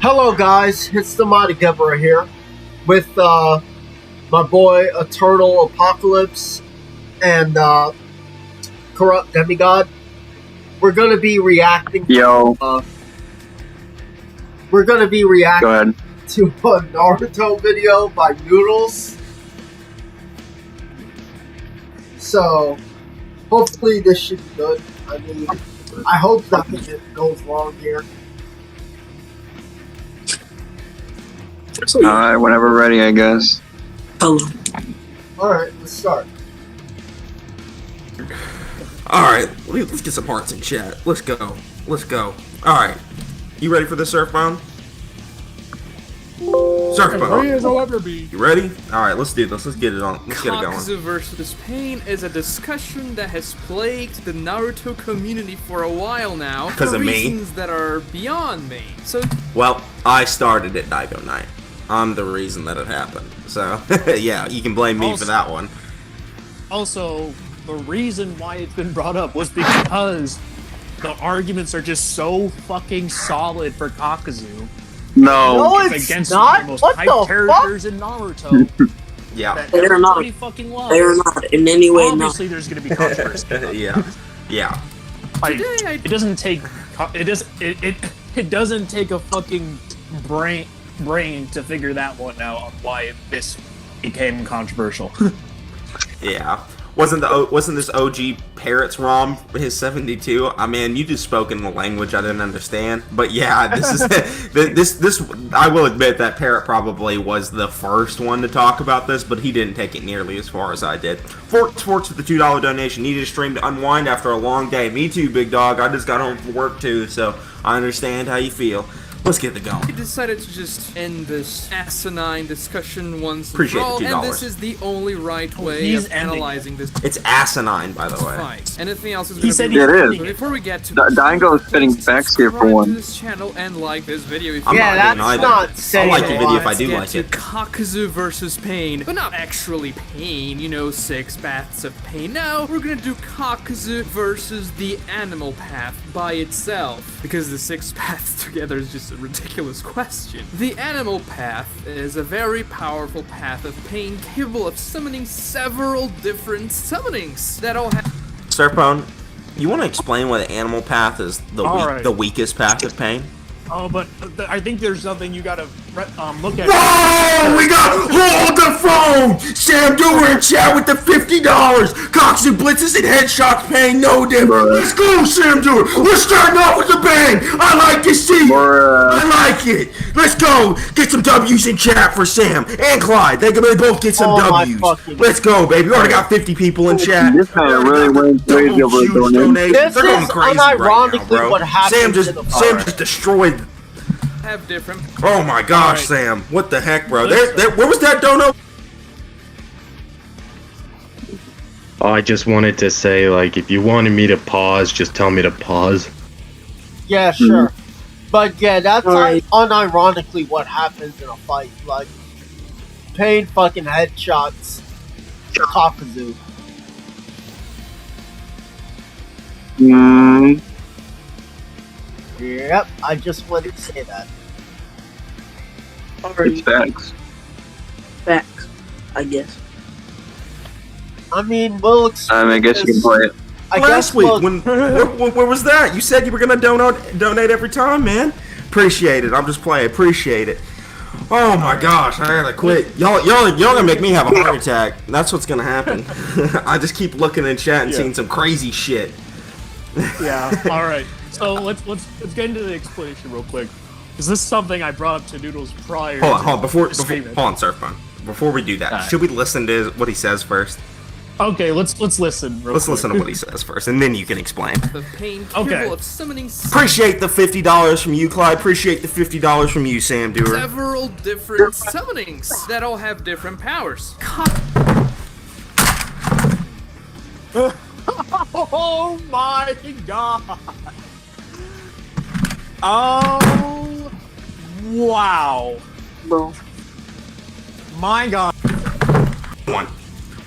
Hello guys, it's the mighty Geburah here with my boy Eternal Apocalypse and Corrupt Demigod. We're gonna be reacting Yo. we're gonna be Go reacting ahead. to a Naruto video by Noodles. So hopefully this should be good. I mean, I hope nothing goes wrong here. Alright, whenever ready, I guess. Alright, let's start. Alright, let's get some hearts in chat. Let's go. Alright. You ready for this, Surfbone? Surfbone. As I'll ever be. You ready? Alright, let's do this. Let's get it on. Let's get it going. Kakuzu versus Pain is a discussion that has plagued the Naruto community for a while now. Because of me. Reasons that are beyond me. So, Well, I started at Dygoknight. I'm the reason that it happened. So, yeah, you can blame me for that one. Also, the reason why it's been brought up was because the arguments are just so fucking solid for Kakuzu. No, It's it's against not. the most What hyped the characters in Naruto. Yeah. that They are not. everybody fucking loves. They are not in any way. Obviously, there's going to be controversy. Yeah. Like, Today it doesn't take it doesn't take a fucking brain to figure that one out on why this became controversial. Yeah. Wasn't this OG Parrots ROM his 72? I mean, you just spoke in the language I didn't understand. But yeah, this is this. I will admit that Parrot probably was the first one to talk about this, but he didn't take it nearly as far as I did. Sports with the $2 donation. Needed a stream to unwind after a long day. Me too, big dog. I just got home from work too, so I understand how you feel. Let's get it going. I decided to just end this asinine discussion once and Appreciate for all, the $2. and this is the only right way he's of ending. analyzing this It's asinine, by the way. fight. Anything else is He going said to be... he's It is. ending So it. before we get to Dyngo's spitting facts here for subscribe one. to this channel and like this video if I'm you Yeah, not that's doing either. not I saying like a the lot. video if I Let's do get like to it. Kakuzu versus Pain, but not actually Pain, you know, 6 paths of pain. No, we're gonna do Kakuzu versus the animal path by itself, because the 6 paths together is just a ridiculous question. The animal path is a very powerful path of pain capable of summoning several different summonings that all have... Surfbone, you want to explain why the animal path is Alright. the weakest path of pain? Oh, but I think there's something you gotta look at. Whoa! We got hold the phone! Sam Dewar in chat with the $50! Cox and blitzes and headshots paying no difference. Let's go, Sam Dewar! We're starting off with a bang! I like to see it! I like it! Let's go! Get some W's in chat for Sam and Clyde. They can both get some Oh my W's. fucking- Let's go, baby. We already got 50 people in chat. This guy really went crazy over Huge the donation. donations. This They're going is crazy right now, unironically bro. what happened Sam to the Sam bar. just destroyed. have different... Oh my gosh, Alright. Sam. What the heck, bro? Where was that dono? Oh, I just wanted to say, like, if you wanted me to pause, just tell me to pause. Yeah, sure. But yeah, that's Alright. unironically what happens in a fight. Like, Pain fucking headshots Kakuzu. Yep, I just wanted to say that. It's facts. Facts, I guess. I mean, we'll explain I guess you can this- play it. I Last guess week, we'll, where was that? You said you were gonna donate every time, man. Appreciate it. I'm just playing. Appreciate it. Oh my gosh, I gotta quit. Y'all gonna make me have a heart attack. That's what's gonna happen. I just keep looking in chat and seeing some crazy shit. Yeah. All right. So let's get into the explanation real quick. Is this something I brought up to Noodles prior? Hold on, to before the stream? hold on, Surfbone. Before we do that, Alright. should we listen to what he says first? Okay, let's listen. Real Let's quick. listen to what he says first, and then you can explain. of pain capable Okay. of summoning Appreciate the $50 from you, Clyde. Appreciate the $50 from you, Sam Dewar. several different summonings that all have different powers. Oh my god! Oh wow! Bro. My god! One.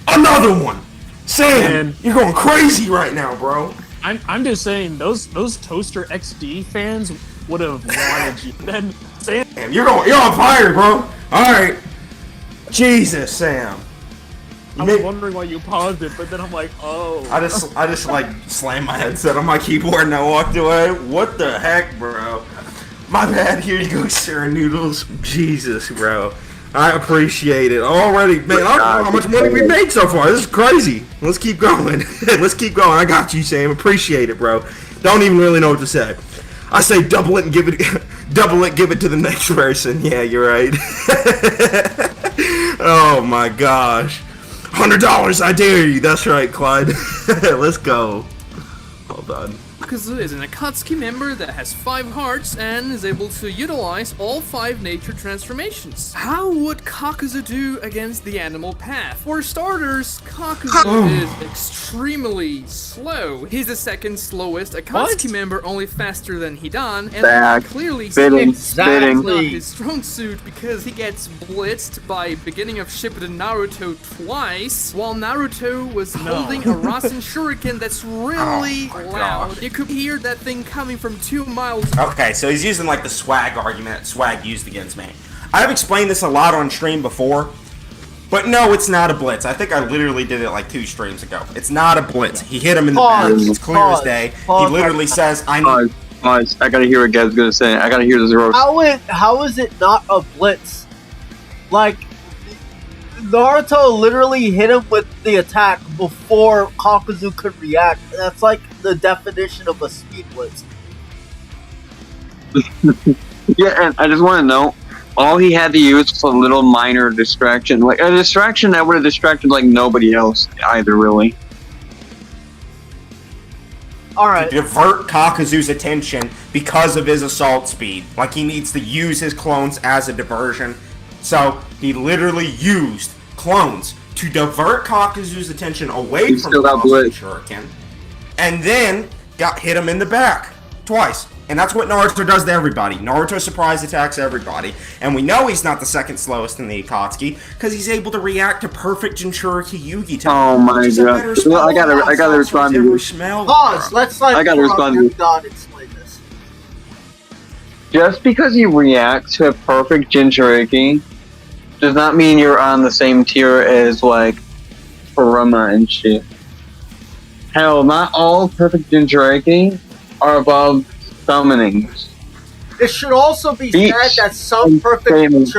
Another one. Sam, Man. you're going crazy right now, bro. I'm just saying those Toaster XD fans would have wanted you. Then Sam, Damn, you're on fire, bro. All right. Jesus, Sam. I was wondering why you paused it, but then I'm like, oh. I just like slammed my headset on my keyboard and I walked away. What the heck, bro? My bad. Here you go, Sir Noodles. Jesus, bro. I appreciate it already, man. I don't know how much money we made so far. This is crazy. Let's keep going. Let's keep going. I got you, Sam. Appreciate it, bro. Don't even really know what to say. I say double it and give it, double it, give it to the next person. Yeah, you're right. Oh my gosh. $100, I dare you. That's right, Clyde. Let's go. Hold on. Kazu is an Akatsuki member that has 5 hearts and is able to utilize all 5 nature transformations. How would Kakuzu do against the animal path? For starters, Kakuzu is extremely slow. He's the second slowest Akatsuki member, only faster than Hidan, and Back. clearly Spitting. Exactly. not his strong suit because he gets blitzed by beginning of Shippuden Naruto twice, while Naruto was holding a Rasen Shuriken that's really loud. gosh. You could hear that thing coming from 2 miles. Okay, so he's using like the swag argument that swag used against me. I've explained this a lot on stream before, but no, it's not a blitz. I think I literally did it like 2 streams ago. It's not a blitz. He hit him in the back. It's clear as day. He literally says, "I need." Pause. I gotta hear what Gav's gonna say. I gotta hear this roast. How is it not a blitz? Like, Naruto literally hit him with the attack before Kakuzu could react. That's like the definition of a speed blitz. Yeah, and I just want to know, all he had to use was a little minor distraction. Like, a distraction that would have distracted, like, nobody else either, really. Alright. Divert Kakuzu's attention because of his assault speed. Like, he needs to use his clones as a diversion. So, he literally used clones to divert Kakuzu's attention away He from still the got Rasen blitzed. Shuriken, and then got hit him in the back twice. And that's what Naruto does to everybody. Naruto surprise attacks everybody. And we know he's not the second slowest in the Akatsuki, because he's able to react to perfect Jinchuriki Yugi. Oh my god. Well, I gotta respond to this. Pause. Let's let I gotta respond to this. God explain this. Just because you react to a perfect Jinchuriki does not mean you're on the same tier as, like, Kurama and shit. Hell, not all perfect Jinchuriki are above summonings. It should also be Beach. said that some perfect Famous.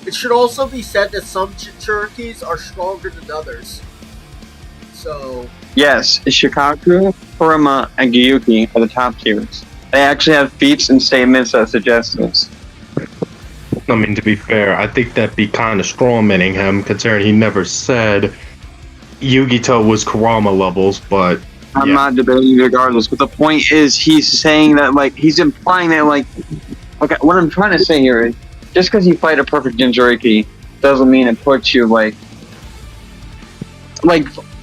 it should also be said that some Jinchurikis are stronger than others. So Yes, Shikaku, Kurama, and Gyuki are the top tiers. They actually have feats and statements that suggest this. I mean, to be fair, I think that'd be kind of strawmanning him, considering he never said Yugito was Kurama levels, but I'm yeah. not debating regardless, but the point is he's saying that, like, he's implying that, like, okay, what I'm trying to say here is, just because you fight a perfect Jinchuriki doesn't mean it puts you, like,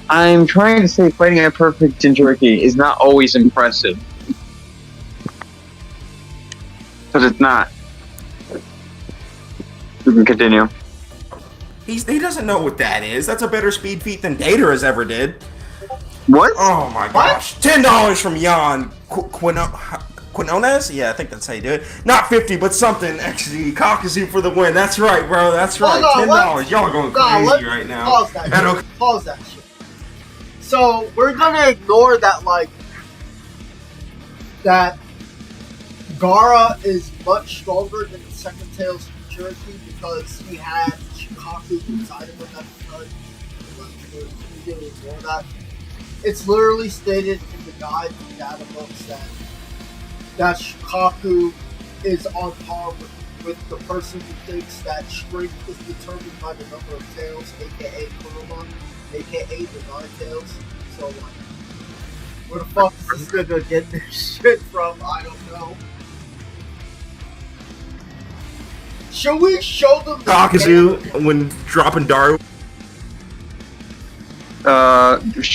I'm trying to say fighting a perfect Jinchuriki is not always impressive. Because it's not. You can continue. He doesn't know what that is. That's a better speed feat than Data has ever did. What? Oh my gosh. $10 from Jan Quinones? Yeah, I think that's how you do it. Not 50, but something. Actually, Kakuzu for the win. That's right, bro. That's right. Hold on, $10. Y'all are going crazy right now. Pause that. And Shit. Pause that shit. So we're gonna ignore that, like, that Gaara is much stronger than the second Tails Jinchuriki because he had Shikaku inside of him at the time. We can ignore that. It's literally stated in the guide and data books that Shikaku is on par with the person who thinks that strength is determined by the number of tails, aka Kurama, aka the 9 tails. So, like, where the fuck is this nigga get this shit from? I don't know. Should we show them the Kakuzu, when dropping Daru.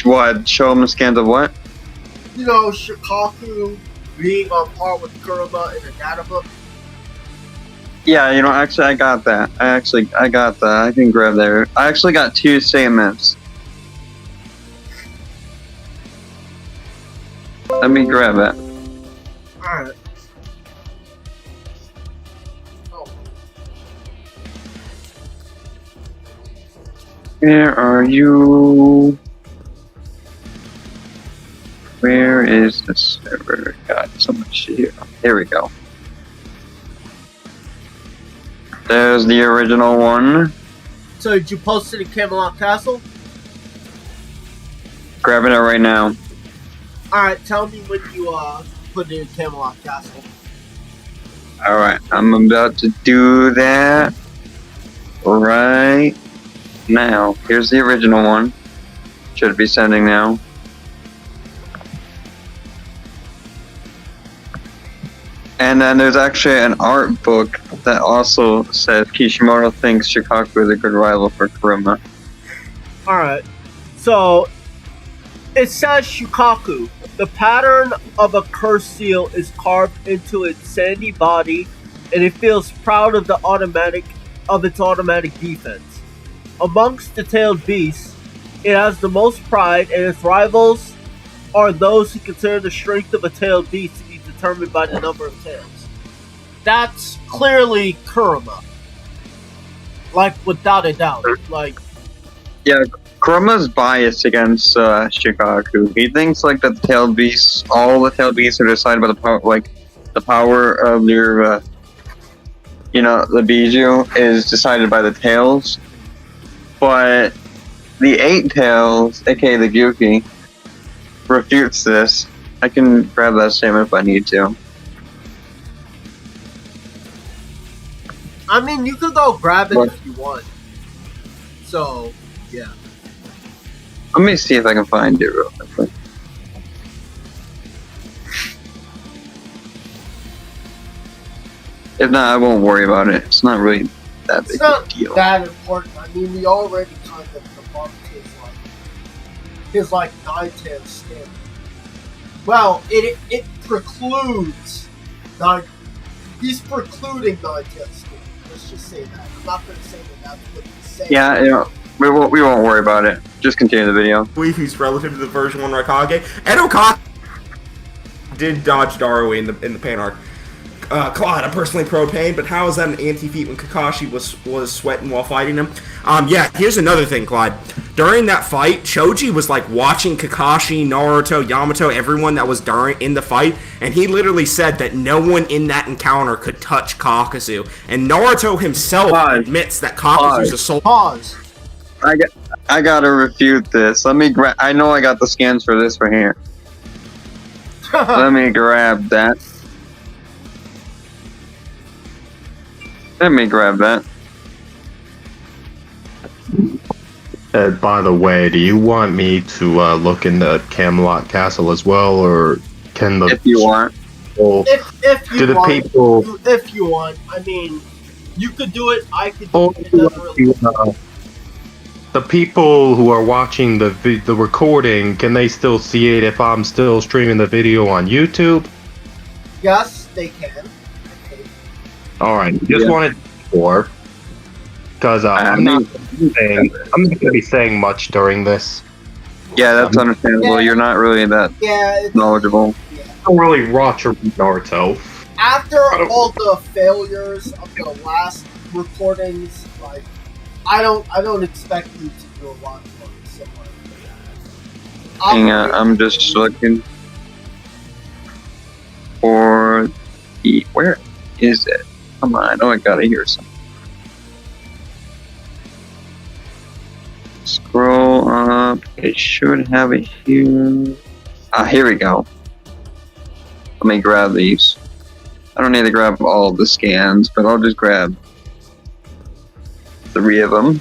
What? Show him the scans of what? You know, Shikaku being on par with Kurama in a data book? Yeah, you know, actually, I got that. I got that. I can grab there. I actually got 2 statements. Let me grab it. Alright. Where are you? Where is the server? Got so much here. There we go. There's the original one. So did you post it in Camelot Castle? Grabbing it right now. Alright, tell me when you put it in Camelot Castle. Alright, I'm about to do that right now. Here's the original one. Should be sending now. And then there's actually an art book that also says Kishimoto thinks Shikaku is a good rival for Kuruma. Alright, so it says Shukaku. The pattern of a cursed seal is carved into its sandy body, and it feels proud of its automatic defense. Amongst the tailed beasts, it has the most pride, and its rivals are those who consider the strength of a tailed beast to be determined by the number of tails. That's clearly Kuruma. Like, without a doubt. Like, Yeah, Kuruma's biased against Shikaku. He thinks like that the tailed beasts, all the tailed beasts are decided by the power, like the power of your, the Bijou is decided by the tails. But the 8 tails, aka the Gyuki, refutes this. I can grab that statement if I need to. I mean, you could go grab it if you want. So, yeah. Let me see if I can find it real quick. If not, I won't worry about it. It's not really that big It's not a deal. that important. I mean, we already kind of debunked his 9-tail skin. Well, it precludes he's precluding 9-tail skin. Let's just say that. I'm not going to say that that's what he's saying. Yeah, we won't worry about it. Just continue the video. believe he's relative to the version 1 Raikage. And Okada did dodge Darui in the pain arc. Claude, I'm personally pro pain, but how is that an anti-feat when Kakashi was sweating while fighting him? Yeah, here's another thing, Claude. During that fight, Choji was like watching Kakashi, Naruto, Yamato, everyone that was in the fight, and he literally said that no one in that encounter could touch Kakazu. And Naruto himself admits that Kakazu's a soul. Pause. I gotta refute this. Let me grab. I know I got the scans for this right here. Let me grab that. Let me grab that. By the way, do you want me to look into Camelot Castle as well, or can the If you want. people, If you do the want, people if you want, I mean, you could do it. I could do Oh, it. It doesn't really. the people who are watching the recording, can they still see it if I'm still streaming the video on YouTube? Yes, they can. All right, just wanted for because I'm not going to be saying much during this. Yeah, that's understandable. You're not really that Yeah. knowledgeable. Yeah. I don't really watch Naruto. After all the failures of the last recordings, like I don't expect you to do a lot more similar to that. Hang on, I'm just looking for the. Where is it? Come on, I know I gotta hear something. Scroll up. It should have it here. Here we go. Let me grab these. I don't need to grab all the scans, but I'll just grab 3 of them.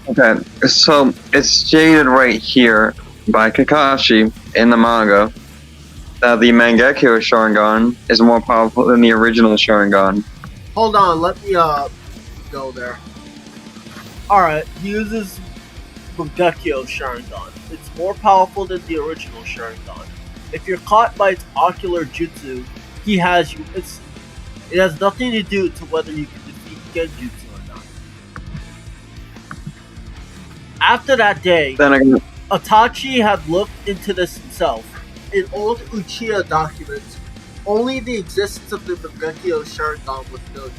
Okay, so it's stated right here by Kakashi in the manga that the Mangekyo Sharingan is more powerful than the original Sharingan. Hold on, let me go there. Alright, he uses Mangekyo Sharingan. It's more powerful than the original Sharingan. If you're caught by its ocular jutsu, he has you. It has nothing to do to whether you can defeat Genjutsu or not. After that day, Then again, Itachi had looked into this himself. in old Uchiha documents, only the existence of the Mangekyo Sharingan was noted.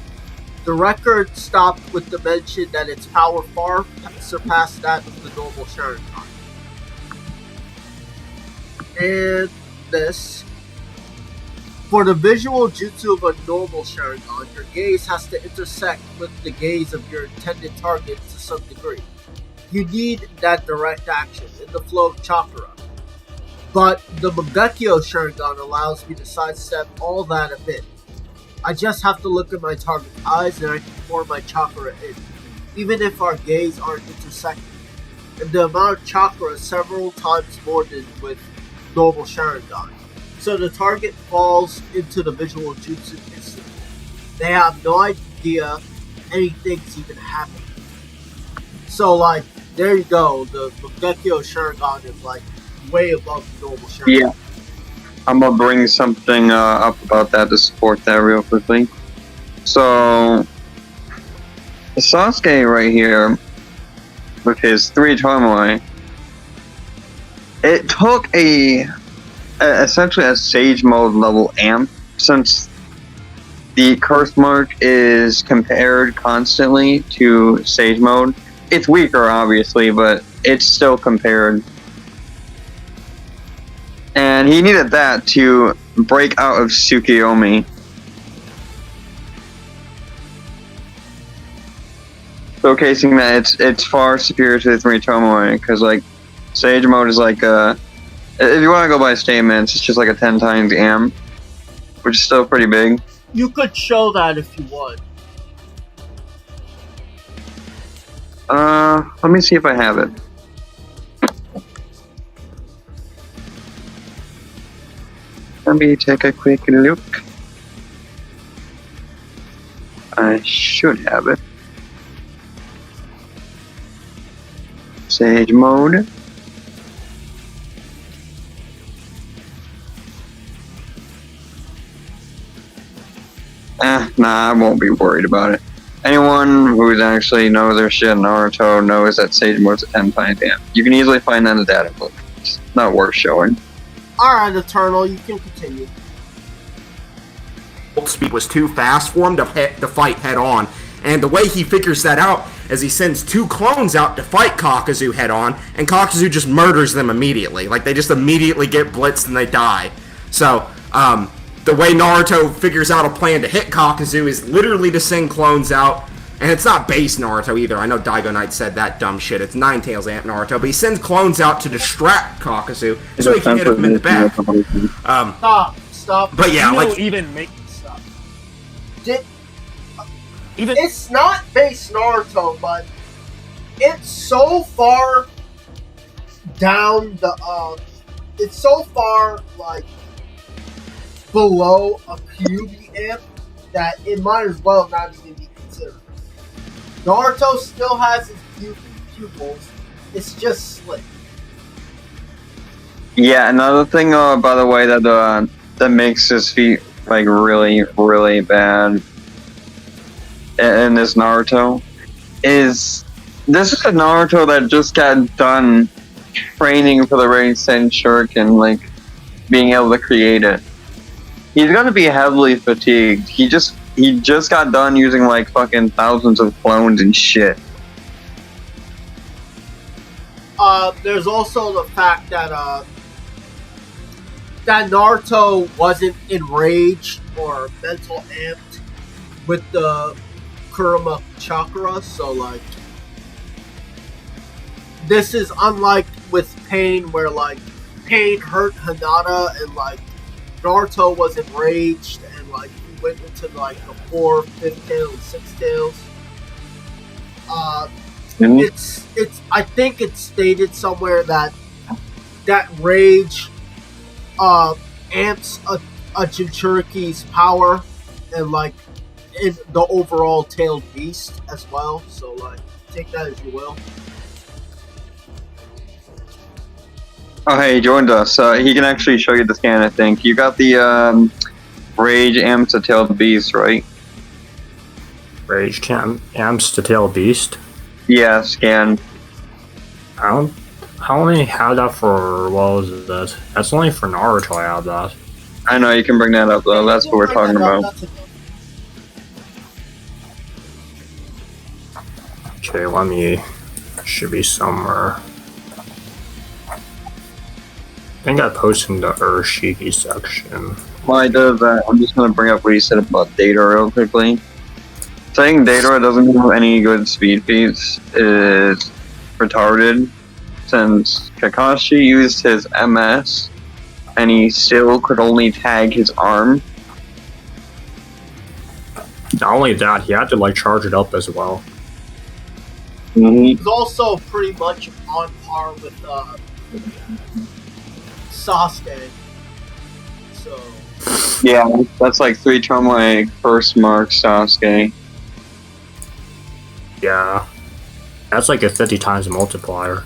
The record stopped with the mention that its power far surpassed that of the normal Sharingan. And this. For the visual jutsu of a normal Sharingan, your gaze has to intersect with the gaze of your intended target to some degree. You need that direct action in the flow of chakra. But the Mangekyo Sharingan allows me to sidestep all that a bit. I just have to look at my target's eyes and I can pour my chakra in, even if our gaze aren't intersecting. And the amount of chakra is several times more than with normal Sharingan. So the target falls into the visual jutsu instantly. They have no idea anything's even happening. So like, there you go, the Mangekyo Sharingan is like way above the normal Sharingan. Yeah. I'm gonna bring something up about that to support that real quickly. So, Sasuke right here, with his 3 Tomoe, it took essentially a Sage Mode level amp, since the Curse Mark is compared constantly to Sage Mode. It's weaker, obviously, but it's still compared. And he needed that to break out of Tsukiyomi. Showcasing that it's far superior to the 3 Tomoe, because like Sage Mode is like if you want to go by statements, it's just like a 10 times amp, which is still pretty big. You could show that if you want. Let me see if I have it. Let me take a quick look. I should have it. Sage Mode. Nah, I won't be worried about it. Anyone who's actually knows their shit in Naruto knows that Sage Mode's a 10 times amp. You can easily find that in the data book. It's not worth showing. Alright, Eternal, you can continue. Speed was too fast for him to fight head on. And the way he figures that out is he sends 2 clones out to fight Kakuzu head on, and Kakuzu just murders them immediately. Like, they just immediately get blitzed and they die. So, the way Naruto figures out a plan to hit Kakuzu is literally to send clones out. And it's not base Naruto either. I know Dygoknight said that dumb shit. It's Ninetales Amp Naruto. But he sends clones out to distract Kakuzu so he can hit him in the back. Stop. But yeah, You like... don't even make Stop. even. It's not base Naruto, but it's so far down the, it's so far, like, below a puberty amp that it might as well not even be considered. Naruto still has his pupils. It's just slick. Yeah, another thing, by the way, that makes his feet like really, really bad in this Naruto is this is a Naruto that just got done training for the Raisen Shuriken, like being able to create it. He's gonna be heavily fatigued. He just got done using like fucking thousands of clones and shit. There's also the fact that that Naruto wasn't enraged or mental amped with the Kurama chakra, so like this is unlike with Pain, where like Pain hurt Hinata and like Naruto was enraged and like he went into like the 4, 5 tail, and 6 tails. It's I think it's stated somewhere that rage amps a Jinchuriki's power and like in the overall tailed beast as well. So like take that as you will. Oh hey, he joined us. He can actually show you the scan, I think. You got the Rage Amps to Tail the Beast, right? Rage amps to tail beast. Yeah, scan. I don't I only had that for, what was that? That's only for Naruto I have that. I know, you can bring that up though, that's what we're talking about. Okay, let me, should be somewhere. I think I posted in the Urshiki section. While I do that, I'm just gonna bring up what he said about Data real quickly. Saying Data doesn't have any good speed feats is retarded, since Kakashi used his MS and he still could only tag his arm. Not only that, he had to like charge it up as well. He's also pretty much on par with Sasuke. So Yeah, that's like 3 times like first mark Sasuke. Yeah. That's like a 50 times multiplier.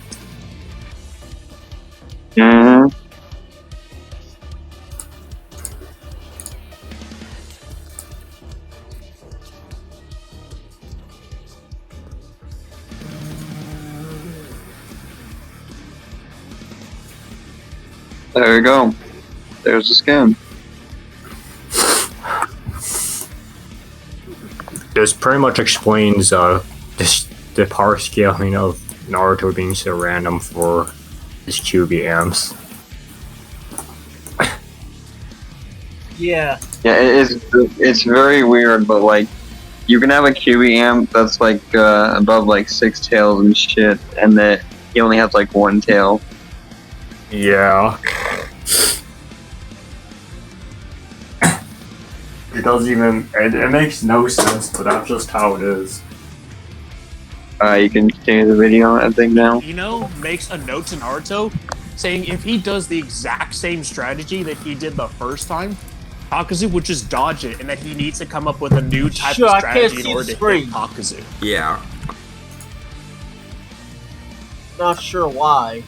Mm-hmm. There you go. There's the skin. This pretty much explains the power scaling of Naruto being so random for his QB amps. yeah, Yeah, it's very weird, but like, you can have a QB amp that's like above like 6 tails and shit, and that he only has like 1 tail. Yeah. It doesn't even. It makes no sense, but that's just how it is. You can continue the video, I think now. Ino makes a note to Naruto saying if he does the exact same strategy that he did the first time, Kakuzu would just dodge it, and that he needs to come up with a new type of strategy in order to hit Kakuzu. Yeah. not sure why.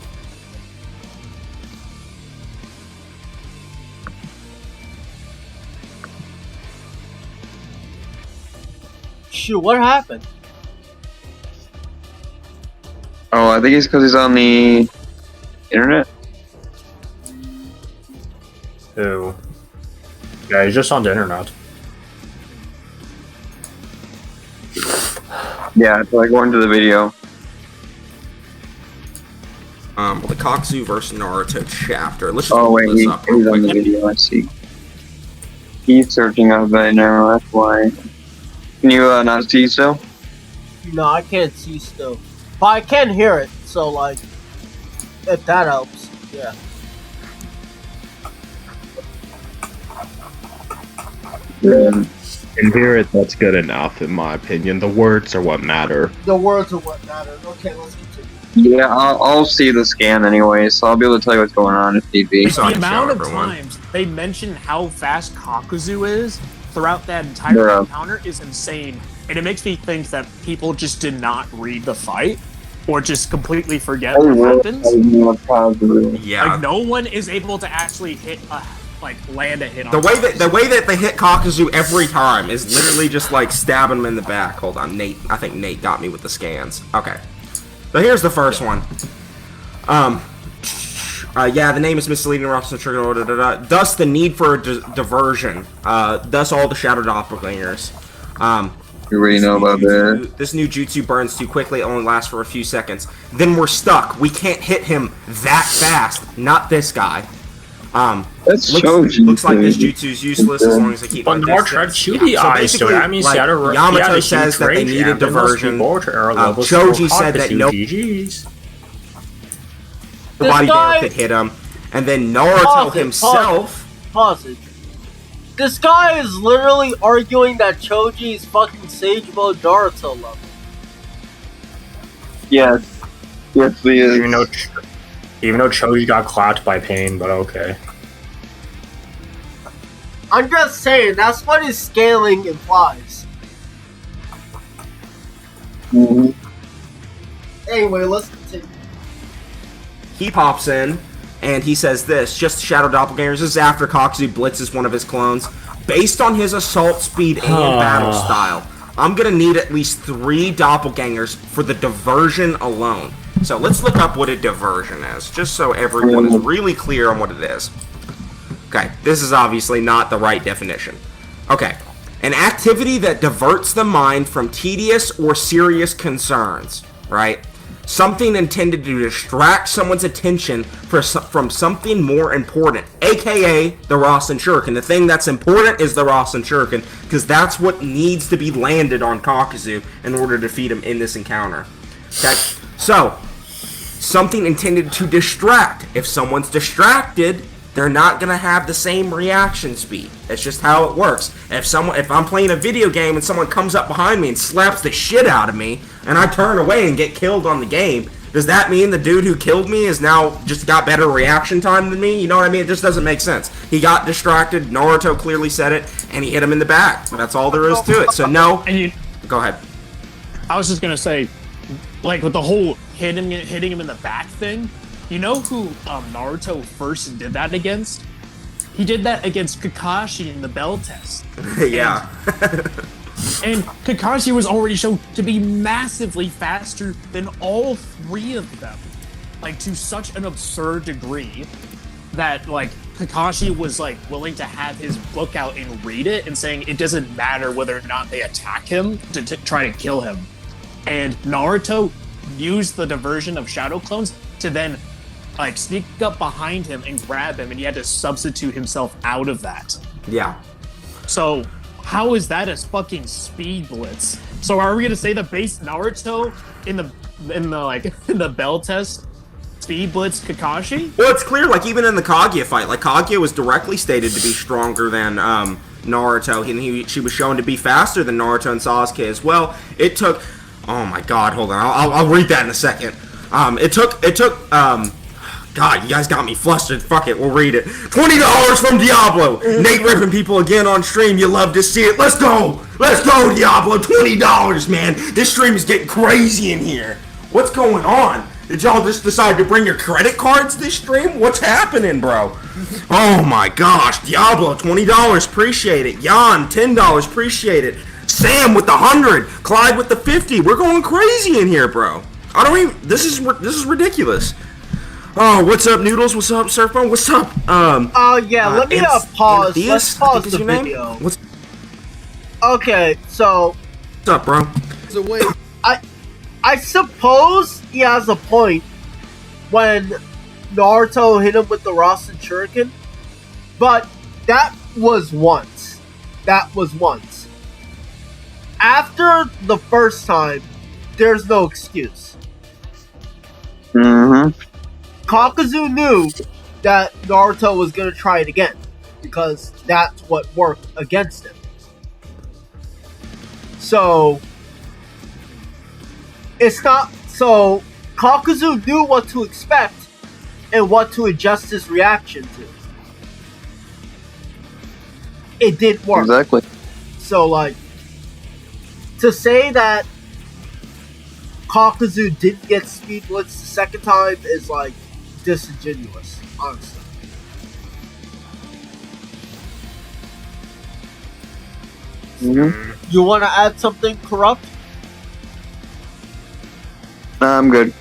Shoot, what happened? Oh, I think it's because he's on the internet. Ew. Yeah, he's just on the internet. Yeah, it's like going to the video. Well, the Kakuzu versus Naruto chapter. Let's just Oh pull wait, this up he's real on the quick. video. I see. He's searching up right now. That's why. Can you not see still? No, I can't see still. But I can hear it, so like, if that helps, yeah. Yeah. And hear it, that's good enough, in my opinion. The words are what matter. The words are what matter. Okay, let's continue. Yeah, I'll see the scan anyway, so I'll be able to tell you what's going on if need be. So I The can show amount of everyone. times they mention how fast Kakuzu is throughout that entire Yeah. encounter is insane. And it makes me think that people just did not read the fight or just completely forget what happens. Yeah. Like, no one is able to actually land a hit on The way Kakuzu. that they hit Kakuzu every time is literally just like stabbing him in the back. Hold on, Nate. I think Nate got me with the scans. Okay. So here's the first one. Yeah, the name is misleading. Thus, the need for a diversion. Thus, all the shadow doppelgangers. You already know about that. This new jutsu burns too quickly. It only lasts for a few seconds. Then we're stuck. We can't hit him that fast. Not this guy. That's looks like this jutsu is useless as long as I keep But my Naruto tried distance. to shoot the eyes, so that means like, Yamato says that they needed diversion. Choji said that no body guy- bear could hit him, and then Naruto Pause it, himself. Pause it. This guy is literally arguing that Choji is fucking Sage Mode Naruto level. Yes. Yes, he is. Even though Choji got clapped by Pain, but okay. I'm just saying, that's what his scaling implies. Mhm. Anyway, let's continue. He pops in, and he says this, just Shadow Doppelgangers. This is after Kakuzu blitzes one of his clones. Based on his assault speed and battle style, I'm gonna need at least 3 Doppelgangers for the diversion alone. So let's look up what a diversion is, just so everyone is really clear on what it is. Okay, this is obviously not the right definition. Okay, an activity that diverts the mind from tedious or serious concerns, right? Something intended to distract someone's attention from something more important, aka the Rasen Shuriken. The thing that's important is the Rasen Shuriken, because that's what needs to be landed on Kakuzu in order to defeat him in this encounter. Okay, so something intended to distract. If someone's distracted, they're not gonna have the same reaction speed. That's just how it works. If I'm playing a video game and someone comes up behind me and slaps the shit out of me, and I turn away and get killed on the game, does that mean the dude who killed me is now just got better reaction time than me? You know what I mean? It just doesn't make sense. He got distracted. Naruto clearly said it, and he hit him in the back. That's all there is to it. So no. Go ahead. I was just gonna say, like with the whole hitting him in the back thing. You know who Naruto first did that against? He did that against Kakashi in the bell test. Yeah. And Kakashi was already shown to be massively faster than all three of them. Like, to such an absurd degree that, like, Kakashi was, like, willing to have his book out and read it and saying it doesn't matter whether or not they attack him to try to kill him. And Naruto used the diversion of shadow clones to then like sneak up behind him and grab him, and he had to substitute himself out of that. Yeah. So how is that a fucking speed blitz? So are we gonna say the base Naruto in the bell test speed blitz Kakashi? Well, it's clear, like even in the Kaguya fight, like Kaguya was directly stated to be stronger than Naruto, and she was shown to be faster than Naruto and Sasuke as well. It took, oh my god, hold on, I'll read that in a second. It took God, you guys got me flustered. Fuck it, we'll read it. $20 from Diablo. Nate ripping people again on stream. You love to see it. Let's go. Let's go, Diablo. $20, man. This stream is getting crazy in here. What's going on? Did y'all just decide to bring your credit cards this stream? What's happening, bro? Oh my gosh. Diablo, $20. Appreciate it. Jan, $10. Appreciate it. Sam with the 100. Clyde with the 50. We're going crazy in here, bro. I don't even. This is ridiculous. Oh, what's up, Noodles? What's up, Surfbone? What's up? Yeah, let me pause. Let's pause the video. Okay, so... What's up, bro? So wait. I suppose he has a point when Naruto hit him with the Rasen Shuriken, but that was once. After the first time, there's no excuse. Mm-hmm. Kakuzu knew that Naruto was going to try it again, because that's what worked against him. So, Kakuzu knew what to expect and what to adjust his reaction to. It didn't work. Exactly. So, like, to say that Kakuzu didn't get speed blitz the second time is, like, disingenuous, honestly. Mm-hmm. You want to add something, Corrupt? Nah, I'm good.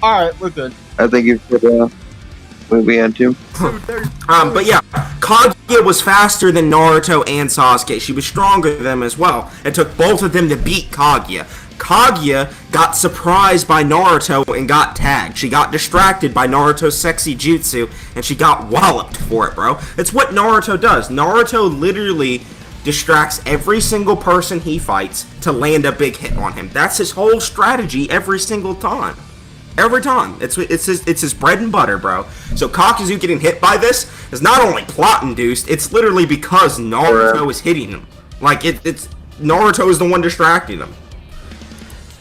Alright, we're good. I think you could, we had to. But yeah, Kaguya was faster than Naruto and Sasuke. She was stronger than them as well. It took both of them to beat Kaguya. Kaguya got surprised by Naruto and got tagged. She got distracted by Naruto's sexy jutsu, and she got walloped for it, bro. It's what Naruto does. Naruto literally distracts every single person he fights to land a big hit on him. That's his whole strategy every single time. Every time. It's his bread and butter, bro. So Kakuzu getting hit by this is not only plot induced, it's literally because Naruto is hitting him. Like, it's Naruto is the one distracting him.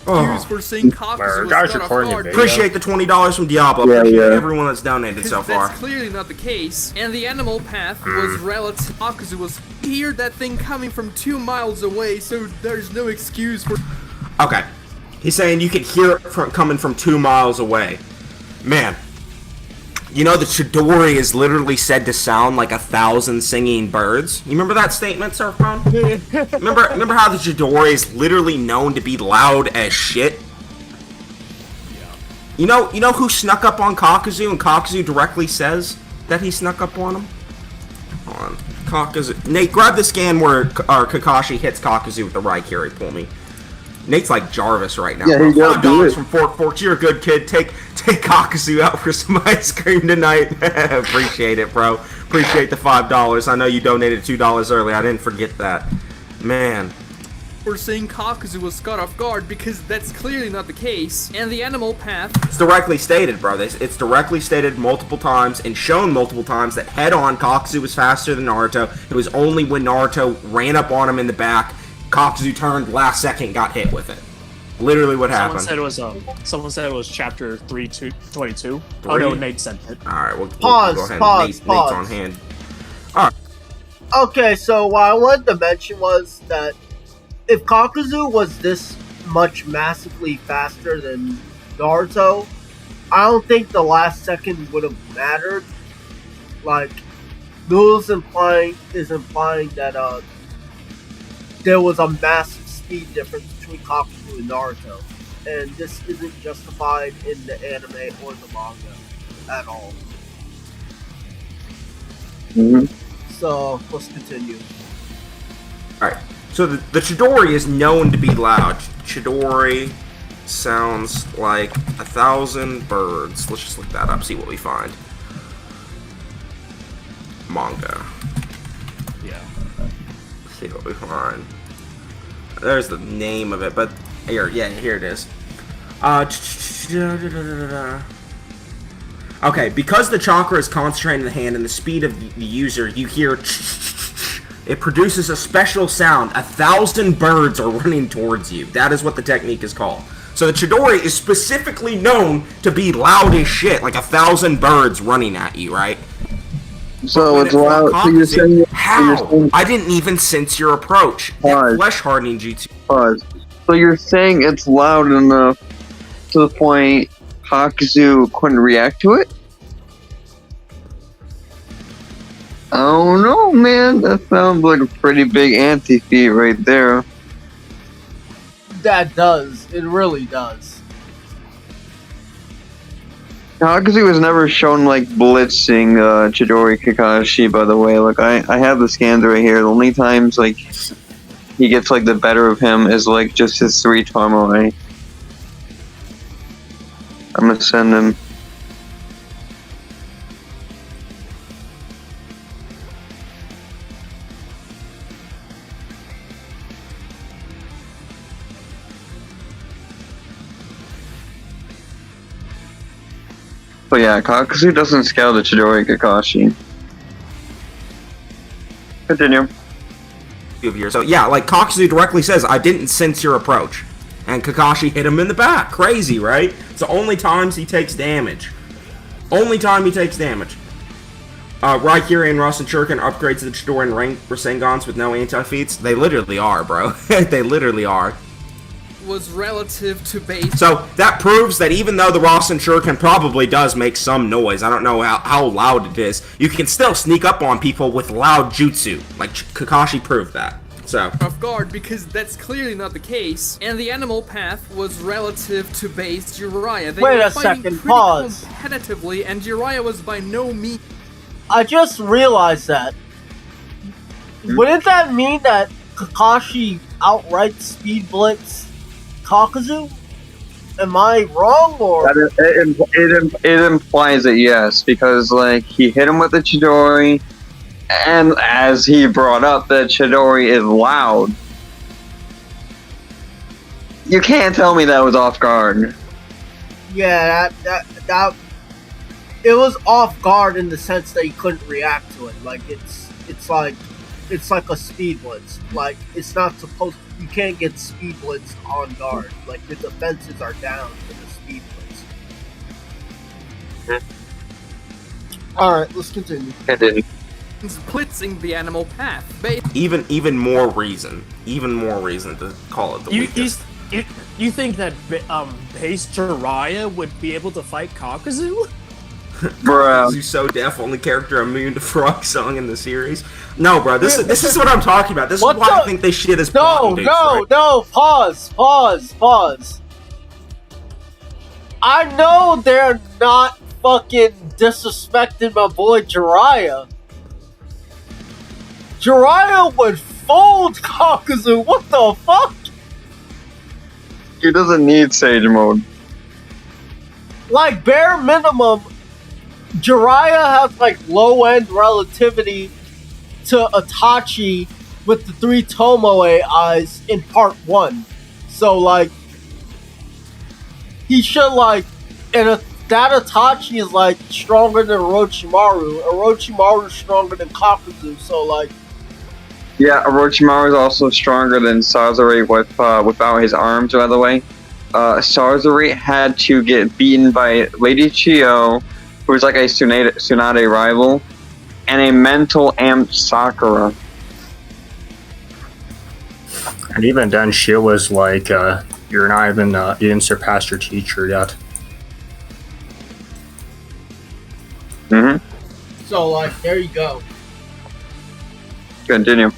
Excuse for saying Kakuzu was caught off guard. Appreciate the $20 from Diablo. Appreciate everyone that's donated so far. That's clearly not the case. And the animal path was relative. Kakuzu was heard that thing coming from 2 miles away, so there's no excuse for. Okay. He's saying you could hear it coming from 2 miles away. Man. You know, the Chidori is literally said to sound like 1,000 singing birds. You remember that statement, Surfbone? remember how the Chidori is literally known to be loud as shit? You know who snuck up on Kakuzu, and Kakuzu directly says that he snuck up on him? Hold on. Kakuzu. Nate, grab the scan where Kakashi hits Kakuzu with the Raikiri. Pull me. Nate's like Jarvis right now. Yeah, bro. he does do $5 it. from Fork Forks. You're a good kid. Take Kakuzu out for some ice cream tonight. Appreciate it, bro. Appreciate the $5. I know you donated $2 early. I didn't forget that. Man. We're saying Kakuzu was caught off guard because that's clearly not the case, and the animal path... It's directly stated, bro. It's directly stated multiple times and shown multiple times that head-on Kakuzu was faster than Naruto. It was only when Naruto ran up on him in the back, Kakuzu turned last second, got hit with it. Literally what happened. Someone said it was chapter 322. Oh no, Nate sent it. Alright, we'll Pause, go ahead. pause, Nate's pause. on hand. Okay, so what I wanted to mention was that if Kakuzu was this much massively faster than Naruto, I don't think the last second would have mattered. Like, Noodles is implying that there was a massive speed difference between Kakuzu and Naruto, and this isn't justified in the anime or the manga at all. So let's continue. Alright, so the Chidori is known to be loud. Chidori sounds like 1,000 birds. Let's just look that up, see what we find. Manga. Yeah. Let's see what we find. There's the name of it, but here it is. Okay, because the chakra is concentrated in the hand and the speed of the user, you hear it produces a special sound. 1,000 birds are running towards you. That is what the technique is called. So the Chidori is specifically known to be loud as shit, like 1,000 birds running at you, right? So it's loud. So you're saying how? I didn't even sense your approach. That flesh hardening jutsu. Pause. So you're saying it's loud enough to the point Kakuzu couldn't react to it? Oh no, man. That sounds like a pretty big anti-feat right there. That does. It really does. Kakuzu was never shown like blitzing Chidori Kakashi, by the way. Like I have the scans right here. The only times like he gets like the better of him is like just his 3 Tomoe. I'm gonna send him. But yeah, Kakuzu doesn't scale the Chidori Kakashi. Continue. So yeah, like Kakuzu directly says, I didn't sense your approach. And Kakashi hit him in the back. Crazy, right? It's the only times he takes damage. Only time he takes damage. Raikiri and Rasen Shuriken upgrades to the Chidori and Ring Rasengans with no anti-feats. They literally are, bro. They literally are. Was relative to base. So that proves that even though the Rasen Shuriken probably does make some noise, I don't know how loud it is, you can still sneak up on people with loud jutsu. Like Kakashi proved that. So Off guard because that's clearly not the case, and the animal path was relative to base Geburah. They Wait were a fighting second, pretty pause. competitively, and Geburah was by no means. I just realized that. Wouldn't that mean that Kakashi outright speed blitz Kakuzu? Am I wrong, or? It implies it, yes, because like he hit him with the Chidori, and as he brought up, the Chidori is loud. You can't tell me that was off guard. Yeah, that it was off guard in the sense that he couldn't react to it. Like it's like a speed blitz. Like it's not supposed. You can't get speed blitz on guard. Like the defenses are down for the speed blitz. All right, let's continue. blitzing the animal path. even more reason to call it the weakest. You think that base Jiraiya would be able to fight Kakuzu? Bro. He's so deaf, only character immune to frog song in the series. No, bro, this is what I'm talking about. This is why I think they shit is No, pause. I know they're not fucking disrespecting my boy Jiraiya. Jiraiya would fold Kakuzu. What the fuck? He doesn't need Sage Mode. Like, bare minimum, Jiraiya has, like, low-end relativity to Itachi with the 3 Tomoe eyes in part 1. So, like, he should, like, that Itachi is, like, stronger than Orochimaru. Orochimaru's stronger than Kakuzu, so, like... Yeah, Orochimaru is also stronger than Sazerac without his arms, by the way. Sazerac had to get beaten by Lady Chiyo, who was like a Tsunade rival, and a mental amped Sakura. And even then, she was like, you're not even, you didn't surpass your teacher yet. Mm-hmm. So, like, there you go. Continue.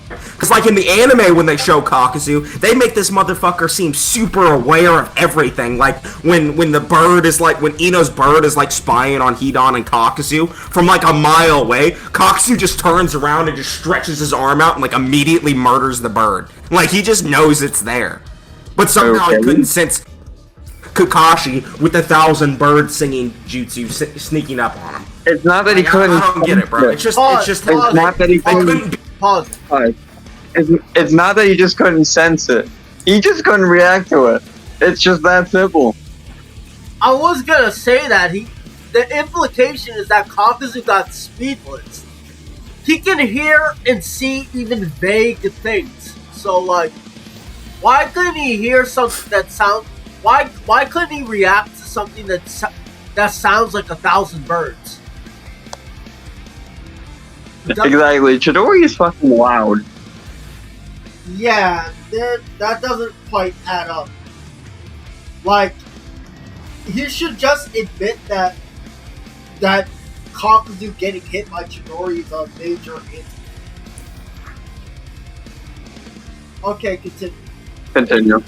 Because, like, in the anime, when they show Kakuzu, they make this motherfucker seem super aware of everything. Like, when the bird is, like, when Ino's bird is, like, spying on Hidan and Kakuzu, from, like, a mile away, Kakuzu just turns around and just stretches his arm out and, like, immediately murders the bird. Like, he just knows it's there. But somehow he couldn't sense Kakashi with 1,000 birds singing jutsu sneaking up on him. It's not that he couldn't. I don't get it, bro. It's just It's not that he couldn't. Pause. It's not that he just couldn't sense it. He just couldn't react to it. It's just that simple. I was gonna say that the implication is that Kakuzu got speedless. He can hear and see even vague things. So, like, why couldn't he hear something that sounds? Why couldn't he react to something that sounds like 1,000 birds? Exactly. Chidori is fucking loud. Yeah, that doesn't quite add up. Like, he should just admit that Kakuzu getting hit by Chidori is a major hit. Okay, continue.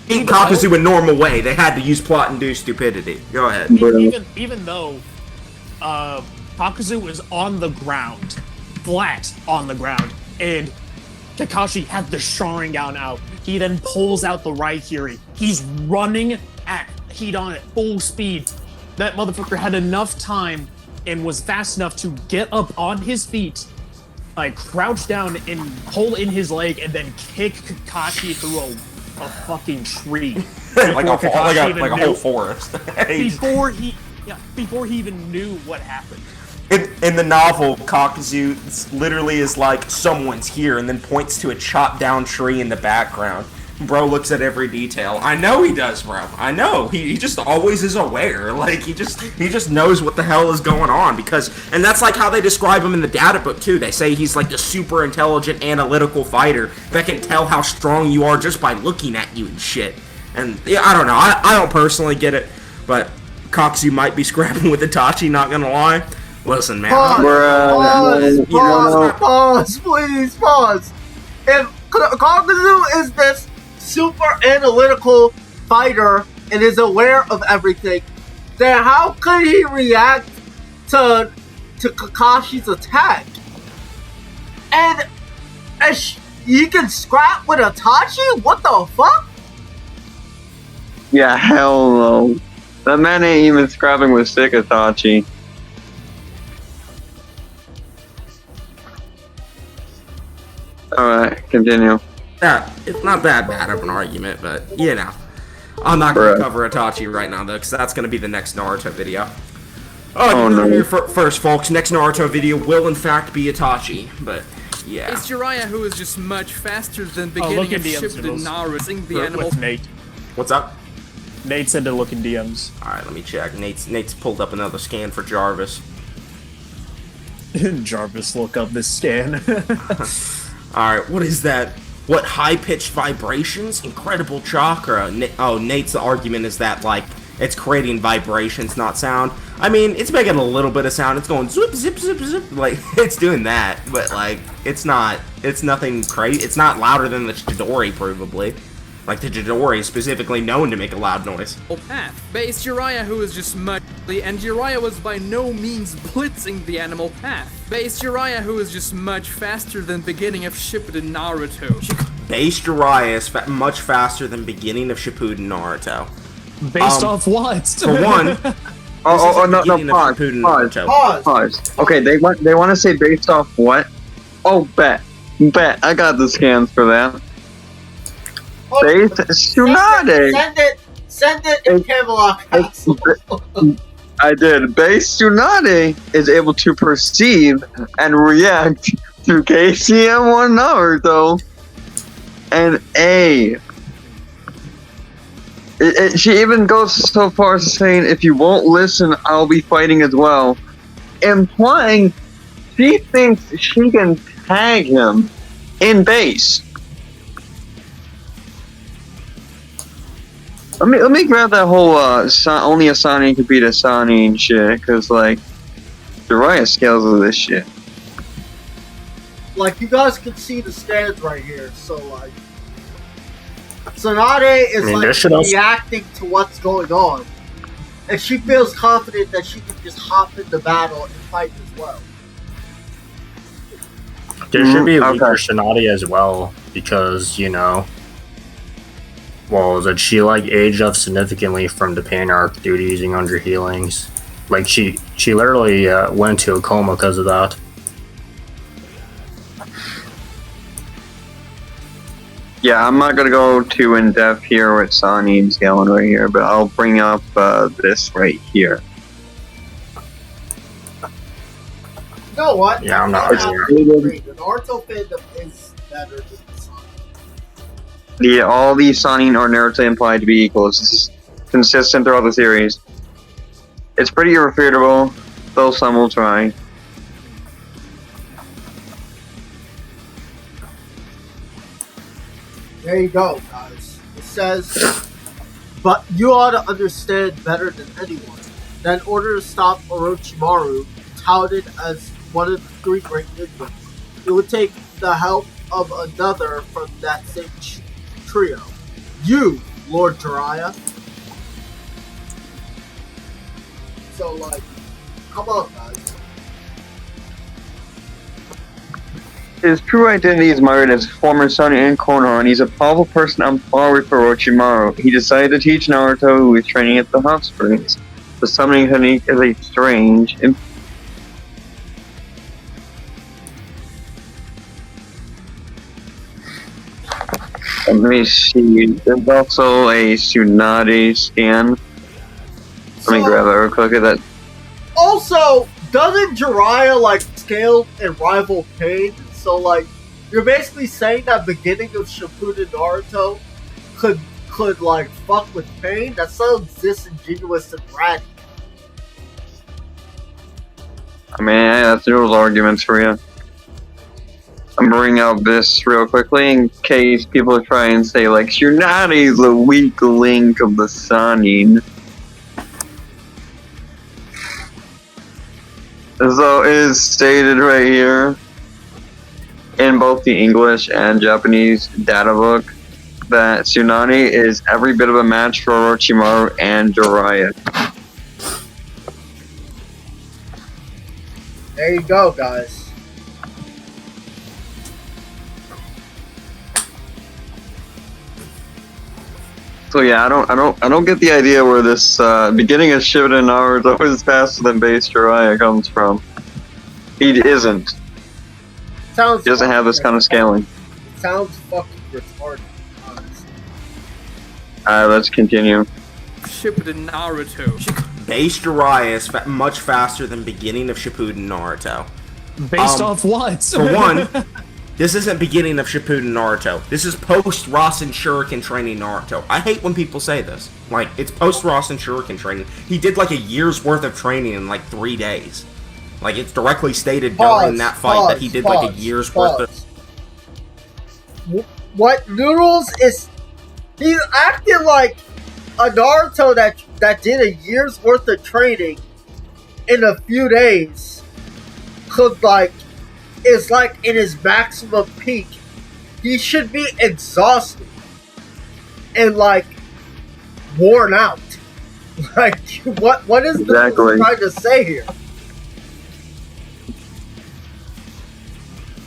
In Kakuzu a normal way, they had to use plot-induced stupidity. Go ahead. Even though Kakuzu was on the ground, flat on the ground, and Kakashi had the Sharingan out, he then pulls out the Raikiri. He's running at Hidan at full speed. That motherfucker had enough time and was fast enough to get up on his feet, like crouch down and pull in his leg, and then kick Kakashi through a fucking tree. like a whole forest. before he even knew what happened. In the novel, Kakuzu literally is like, someone's here, and then points to a chopped down tree in the background. Bro looks at every detail. I know he does, bro. I know. He just always is aware. Like, he just knows what the hell is going on, and that's like how they describe him in the data book too. They say he's like the super intelligent, analytical fighter that can tell how strong you are just by looking at you and shit. And yeah, I don't know. I don't personally get it, but Kakuzu might be scrapping with Itachi, not gonna lie. Listen, man. Pause, please, pause. If Kakuzu is this super analytical fighter and is aware of everything, then how could he react to Kakashi's attack? And he can scrap with Itachi? What the fuck? Yeah, hell no. That man ain't even scrapping with sick Itachi. Alright, continue. Yeah, it's not that bad of an argument, but, you know. I'm not going to cover Itachi right now, though, because that's going to be the next Naruto video. Oh no. First, folks, next Naruto video will, in fact, be Itachi, but, yeah. It's Jiraiya who is just much faster than beginning of Shippuden Naruto. The animal. With Nate. What's up? Nate said to look in DMs. Alright, let me check. Nate's pulled up another scan for Jarvis. Jarvis, look up this scan. Alright, what is that? What high-pitched vibrations? Incredible chakra. Nate's argument is that, like, it's creating vibrations, not sound. I mean, it's making a little bit of sound. It's going zip, zip, zip, zip. Like, it's doing that. But, like, it's nothing crazy. It's not louder than the Chidori, provably. Like the Jiraiya is specifically known to make a loud noise. Path. Base Jiraiya, who was just much, and Jiraiya was by no means blitzing the animal path. Base Jiraiya, who was just much faster than beginning of Shippuden Naruto. Base Jiraiya is much faster than beginning of Shippuden Naruto. Based off what? For one, pause. Okay, they want to say based off what? Oh, bet. I got the scans for that. Oh, Base Tsunade. Send it in Camelot Castle. I did. Base Tsunade is able to perceive and react to KCM1 Naruto. And she even goes so far as saying, if you won't listen, I'll be fighting as well. Implying she thinks she can tag him in base. Let me grab that whole only a Sani could beat a Sani and shit, because like Jiraiya scales of this shit. Like, you guys can see the stands right here, so like Tsunade is reacting to what's going on, and she feels confident that she can just hop into battle and fight as well. There should be a weaker Tsunade as well, because, you know, well, that she like aged up significantly from the pain arc due to using under healings. Like she literally went to a coma because of that. Yeah, I'm not gonna go too in depth here with Sani's going right here, but I'll bring up this right here. You know what? Yeah, I'm not sure. The Naruto fandom is better than the Sonic. Yeah, all these Sani or Naruto implied to be equals. This is consistent throughout the series. It's pretty irrefutable, though some will try. There you go, guys. It says, but you ought to understand better than anyone that in order to stop Orochimaru, touted as one of the three great ninjas, it would take the help of another from that same trio. You, Lord Jiraiya. So, like, come on, guys. His true identity is mired as former son and Konoha, and he's a powerful person on par with Orochimaru. He decided to teach Naruto, who is training at the hot springs. The summoning technique is a strange. Let me see. There's also a Tsunade scan. Let me grab that real quick at that. Also, doesn't Jiraiya like scale and rival Pain? So like, you're basically saying that beginning of Shippuden Naruto could like fuck with Pain? That sounds disingenuous and bratty. I mean, that's Noodles arguments for you. I'm bringing out this real quickly in case people try and say like, Tsunade is the weak link of the Sanin. So it is stated right here in both the English and Japanese data book that Tsunade is every bit of a match for Orochimaru and Jiraiya. There you go, guys. So yeah, I don't get the idea where this beginning of Shippuden Naruto is faster than base Jiraiya comes from. He isn't. He doesn't have this kind of scaling. It sounds fucking retarded, honestly. Let's continue. Shippuden Naruto. Base Jiraiya is much faster than beginning of Shippuden Naruto. Based off what? For one, this isn't beginning of Shippuden Naruto. This is post Rasen Shuriken training Naruto. I hate when people say this. Like, it's post Rasen Shuriken training. He did like a year's worth of training in like 3 days. Like, it's directly stated during that fight that he did like a year's worth of... What Noodles is... He's acting like a Naruto that did a year's worth of training in a few days could like... is like in his maximum peak. He should be exhausted. and like worn out. Like what is Exactly. Noodles trying to say here?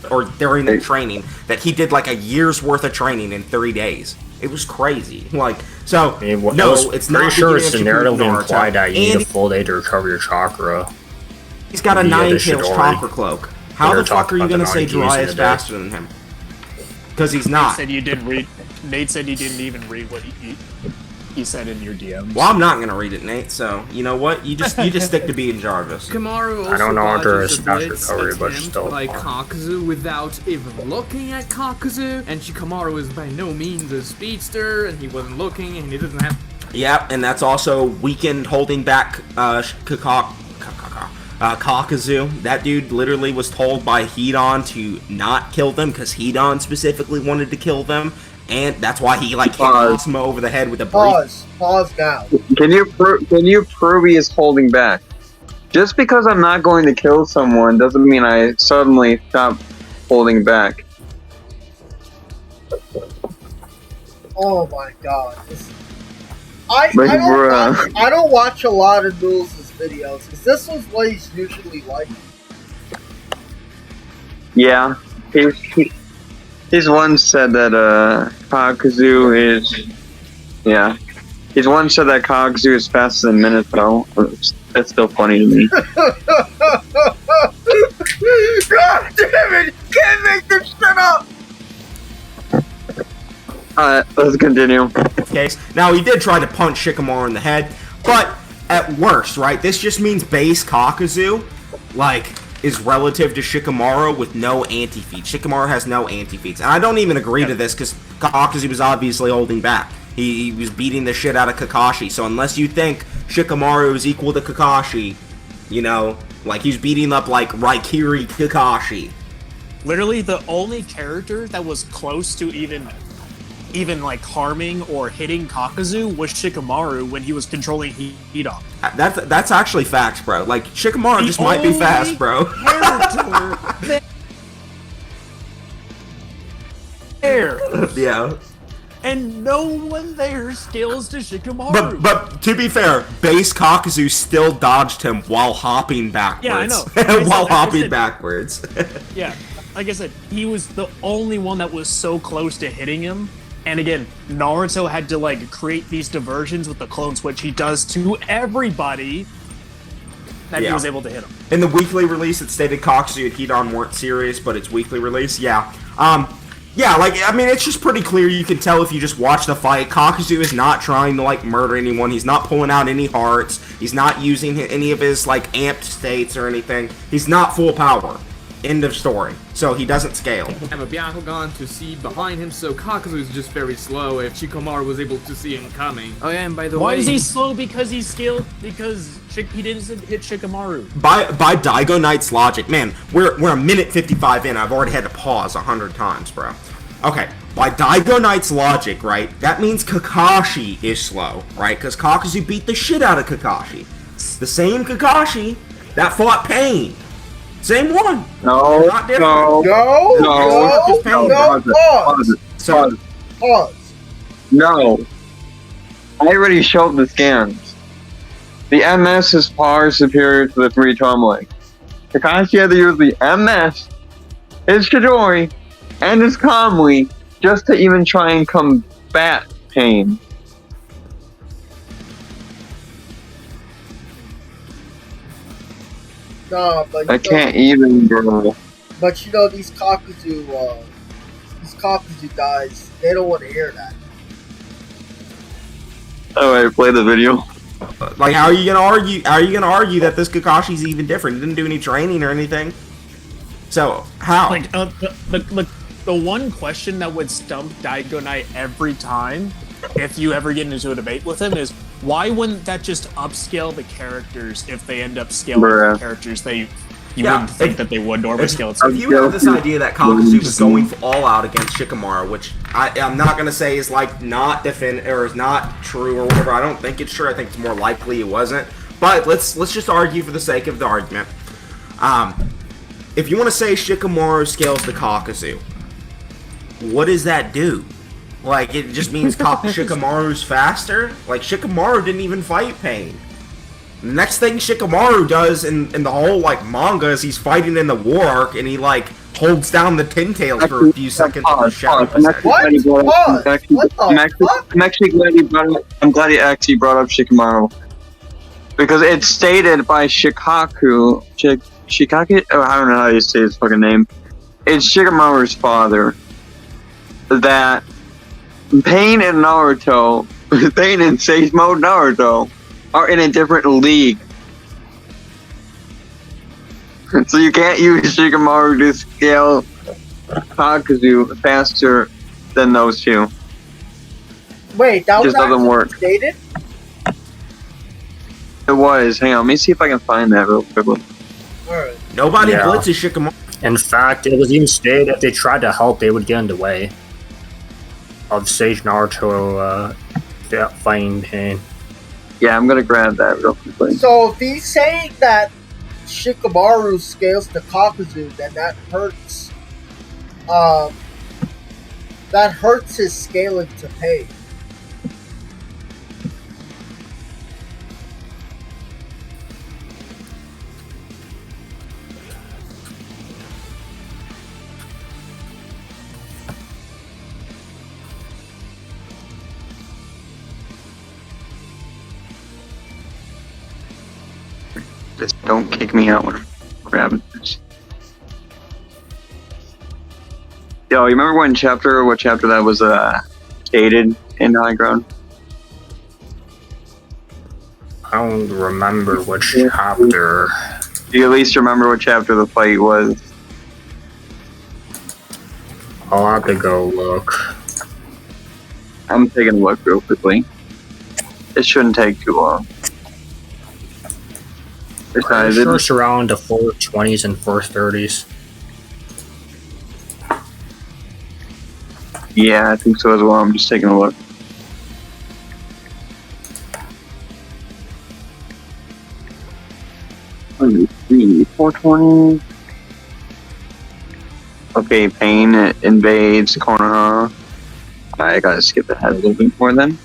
Or during the training, that he did like a year's worth of training in 3 days. It was crazy. Like, so, I mean, no, was it's pretty not sure beginning it's of narratively Shippuden implied that you need and a full day to recover your chakra. he's got a via the 9-tails Chidori. chakra cloak. How never the fuck talked are you about gonna the say non-keys in Jiraiya the is day. faster than him? Because he's Nate not. said you didn't read. Nate said you didn't even read what he said in your DMs. Well, I'm not gonna read it, Nate. So you know what? You just stick to being Jarvis. Kamaru also I don't know how to dodges a establish blitz recovery, but attempt still by fun. Kakuzu without even looking at Kakuzu, and Shikamaru is by no means a speedster, and he wasn't looking, and he doesn't have. Yeah, and that's also weakened holding back Kakuzu. That dude literally was told by Hedon to not kill them because Hedon specifically wanted to kill them, and that's why he like hit Pause. Asuma over the head with a brief. Pause now. Can you prove he is holding back? Just because I'm not going to kill someone doesn't mean I suddenly stop holding back. Oh my god. I don't watch a lot of Noodles' videos. Is this what he's usually like? Yeah, he's once said that Kakuzu is, yeah. He's once said that Kakuzu is faster than Minato. That's still funny to me. God damn it! Can't make this shit up! Alright, let's continue. Case. Now he did try to punch Shikamaru in the head, but at worst, right? This just means base Kakuzu, like, is relative to Shikamaru with no anti-feats. Shikamaru has no anti-feats, and I don't even agree to this because Kakuzu was obviously holding back. He was beating the shit out of Kakashi. So unless you think Shikamaru is equal to Kakashi, you know, like he's beating up like Raikiri Kakashi. Literally, the only character that was close to even like harming or hitting Kakuzu was Shikamaru when he was controlling Hedon. That's actually facts, bro. Like Shikamaru just might be fast, bro. Character there, Yeah. and no one there scales to Shikamaru. But to be fair, base Kakuzu still dodged him while hopping backwards. Yeah, I know. While Like I hopping said- backwards. Yeah, like I said, he was the only one that was so close to hitting him. And again, Naruto had to like create these diversions with the clone switch he does to everybody that he Yeah. was able to hit him. In the weekly release, it stated Kakuzu and Hedon weren't serious, but it's weekly release. Yeah. Yeah, like, I mean, it's just pretty clear. You can tell if you just watch the fight. Kakuzu is not trying to, like, murder anyone. He's not pulling out any hearts. He's not using any of his, like, amped states or anything. He's not full power. End of story. So he doesn't scale. Have a Byakugan to see behind him, so Kakuzu is just very slow if Shikamaru was able to see him coming. Oh yeah, and by the Why way... is he slow? Because he's skilled. Because he didn't hit Shikamaru. By Dygoknight's logic, man, we're a minute 55 in. I've already had to pause 100 times, bro. Okay, by Dygoknight's logic, right, that means Kakashi is slow, right? Because Kakuzu beat the shit out of Kakashi. The same Kakashi that fought Pain. Same one. No, Not different. Pause. No. I already showed the scans. The MS is far superior to the 3 Tomlin. Kakashi had to use the MS, his Chidori, and his Kamui just to even try and combat Pain. Nah, but I can't even, bro. But you know these Kakuzu guys, they don't want to hear that. Alright, play the video. Like, how are you gonna argue? How are you gonna argue that this Kakashi's even different? He didn't do any training or anything. So how? Like the one question that would stump Dygoknight every time, if you ever get into a debate with him, is why wouldn't that just upscale the characters if they end up scaling Bruh. the characters you Yeah, wouldn't think that they would normally scale it to? If you have this idea that Kakuzu was going all out against Shikamaru, which I'm not gonna say is like not or is not true or whatever. I don't think it's true. I think it's more likely it wasn't. But let's just argue for the sake of the argument. If you want to say Shikamaru scales the Kakuzu, what does that do? Like, it just means Shikamaru's faster? Like, Shikamaru didn't even fight Pain. Next thing Shikamaru does in the whole, like, manga is he's fighting in the war arc, and he, like, holds down the Tin Tails for a few seconds in the shadow. I'm glad he actually brought up Shikamaru. Because it's stated by Shikaku, Shikaki? Oh, I don't know how you say his fucking name. It's Shikamaru's father. That Pain and Naruto, Pain and Sage Mode Naruto, are in a different league. So you can't use Shikamaru to scale Kakuzu faster than those two. Wait, that just was doesn't work. Stated? It was. Hang on, let me see if I can find that real quickly. Alright. Nobody blitzes Shikamaru. In fact, it was even stated if they tried to help, they would get in the way of Sage Naruto fighting Pain. Yeah, I'm gonna grab that real quickly. So if he's saying that Shikamaru scales to Kakuzu, then that hurts. That hurts his scaling to Pain. Just don't kick me out when I'm grabbing this. Yo, you remember what chapter that was stated in High Ground? I don't remember which chapter. Do you at least remember what chapter the fight was? I'll have to go look. I'm taking a look real quickly. It shouldn't take too long. I'm sure it's around the 420s and 430s. Yeah, I think so as well. I'm just taking a look. Let me see. 420. Okay, Pain invades Konoha. I gotta skip ahead a little bit more then.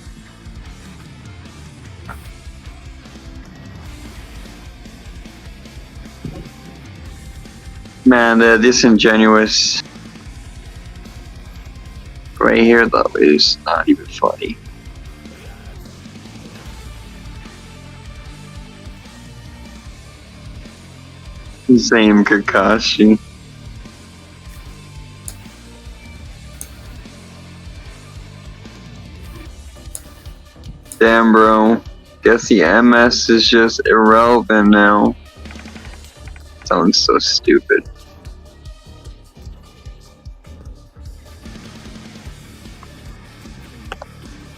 Man, the disingenuous right here though is not even funny. Same Kakashi. Damn, bro. Guess the MS is just irrelevant now. Sounds so stupid.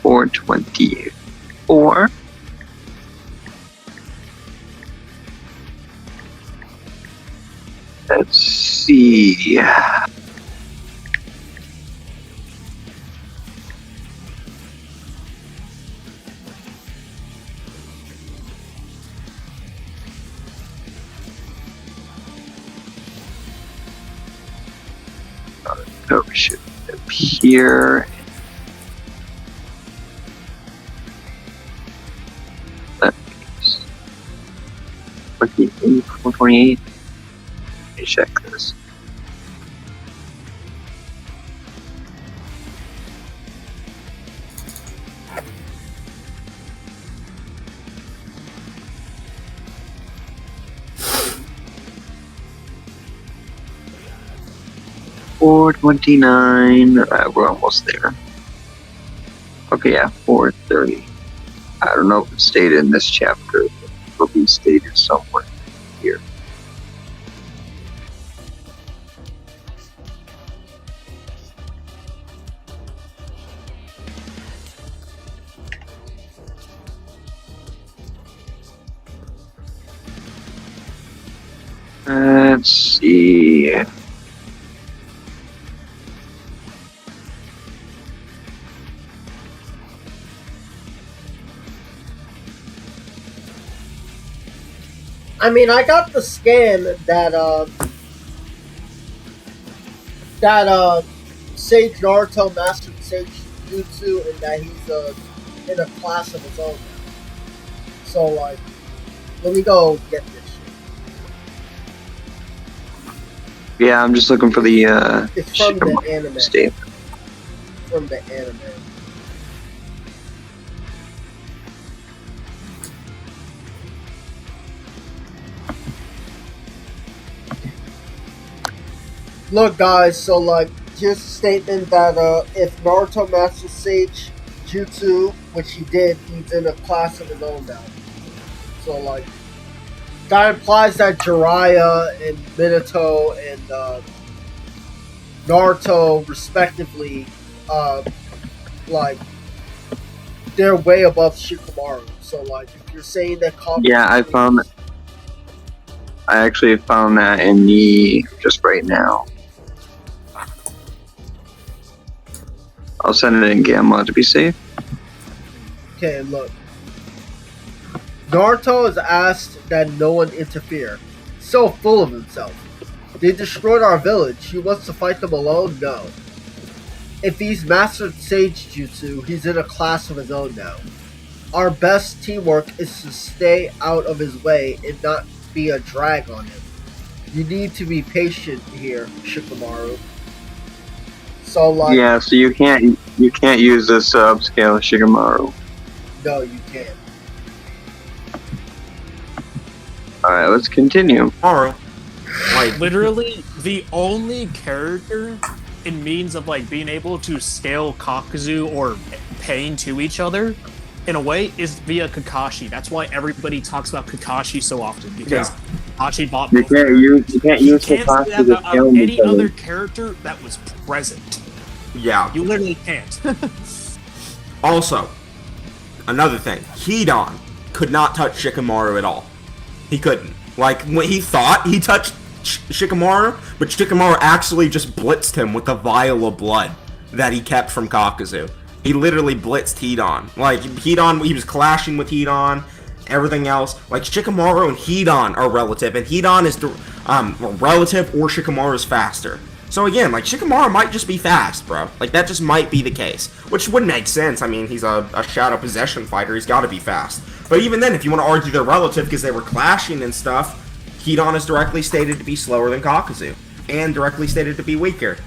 $424. Let's see. Oh, we should appear. That means 428. Let me check this. $429. Alright, we're almost there. Okay, yeah, 430. I don't know if it's stated in this chapter, but it'll be stated somewhere here. Let's see. I mean, I got the scan that Sage Naruto mastered Sage jutsu and that he's in a class of his own now. So, like, let me go get this shit. Yeah, I'm just looking for the It's from the anime. statement. From the anime. Look, guys, so, like, here's a statement that, if Naruto Master Sage Jutsu, which he did, he's in a class of his own now. So, like, that implies that Jiraiya and Minato and, Naruto, respectively, like, they're way above Shikamaru. So, like, if you're saying that... Yeah, I found... I actually found that in the... just right now. I'll send it in Gamma to be safe. Okay, look. Naruto is asked that no one interfere. So full of himself. They destroyed our village. He wants to fight them alone? No. If he's mastered Sage Jutsu, he's in a class of his own now. Our best teamwork is to stay out of his way and not be a drag on him. You need to be patient here, Shikamaru. So, like, yeah, so you can't use this upscale Shikamaru. No, you can't. Alright, let's continue. Tomorrow. Like, literally, the only character in means of like being able to scale Kakuzu or Pain to each other, in a way, is via Kakashi. That's why everybody talks about Kakashi so often, because Kakashi bought You can't use Kakashi say that to about scale any each other. other character that was present. yeah. You literally can't. Also, another thing, Hidan could not touch Shikamaru at all. He couldn't. Like, when he thought he touched Shikamaru, but Shikamaru actually just blitzed him with a vial of blood that he kept from Kakuzu. He literally blitzed Hidan. Like, Hidan, he was clashing with Hidan, everything else. Like, Shikamaru and Hidan are relative, and Hidan is relative or Shikamaru is faster. So again, like, Shikamaru might just be fast, bro. Like, that just might be the case. Which would make sense. I mean, he's a Shadow Possession fighter. He's got to be fast. But even then, if you want to argue they're relative because they were clashing and stuff, Hidan is directly stated to be slower than Kakuzu. And directly stated to be weaker.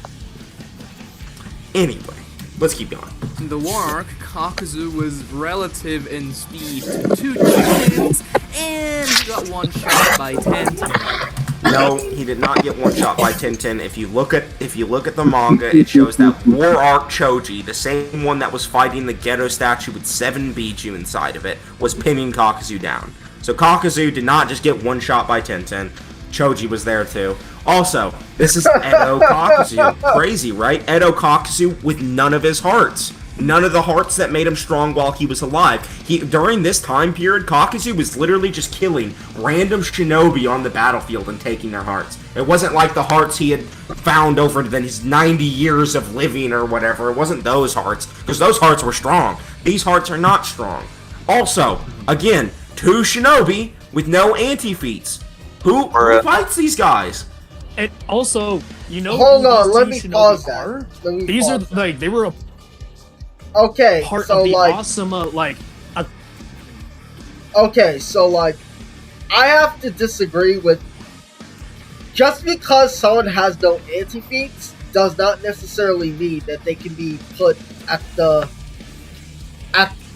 Anyway, let's keep going. In the war arc, Kakuzu was relative in speed to 2 chickens, and he got one shot by Tenten. No, he did not get one shot by Tenten. If you look at the manga, it shows that War Arc Choji, the same one that was fighting the Ghetto statue with 7 Biju inside of it, was pinning Kakuzu down. So Kakuzu did not just get one shot by Tenten. Choji was there too. Also, this is Edo Kakuzu. Crazy, right? Edo Kakuzu with none of his hearts. None of the hearts that made him strong while he was alive. During this time period, Kakuzu was literally just killing random shinobi on the battlefield and taking their hearts. It wasn't like the hearts he had found over his 90 years of living or whatever. It wasn't those hearts, because those hearts were strong. These hearts are not strong. Also, again, 2 shinobi with no anti-feats. Who fights these guys? And also, you know, hold on, let me pause that. These are like they were a okay, part so of the like awesome okay, so like I have to disagree with just because someone has no anti-feats does not necessarily mean that they can be put at the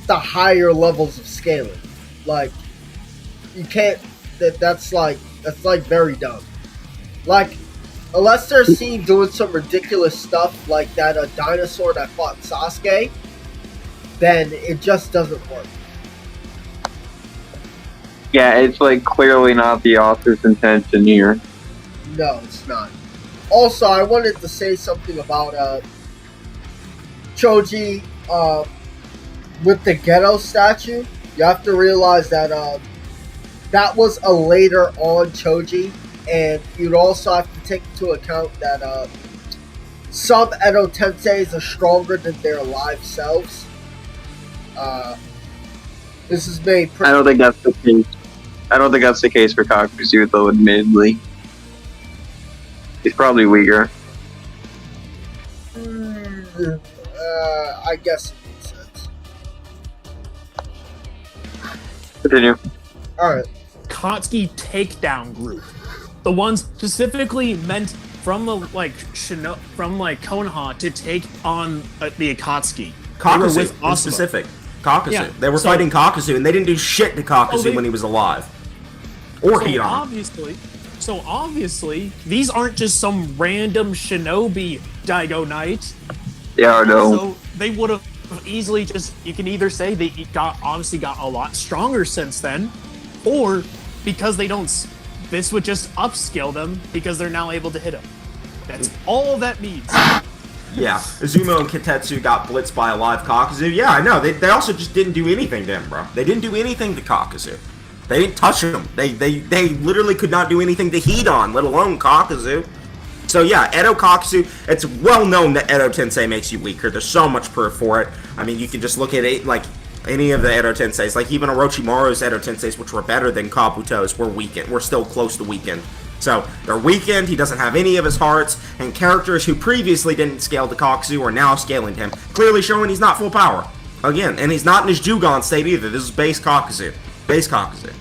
higher levels of scaling. Like you can't that's like very dumb. Like, unless they're seen doing some ridiculous stuff like that a dinosaur that fought Sasuke, then it just doesn't work. Yeah, it's like clearly not the author's intention here. No, it's not. Also, I wanted to say something about Choji with the ghetto statue. You have to realize that that was a later on Choji. And you'd also have to take into account that some Edo Tenseis are stronger than their live selves. This is made pretty... I don't think that's the case. I don't think that's the case for Kakuzu, though, admittedly. He's probably weaker. I guess it makes sense. Continue. Alright. Akatsuki takedown group. The ones specifically meant from the from Konoha to take on the Akatsuki. Kakuzu, in specific. Kakuzu. Yeah, They were fighting Kakuzu, and they didn't do shit to Kakuzu when he was alive. Or Hidan. Obviously, these aren't just some random shinobi Dygoknight. Yeah, I know. So they would have easily you can either say they obviously got a lot stronger since then, or because they don't, this would just upscale them because they're now able to hit him. That's all that means. Yeah, Izumo and Kitetsu got blitzed by a live Kakuzu. Yeah, I know. They also just didn't do anything to him, bro. They didn't do anything to Kakuzu. They didn't touch him. They literally could not do anything to Hidan, let alone Kakuzu. So yeah, Edo Kakuzu, it's well known that Edo Tensei makes you weaker. There's so much proof for it. I mean, you can just look at it, like, any of the Edo Tenseis, like even Orochimaru's Edo Tenseis, which were better than Kabuto's, were weakened. We're still close to weakened. So, they're weakened, he doesn't have any of his hearts, and characters who previously didn't scale to Kakuzu are now scaling to him, clearly showing he's not full power. Again, and he's not in his Jugon state either. This is base Kakuzu. Base Kakuzu.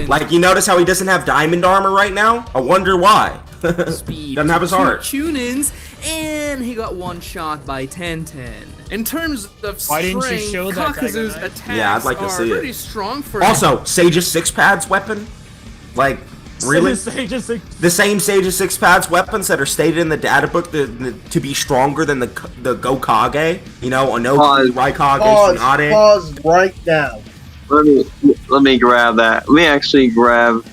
Like, you notice how he doesn't have diamond armor right now? I wonder why. Speed. Doesn't have his heart. Tune-ins, and he got one shot by Tenten. In terms of Why didn't you strength, show that Kakuzu's Dygoknight? attacks Yeah, I'd like to see it. pretty strong for Also, Sage's 6-pads weapon? Like, really? The same Sage's 6-pads weapons that are stated in the data book to be stronger than the Gokage? You know, Onoki, Raikage, Tsunade. Pause right now. Let me grab that. Let me actually grab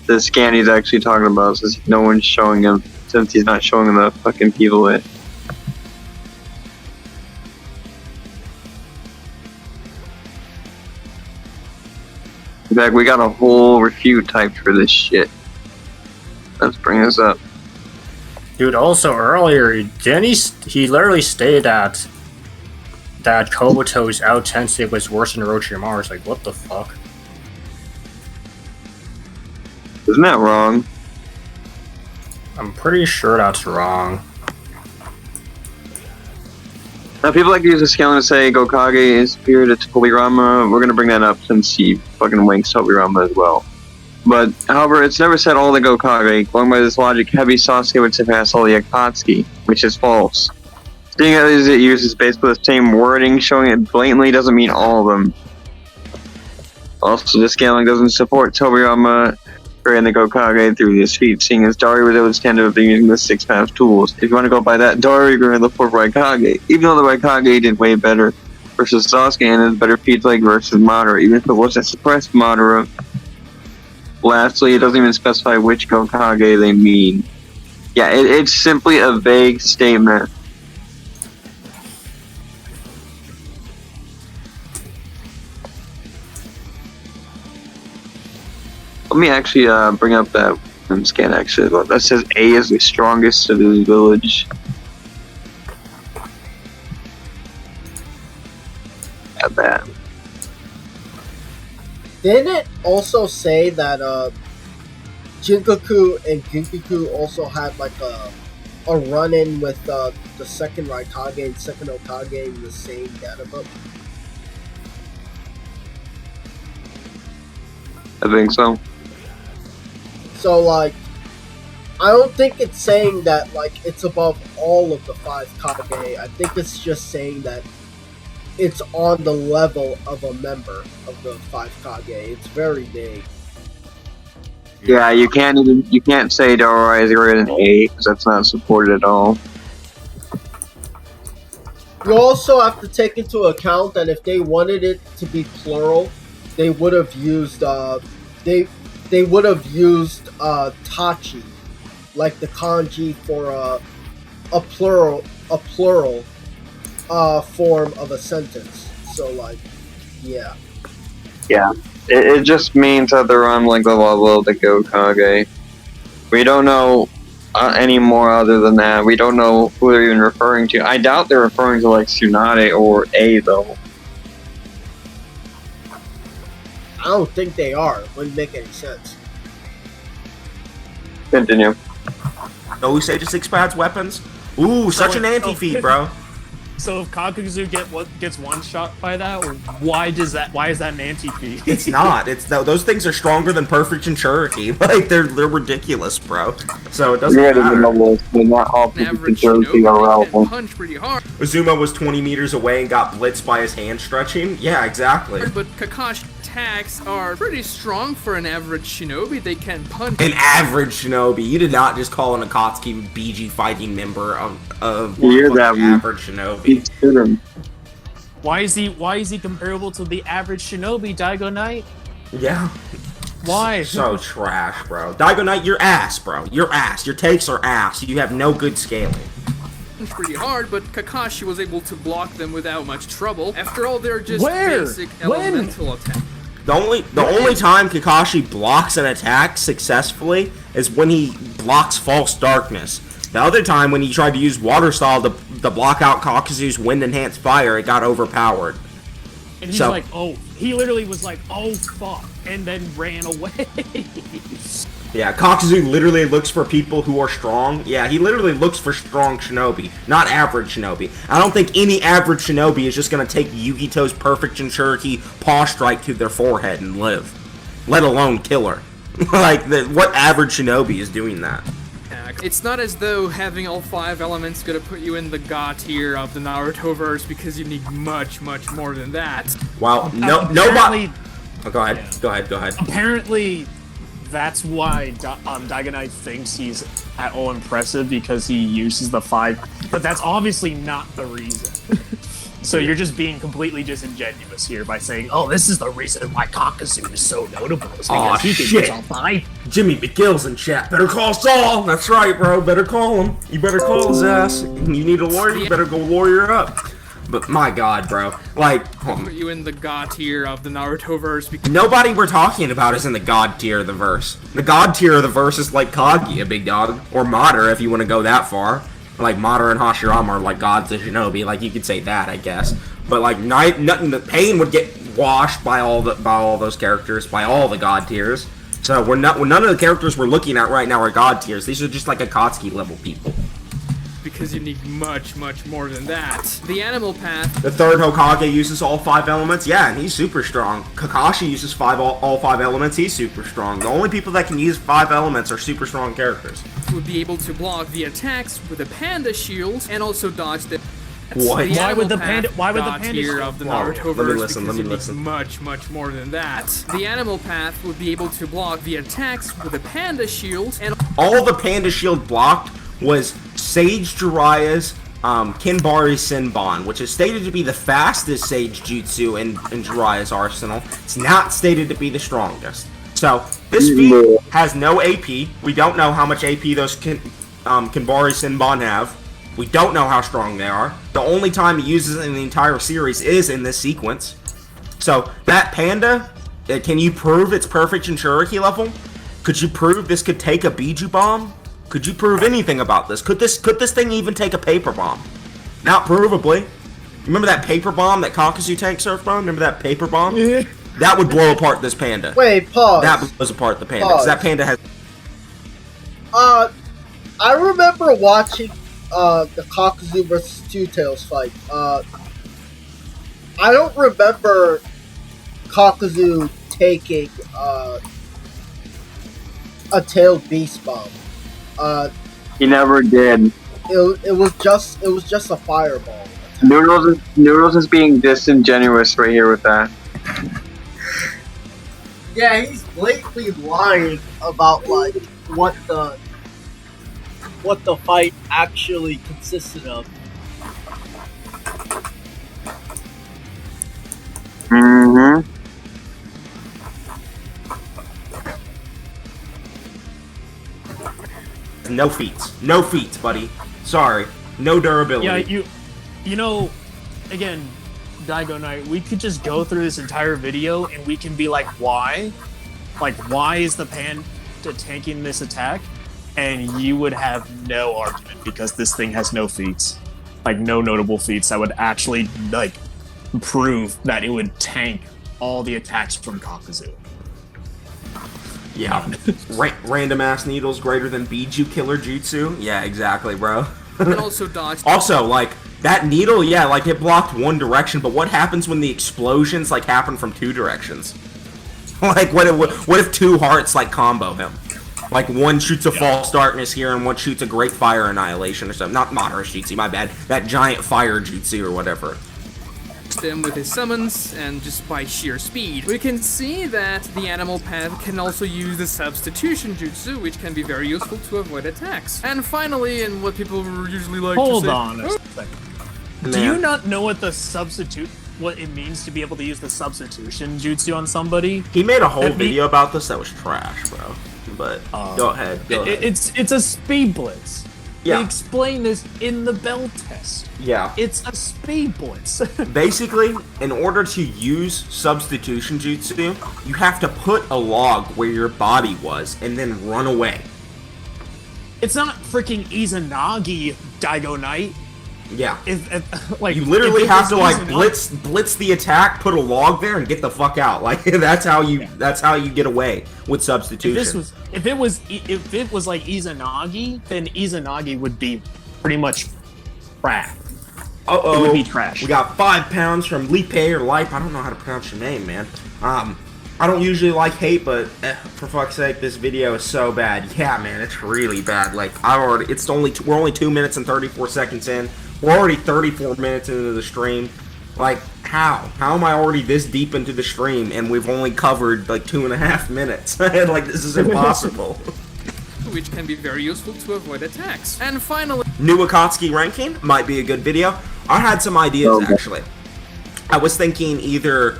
the scan he's actually talking about, since no one's showing him, since he's not showing the fucking people it. In fact, we got a whole refute typed for this shit. Let's bring this up. Dude, also earlier, he literally stated that Kobuto's out Tensei was worse than Orochimaru's. Like, what the fuck? Isn't that wrong? I'm pretty sure that's wrong. Now, people like to use the scaling to say Gokage is superior to Tobirama. We're gonna bring that up since he fucking winks Tobirama as well. But, however, it's never said all the Gokage. Going by this logic, heavy Sasuke would surpass all the Akatsuki, which is false. Seeing as it uses basically the same wording, showing it blatantly doesn't mean all of them. Also, the scaling doesn't support Tobirama and the Gokage through this feat, seeing as Dari was able to stand up using the 6-path tools. If you want to go by that, Dari grew the 4th Raikage, even though the Raikage did way better versus Sasuke and his better feats like versus Madara, even if it wasn't suppressed Madara. Lastly, it doesn't even specify which Gokage they mean. Yeah, it's simply a vague statement. Let me actually bring up that scan actually. That says A is the strongest of his village. Add that. Didn't it also say that Jinkaku and Ginkaku also had like a run-in with the second Raikage and second Okage in the same data book? I think so. So, like, I don't think it's saying that, like, it's above all of the 5 Kage. I think it's just saying that it's on the level of a member of the 5 Kage. It's very vague. Yeah, you can't say Dora is greater than A, because that's not supported at all. You also have to take into account that if they wanted it to be plural, they would have used they would have used tachi, like the kanji for a plural form of a sentence. So, like, yeah. Yeah, it just means that they're on like the level of the Gokage. We don't know any more other than that. We don't know who they're even referring to. I doubt they're referring to like Tsunade or A though. I don't think they are. It wouldn't make any sense. Continue. Those Sage 6-pads weapons, Ooh, such an anti-feat, bro. So if Kakuzu gets one shot by that, why is that an anti-feat? It's not. Those things are stronger than Perfect Jinchuriki. Like they're ridiculous, bro. So it doesn't matter. Not all An average Jinchuriki shinobi are can relevant. punch pretty hard. Uzuma was 20 meters away and got blitzed by his hand stretching. Yeah, exactly. But Kakashi's attacks are pretty strong for an average shinobi. They can punch. An average shinobi. You did not just call an Akatsuki BG fighting member of You're an that average shinobi. He's him. Why is he comparable to the average shinobi, Dygoknight? Yeah. Why? So trash, bro. Dygoknight, you're ass, bro. You're ass. Your takes are ass. You have no good scaling. Pretty hard, but Kakashi was able to block them without much trouble. After all, they're just Where? basic When? elemental attacks. The only time Kakashi blocks an attack successfully is when he blocks False Darkness. The other time when he tried to use Water Style to block out Kakuzu's Wind Enhanced Fire, it got overpowered. And he's like, he literally was like, oh fuck, and then ran away. Yeah, Kakuzu literally looks for people who are strong. Yeah, he literally looks for strong shinobi, not average shinobi. I don't think any average shinobi is just gonna take Yugito's Perfect Jinchuriki paw strike to their forehead and live. Let alone kill her. What average shinobi is doing that? It's not as though having all 5 elements gonna put you in the God tier of the Naruto-verse, because you need much, much more than that. Well, nobody. Oh, go ahead. Yeah. Go ahead. Apparently, that's why Dygoknight thinks he's at all impressive, because he uses the 5. But that's obviously not the reason. So you're just being completely disingenuous here by saying, "Oh, this is the reason why Kakuzu is so notable." It's because he can use all 5. Jimmy McGill's in chat. Better call Saul. That's right, bro. Better call him. You better call his ass. You need a lawyer. You better go lawyer up. But my God, bro. Put you in the God tier of the Naruto-verse, because nobody we're talking about is in the God tier of the verse. The God tier of the verse is like Kaguya, big dog, or Mater if you want to go that far. Like Mater and Hashirama are like gods of shinobi. Like you could say that, I guess. But like nothing. The Pain would get washed by all those characters, by all the God tiers. So none of the characters we're looking at right now are God tiers. These are just like Akatsuki level people. Because you need much, much more than that. The animal path. The third Hokage uses all 5 elements. Yeah, and he's super strong. Kakashi uses all 5 elements. He's super strong. The only people that can use 5 elements are super strong characters. Would be able to block the attacks with a panda shield and also dodge the. What? Why would the panda tier of the Naruto Let me verse? listen. Much, much more than that. The animal path would be able to block the attacks with a panda shield and. All the panda shield blocked was Sage Jiraiya's Kinbari Senbon, which is stated to be the fastest Sage Jutsu in Jiraiya's arsenal. It's not stated to be the strongest. So, this feat has no AP. We don't know how much AP those Kinbari Senbon have. We don't know how strong they are. The only time he uses it in the entire series is in this sequence. So, that panda, can you prove it's Perfect Jinchuriki level? Could you prove this could take a Biju Bomb? Could you prove anything about this? Could this thing even take a paper bomb? Not provably. Remember that paper bomb that Kakuzu tank Surfbone? Remember that paper bomb? Yeah. That would blow apart this panda. Wait, pause. That blows apart the panda. 'Cause that panda has. I remember watching the Kakuzu versus Two Tails fight. I don't remember Kakuzu taking a tailed beast bomb. He never did. It was just a fireball. Noodles is being disingenuous right here with that. Yeah, he's blatantly lying about like what the fight actually consisted of. Mm-hmm. No feats. No feats, buddy. Sorry. No durability. Yeah, you know, again, Dygoknight, we could just go through this entire video and we can be like, why? Like, why is the panda tanking this attack? And you would have no argument, because this thing has no feats. Like, no notable feats that would actually, like, prove that it would tank all the attacks from Kakuzu. Yeah. Random ass needles greater than Biju Killer Jutsu? Yeah, exactly, bro. and also dodge. Also, like, that needle, yeah, like, it blocked one direction, but what happens when the explosions, like, happen from two directions? Like, what if two hearts, like, combo him? Like, one shoots a false darkness here, and one shoots a great fire annihilation or something. Not Madara jutsu, my bad. That giant fire jutsu or whatever. Him with his summons, and just by sheer speed. We can see that the animal path can also use the substitution jutsu, which can be very useful to avoid attacks. And finally, and what people usually like to say... Hold on a second. Do you not know what it means to be able to use the substitution jutsu on somebody? He made a whole video about this that was trash, bro. But go ahead. It's a speed blitz. Yeah. They explain this in the bell test. Yeah. It's a speed blitz. Basically, in order to use substitution jutsu, you have to put a log where your body was and then run away. It's not freaking Izanagi Dygoknight. Yeah. Like, you literally have to like Izanagi, blitz the attack, put a log there, and get the fuck out. Like that's how you get away with substitution. If it was like Izanagi, then Izanagi would be pretty much crap. It would be trash. We got 5 pounds from Lipe or Lipe. I don't know how to pronounce your name, man. I don't usually like hate, but for fuck's sake, this video is so bad. Yeah, man, it's really bad. Like we're only 2 minutes and 34 seconds in. We're already 34 minutes into the stream. Like, how? How am I already this deep into the stream and we've only covered like 2.5 minutes? Like, this is impossible. Which can be very useful to avoid attacks. And finally, New Akatsuki ranking might be a good video. I had some ideas, actually. I was thinking either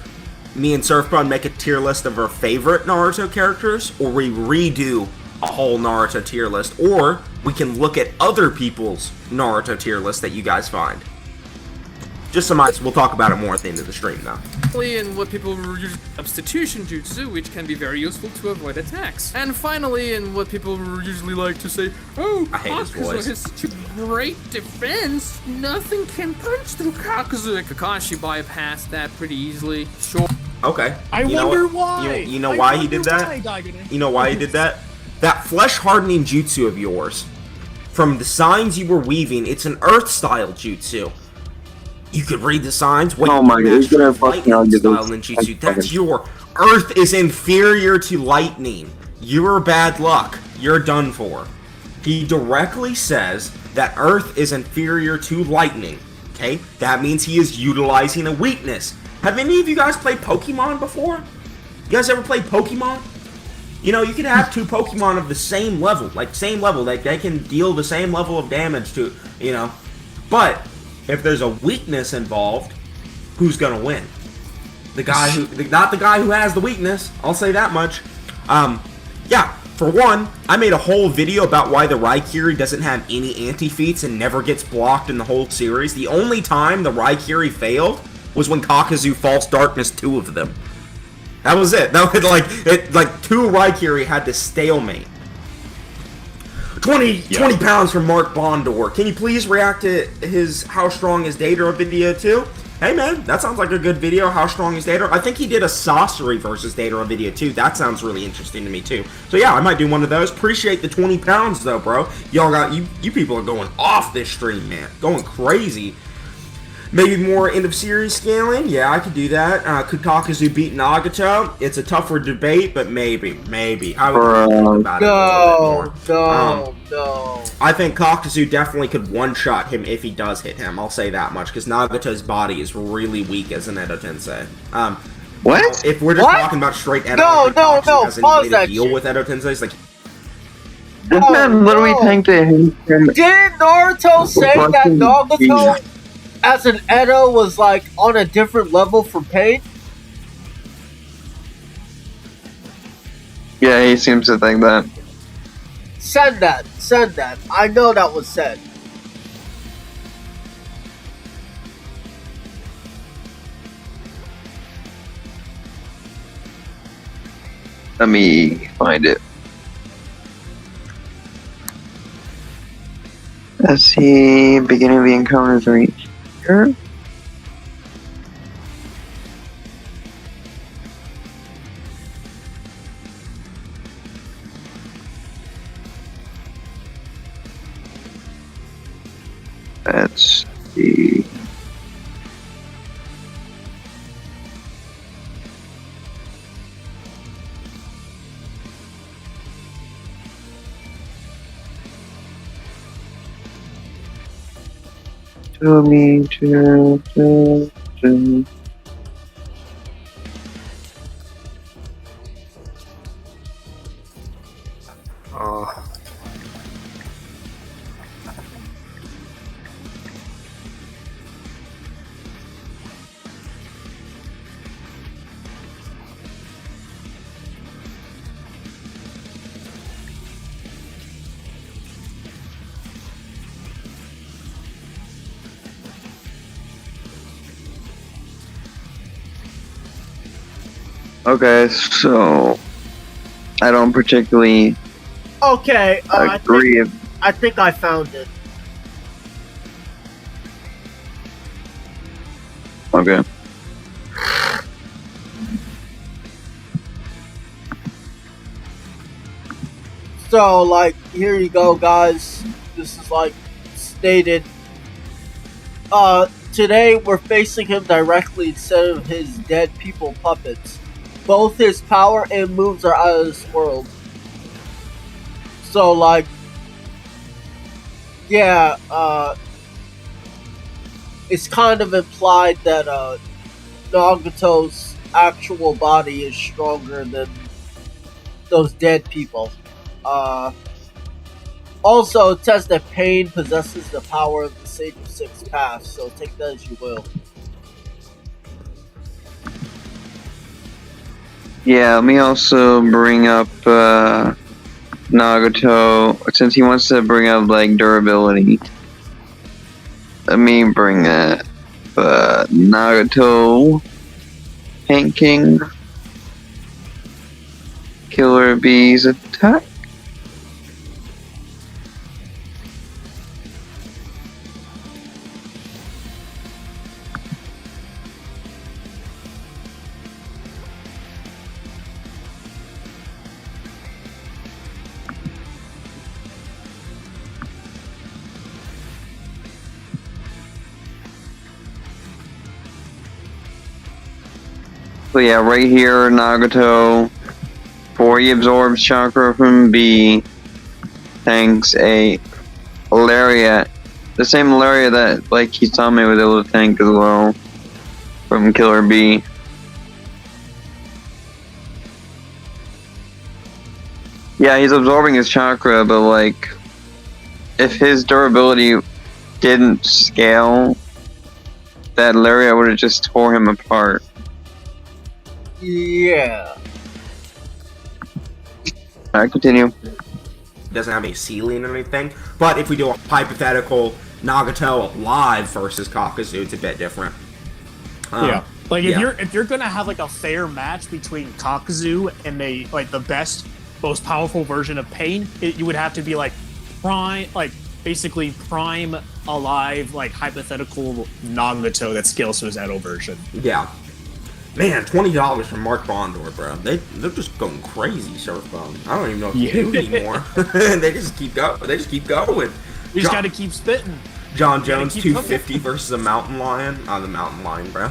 me and Surfbone make a tier list of our favorite Naruto characters, or we redo a whole Naruto tier list, or we can look at other people's Naruto tier list that you guys find. Just some ideas. We'll talk about it more at the end of the stream, though. and what people use substitution jutsu, which can be very useful to avoid attacks. And finally, and what people usually like to say, oh, I hate his Kakuzu voice. has such a great defense. Nothing can punch through Kakuzu. Kakashi bypassed that pretty easily. Sure. Okay. I wonder why. You know why he did that? You know why he did that? That flesh hardening jutsu of yours, from the signs you were weaving, it's an earth style jutsu. You could read the signs. Wait, Oh my God, he's gonna lightning fucking argue style this. ninjutsu. That's your earth is inferior to lightning. You're bad luck. You're done for. He directly says that earth is inferior to lightning. Okay, that means he is utilizing a weakness. Have any of you guys played Pokemon before? You guys ever played Pokemon? You know, you could have two Pokemon of the same level, like they can deal the same level of damage to, you know. But if there's a weakness involved, who's gonna win? The guy who, not the guy who has the weakness. I'll say that much. Yeah. For one, I made a whole video about why the Raikiri doesn't have any anti-feats and never gets blocked in the whole series. The only time the Raikiri failed was when Kakuzu False Darkness 2 of them. That was it. That was like two Raikiri had to stalemate. 20 pounds from Mark Bondor. Can you please react to his How Strong is Datara video too? Hey man, that sounds like a good video. How strong is Datara? I think he did a Sasori versus Datara video too. That sounds really interesting to me too. So yeah, I might do one of those. Appreciate the 20 pounds though, bro. Y'all got you people are going off this stream, man. Going crazy. Maybe more end of series scaling? Yeah, I could do that. Could Kakuzu beat Nagato? It's a tougher debate, but maybe. I would think about it a little bit more. No. I think Kakuzu definitely could one-shot him if he does hit him. I'll say that much, because Nagato's body is really weak as an Edo Tensei. What? If we're just talking about straight Edo, No, hasn't pause made a that deal shit. with Edo Tensei. It's like, This man literally tanked it. Did Naruto say that Nagato as an Edo was like on a different level from Pain? Yeah, he seems to think that. Send that. I know that was said. Let me find it. Let's see. Beginning of the encounter is right here. see. Tell me to. Okay, so I don't particularly Okay, agree. I think I found it. Okay. So, like, here you go, guys. This is like stated. Today we're facing him directly instead of his dead people puppets. Both his power and moves are out of this world. So, like, yeah, it's kind of implied that, Nagato's actual body is stronger than those dead people. Also, it says that Pain possesses the power of the Sage of Six Paths, so take that as you will. Yeah, let me also bring up Nagato, since he wants to bring up like durability. Let me bring up Nagato, tanking, Killer Bee's attack. So yeah, right here, Nagato, before he absorbs chakra from B, tanks a lariat. The same lariat that, like, Kisame was able to tank as well from Killer B. Yeah, he's absorbing his chakra, but, like, if his durability didn't scale, that lariat would have just tore him apart. Yeah. Alright, continue. Doesn't have any ceiling or anything. But if we do a hypothetical Nagato live versus Kakuzu, it's a bit different. Yeah. Like yeah. if you're gonna have like a fair match between Kakuzu and the best, most powerful version of Pain, you would have to be like prime, like basically prime alive, like hypothetical Nagato that scales to his Edo version. Yeah. Man, $20 from Mark Bondor, bro. They're just going crazy, Surfbone. I don't even know what to do anymore. They just keep going. They just keep going. You just gotta keep spitting. John Jones, 250 versus a mountain lion. Oh, the mountain lion, bro.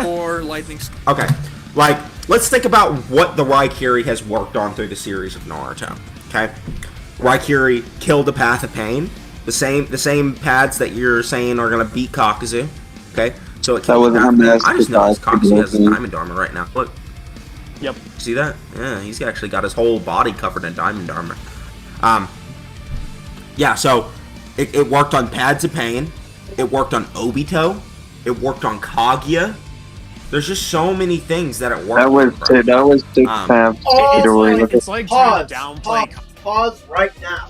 Or lightning. Okay, like, let's think about what the Raikiri has worked on through the series of Naruto. Okay, Raikiri killed the Path of Pain. The same pads that you're saying are gonna beat Kakuzu. Okay. So it killed the Path of Pain. I just noticed Kakuzu has a diamond armor right now. Look. Yep. See that? Yeah, he's actually got his whole body covered in diamond armor. Yeah, so it worked on Pads of Pain. It worked on Obito. It worked on Kaguya. There's just so many things that it worked on. That was Six Paths. It's like trying to downplay. Pause right now.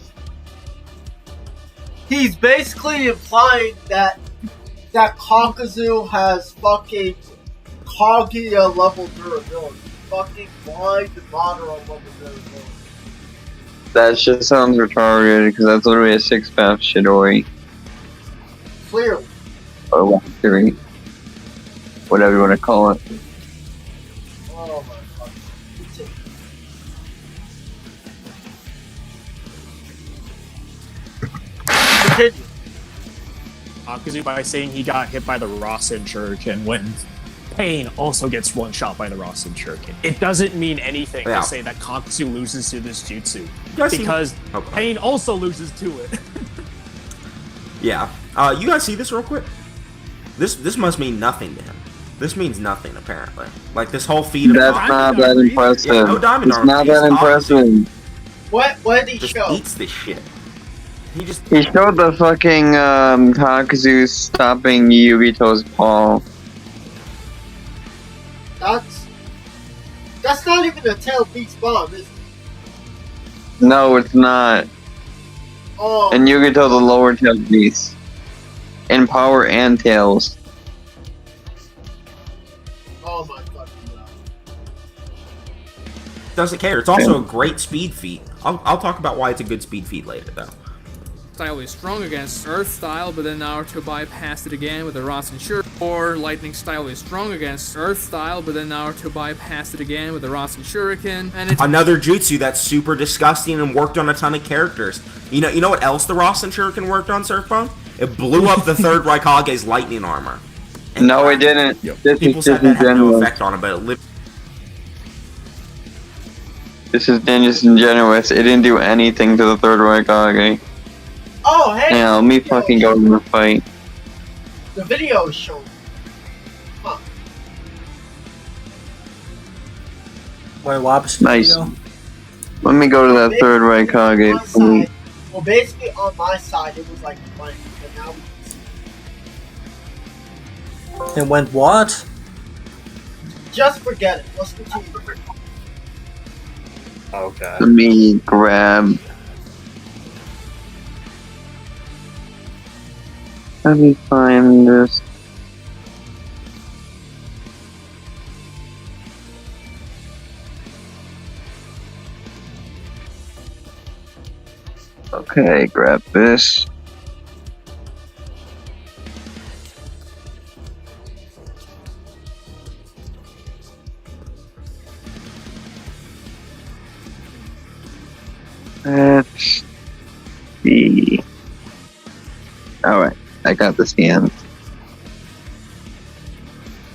He's basically implying that Kakuzu has fucking Kaguya level durability. Fucking blind Madara level durability. That shit sounds retarded, because that's literally a Six Path Shidori. Clearly. Or Raikiri. Whatever you want to call it. Oh my god. Continue. Kakuzu by saying he got hit by the Rasen Shuriken when Pain also gets one shot by the Rasen Shuriken. It doesn't mean anything to say that Kakuzu loses to this jutsu because Pain also loses to it. Yeah. You guys see this real quick? This must mean nothing to him. This means nothing, apparently. Like, this whole feat of... That's not that impressive. Yeah, no diamond it's armor. not that impressive. What did he Just show? eats this shit. He showed the fucking Kakuzu stopping Yugito's paw. That's not even a tail beast bomb, is it? No, it's not. Oh. And Yugito the lower tail beast. In power and tails. Oh my fucking god. Doesn't care. It's also a great speed feat. I'll talk about why it's a good speed feat later, though. Style is strong against Earth style, but then Naruto bypassed it again with the Rasen Shuriken. Or Lightning style is strong against Earth style, but then Naruto bypassed it again with the Rasen Shuriken. And it's another jutsu that's super disgusting and worked on a ton of characters. You know what else the Rasen Shuriken worked on, Surfbone? It blew up the third Raikage's lightning armor. And no, it didn't. People said that had no effect on it, but it lived. This is disingenuous. It didn't do anything to the third Raikage. Oh, hey! Yeah, let me fucking go to the fight. The video is showing. Huh. Wait, what was the Nice. video? Let me go to that third Raikage. Well, basically on my side it was like blank, but now we can see. It went what? Just forget it. Let's continue. Okay. Let me grab. Let me find this. Okay, grab this. Let's see. Alright, I got the scans.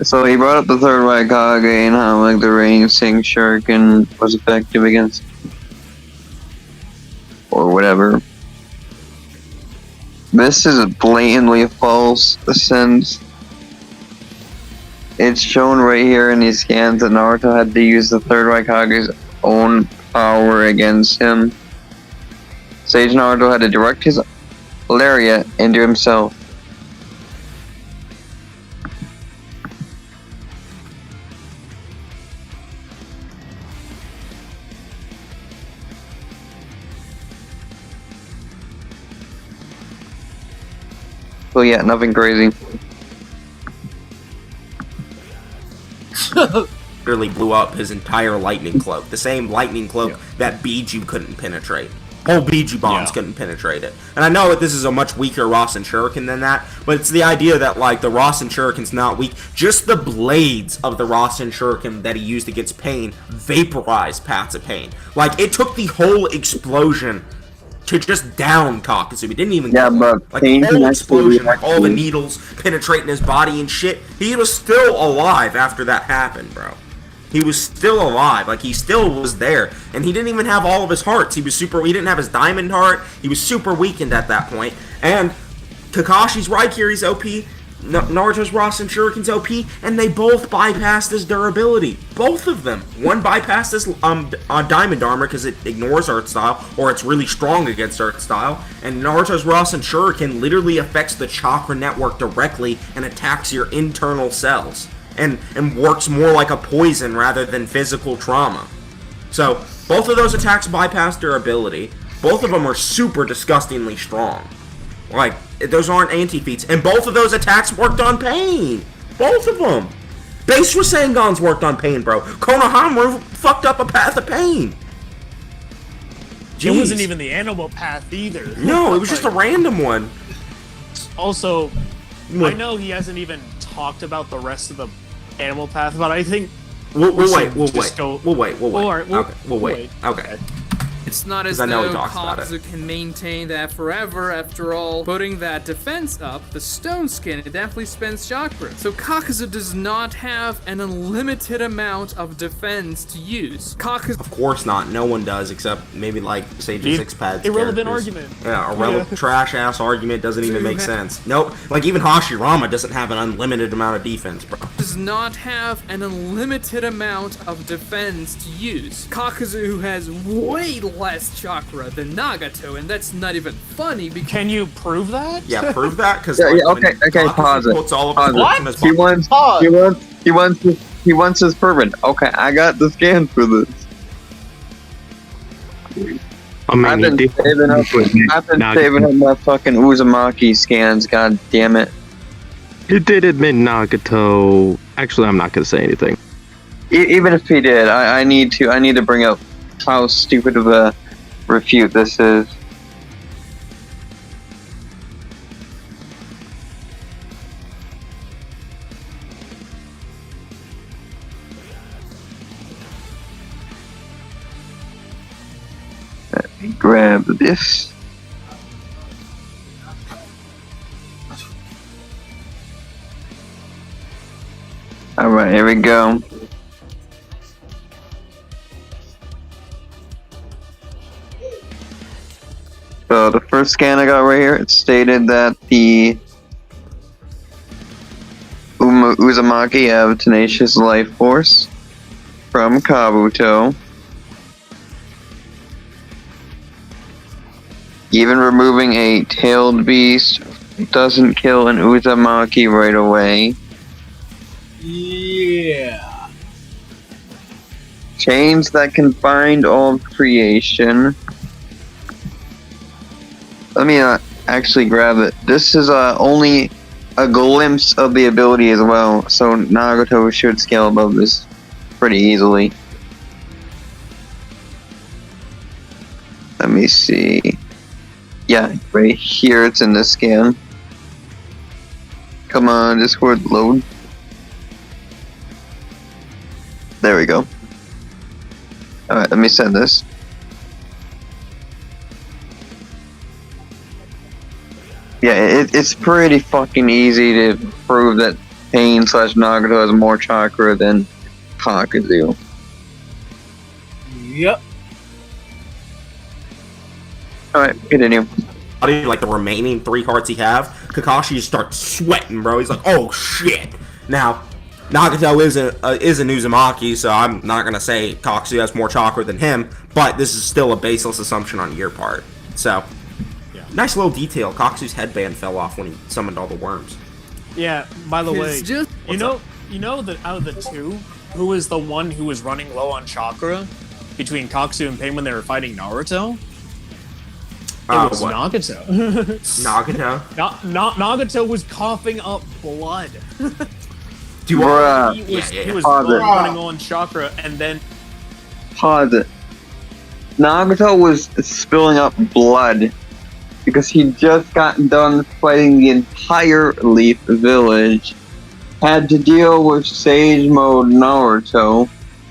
So he brought up the third Raikage and how like the Rain-Sing Shuriken was effective against or whatever. This is blatantly false since it's shown right here in these scans that Naruto had to use the third Raikage's own power against him. Sage Naruto had to direct his lariat into himself. So yeah, nothing crazy. Literally blew up his entire lightning cloak. The same lightning cloak that Biju couldn't penetrate. Whole Biju bombs couldn't penetrate it. And I know that this is a much weaker Rasen Shuriken than that, but it's the idea that, like, the Rasen Shuriken's not weak. Just the blades of the Rasen Shuriken that he used against Pain vaporized Paths of Pain. Like, it took the whole explosion to just down Kakuzu. It didn't even but like, the whole explosion, like, all the needles penetrating his body and shit. He was still alive after that happened, bro. He was still alive, like he still was there, and he didn't even have all of his hearts. He didn't have his diamond heart. He was super weakened at that point. And Kakashi's Raikiri's OP, Naruto's Rasen Shuriken's OP, and they both bypassed his durability. Both of them. One bypassed his diamond armor because it ignores Earth style, or it's really strong against Earth style. And Naruto's Rasen Shuriken literally affects the chakra network directly and attacks your internal cells. And works more like a poison rather than physical trauma. So, both of those attacks bypass durability. Both of them are super disgustingly strong. Like, those aren't anti-feats. And both of those attacks worked on Pain. Both of them. Base Rasengan's worked on Pain, bro. Konohamaru fucked up a Path of Pain. Jeez. It wasn't even the animal path either. No, it was just a random one. Also, I know he hasn't even talked about the rest of the animal path, but I think We'll wait. Okay. It's not as 'Cause I know he though talks about it. Kakuzu can maintain that forever. After all, putting that defense up, the stone skin, it definitely spends chakra. So Kakuzu does not have an unlimited amount of defense to use. Kakuzu... Of course not. No one does, except maybe like Sage of Six Pads. Irrelevant characters. argument. Yeah, irrelevant trash ass argument doesn't even make sense. Nope. Like even Hashirama doesn't have an unlimited amount of defense, bro. Does not have an unlimited amount of defense to use. Kakuzu has way less chakra than Nagato, and that's not even funny because... Can you prove that? Yeah, prove that, because okay, pause it. puts all of Pause his it. in his He wants his permit. Okay, I got the scan for this. I mean, I've been he did- saving up my fucking Uzumaki scans. God damn it! He did admit Nagato. Actually, I'm not gonna say anything. Even if he did, I need to bring up how stupid of a refute this is. Let me grab this. Alright, here we go. So the first scan I got right here, it stated that the Uzumaki have tenacious life force from Kabuto. Even removing a tailed beast doesn't kill an Uzumaki right away. Yeah. Chains that can bind all of creation. Let me actually grab it. This is only a glimpse of the ability as well, so Nagato should scale above this pretty easily. Let me see. Yeah, right here it's in this scan. Come on, Discord, load. There we go. Alright, let me send this. Yeah, it's pretty fucking easy to prove that Pain / Nagato has more chakra than Kakuzu. Yep. Alright, continue. Like the remaining 3 cards he have, Kakashi starts sweating, bro. He's like, oh shit. Now, Nagato is an Uzumaki, so I'm not gonna say Kakuzu has more chakra than him, but this is still a baseless assumption on your part. So, nice little detail. Kakuzu's headband fell off when he summoned all the worms. Yeah, by the way, It's just... you know that out of the two, who was the one who was running low on chakra between Kakuzu and Pain when they were fighting Naruto? It was what? Nagato. Nagato? Nagato was coughing up blood. Do you Bruh. He was Pause it. running low on chakra, and then Pause it. Nagato was spilling up blood because he just got done fighting the entire Leaf Village, had to deal with Sage Mode Naruto,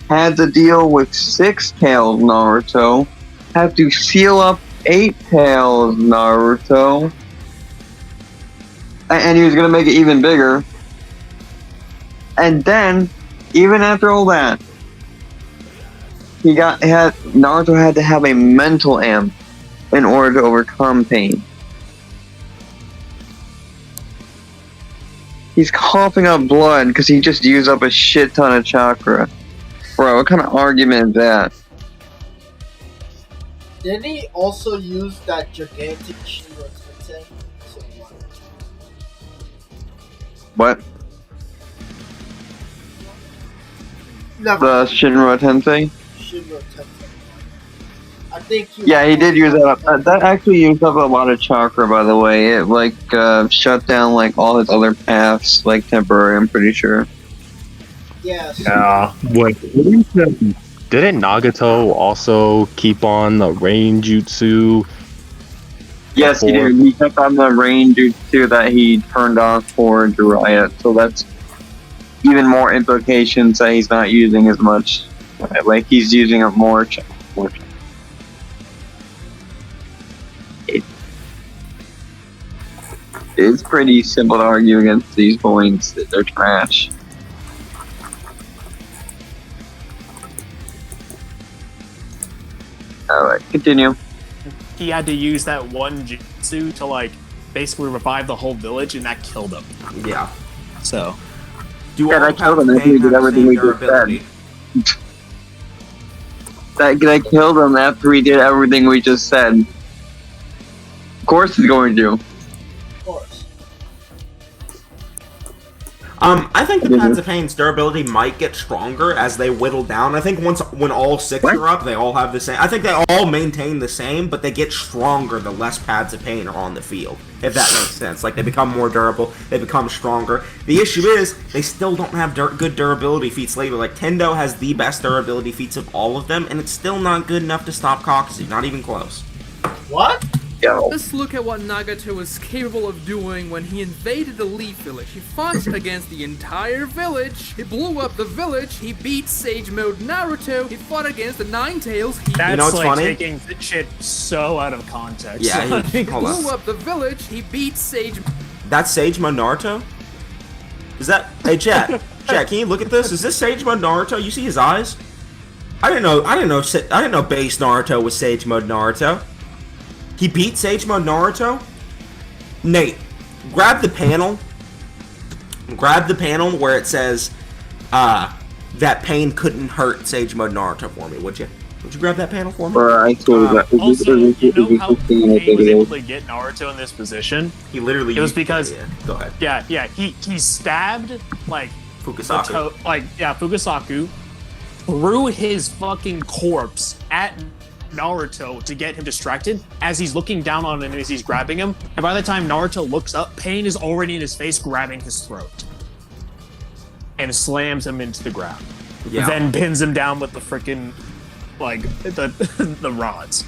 had to deal with 6-tailed Naruto, had to seal up 8-tailed Naruto, and he was gonna make it even bigger. And then, even after all that, Naruto had to have a mental amp in order to overcome Pain. He's coughing up blood because he just used up a shit ton of chakra. Bro, what kind of argument is that? Didn't he also use that gigantic Shinra Tensei? What? Never. The Shinra Tensei? Shinra Tensei. I think He did use that up. That actually used up a lot of chakra, by the way. It, shut down, all his other paths, temporary, I'm pretty sure. Yeah. Yeah. Wait, didn't Nagato also keep on the rain jutsu? Yes, he did. He kept on the rain jutsu that he turned off for Jiraiya, so that's even more implications that he's not using as much. He's using up more chakra. pretty simple to argue against these points that they're trash. Alright, continue. He had to use that one jutsu to like basically revive the whole village, and that killed him. Yeah. So Do Yeah, all that killed him paths of after he pain did have the everything same we just said. durability? That killed him after he did everything we just said. Of course he's going to. Of course. I think the Paths of Pain's durability might get stronger as they whittle down. I think when all 6 What? are up, they all have the same. I think they all maintain the same, but they get stronger the less Paths of Pain are on the field. If that makes sense. Like, they become more durable, they become stronger. The issue is, they still don't have good durability feats later. Like, Tendo has the best durability feats of all of them, and it's still not good enough to stop Kakuzu. Not even close. What? Yo. Let's look at what Nagato was capable of doing when he invaded the Leaf Village. He fought against the entire village, he blew up the village, he beat Sage Mode Naruto, he fought against the Nine Tails, he that's what's like funny? taking shit so out of context. Yeah, Like, hold on. blew up the village, he beat Sage. That's Sage Mode Naruto? Is that... Hey, chat. Chat, can you look at this? Is this Sage Mode Naruto? You see his eyes? I didn't know base Naruto was Sage Mode Naruto. He beat Sage Mode Naruto? Nate, grab the panel. Grab the panel where it says, that pain couldn't hurt Sage Mode Naruto for me, would you? Would you grab that panel for me? I told you that. Also, you know how Pain was able to get Naruto in this position? He literally... It was because... Yeah, go ahead. Yeah, he stabbed, like... Fukusaku. Fukusaku threw his fucking corpse at Naruto to get him distracted as he's looking down on him as he's grabbing him. And by the time Naruto looks up, Pain is already in his face grabbing his throat. And slams him into the ground. Yeah. Then pins him down with the freaking, like, the rods.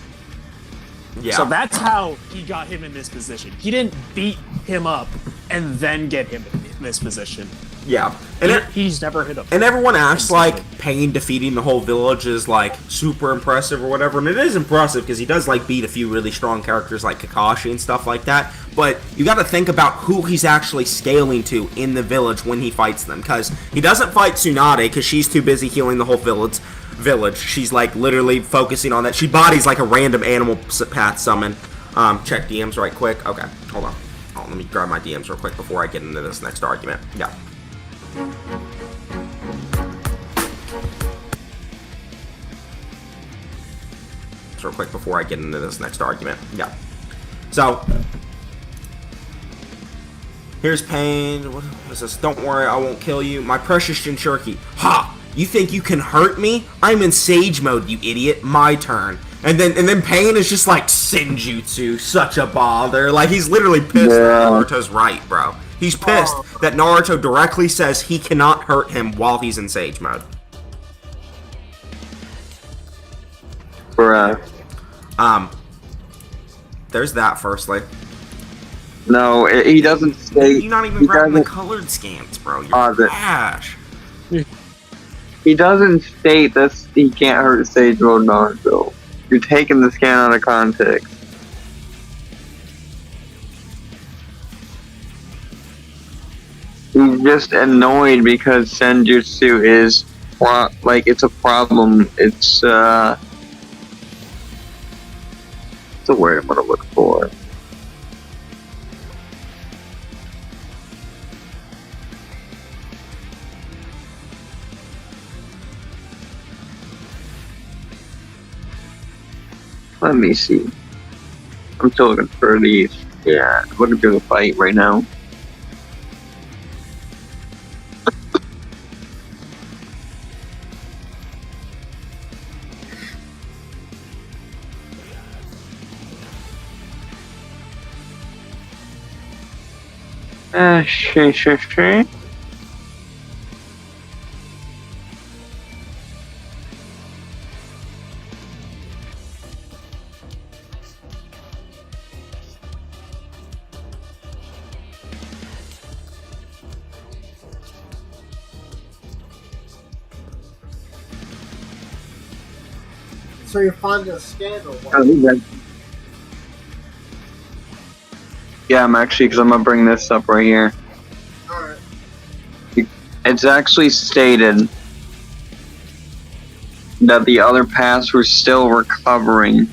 Yeah. So that's how he got him in this position. He didn't beat him up and then get him in this position. Yeah. And He's never hit him. And everyone acts like Pain defeating the whole village is, like, super impressive or whatever, and it is impressive because he does, like, beat a few really strong characters like Kakashi and stuff like that, but you gotta think about who he's actually scaling to in the village when he fights them, because he doesn't fight Tsunade because she's too busy healing the whole village. She's, like, literally focusing on that. She bodies, like, a random animal path summon. Check DMs right quick. Okay, hold on. Oh, let me grab my DMs real quick before I get into this next argument. Yeah. Real quick before I get into this next argument. Yeah. So, here's Pain. What is this? Don't worry, I won't kill you. My precious Jinchuriki. Ha! You think you can hurt me? I'm in Sage Mode, you idiot. My turn. And then Pain is just like, Senjutsu, such a bother. Like, he's literally pissed that Naruto's right, bro. He's pissed that Naruto directly says he cannot hurt him while he's in Sage Mode. Bruh. There's that, firstly. No, he doesn't state. You're not even grabbing the colored scans, bro. You're trash. He doesn't state that he can't hurt Sage Mode Naruto. You're taking the scan out of context. He's just annoyed because Senjutsu is it's a problem. It's the word I'm gonna look for. Let me see. I'm still looking for these. Yeah, I'm looking through the fight right now. Sure. So you're finding a scandal. Yeah, Yeah, I'm actually, because I'm gonna bring this up right here. Alright. It's actually stated that the other paths were still recovering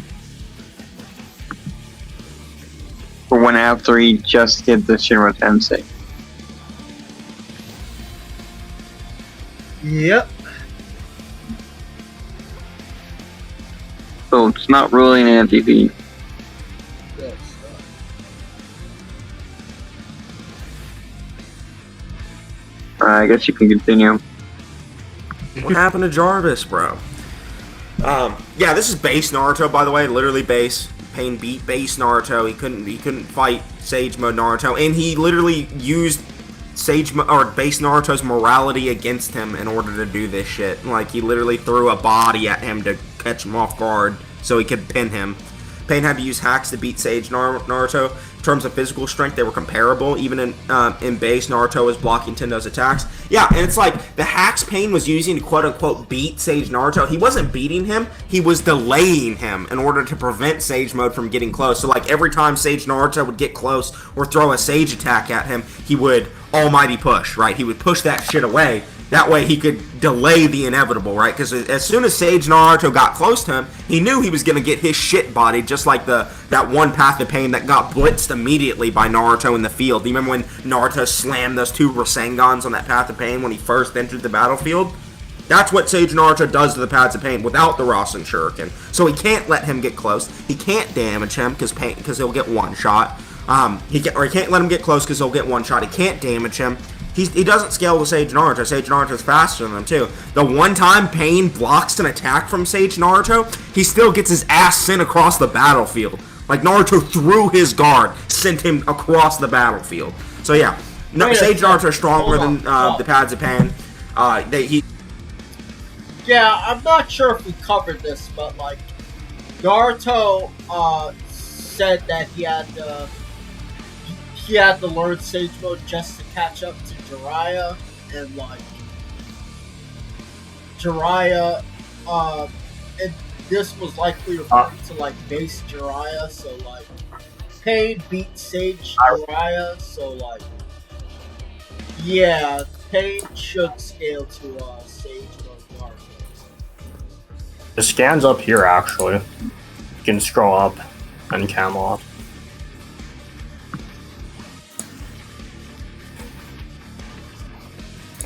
for when after he just did the Shinra Tensei. Yep. So it's not really an anti-V. Yes. I guess you can continue. What happened to Jarvis, bro? Yeah, this is base Naruto, by the way. Literally base. Pain beat base Naruto. He couldn't fight Sage Mode Naruto, and he literally used base Naruto's morality against him in order to do this shit. Like, he literally threw a body at him to catch him off guard so he could pin him. Pain had to use hacks to beat Sage Naruto. In terms of physical strength, they were comparable. Even in base, Naruto was blocking Tendo's attacks. Yeah, and it's like the hacks Pain was using to quote-unquote beat Sage Naruto. He wasn't beating him. He was delaying him in order to prevent Sage Mode from getting close. So, like, every time Sage Naruto would get close or throw a Sage attack at him, he would almighty push, right? He would push that shit away. That way he could delay the inevitable, right? Because as soon as Sage Naruto got close to him, he knew he was going to get his shit bodied, just like that one Path of Pain that got blitzed immediately by Naruto in the field. Do you remember when Naruto slammed those two Rasengans on that Path of Pain when he first entered the battlefield? That's what Sage Naruto does to the Paths of Pain without the Rasen Shuriken. So he can't let him get close. He can't damage him because he'll get one shot. He can't let him get close because he'll get one shot. He can't damage him. He doesn't scale with Sage Naruto. Sage Naruto's faster than him, too. The one time Pain blocks an attack from Sage Naruto, he still gets his ass sent across the battlefield. Like, Naruto threw his guard, sent him across the battlefield. So, yeah. Sage Naruto is stronger than the Paths of Pain. Yeah, I'm not sure if we covered this, but, like, Naruto said that he had to learn Sage Mode just to catch up to Geburah, and like Geburah, and this was likely referring to like base Geburah, so like Pain beat Sage Geburah, so like yeah, Pain should scale to Sage Mode Naruto. The scan's up here actually. You can scroll up and Camelot.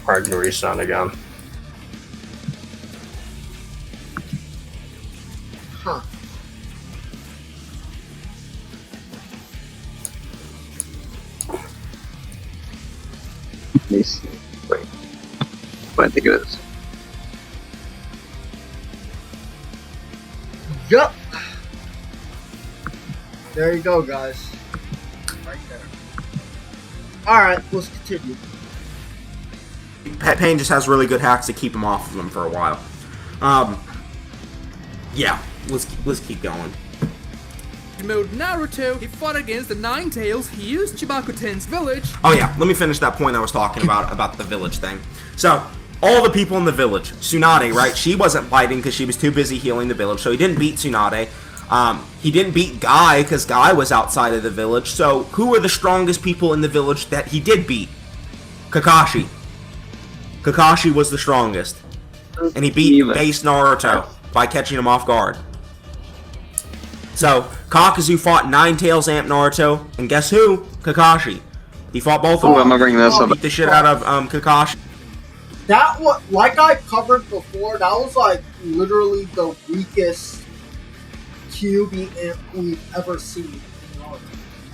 Or I can resound again. Huh. Let me see. Wait. What I think it is. Yup. There you go, guys. Right there. Alright, let's continue. Pain just has really good hacks to keep him off of him for a while. Yeah, let's keep going. Mode Naruto, he fought against the Nine Tails, he used Chibakuten's village. Oh yeah, let me finish that point I was talking about the village thing. So, all the people in the village, Tsunade, right? She wasn't fighting because she was too busy healing the village, so he didn't beat Tsunade. He didn't beat Guy because Guy was outside of the village. So, who were the strongest people in the village that he did beat? Kakashi. Kakashi was the strongest. And he beat base Naruto by catching him off guard. So, Kakuzu fought Nine Tails Amp Naruto, and guess who? Kakashi. He fought both of them. I'm gonna bring this up. Beat the shit out of Kakashi. That was, like I covered before, that was like literally the weakest QB amp we've ever seen in Naruto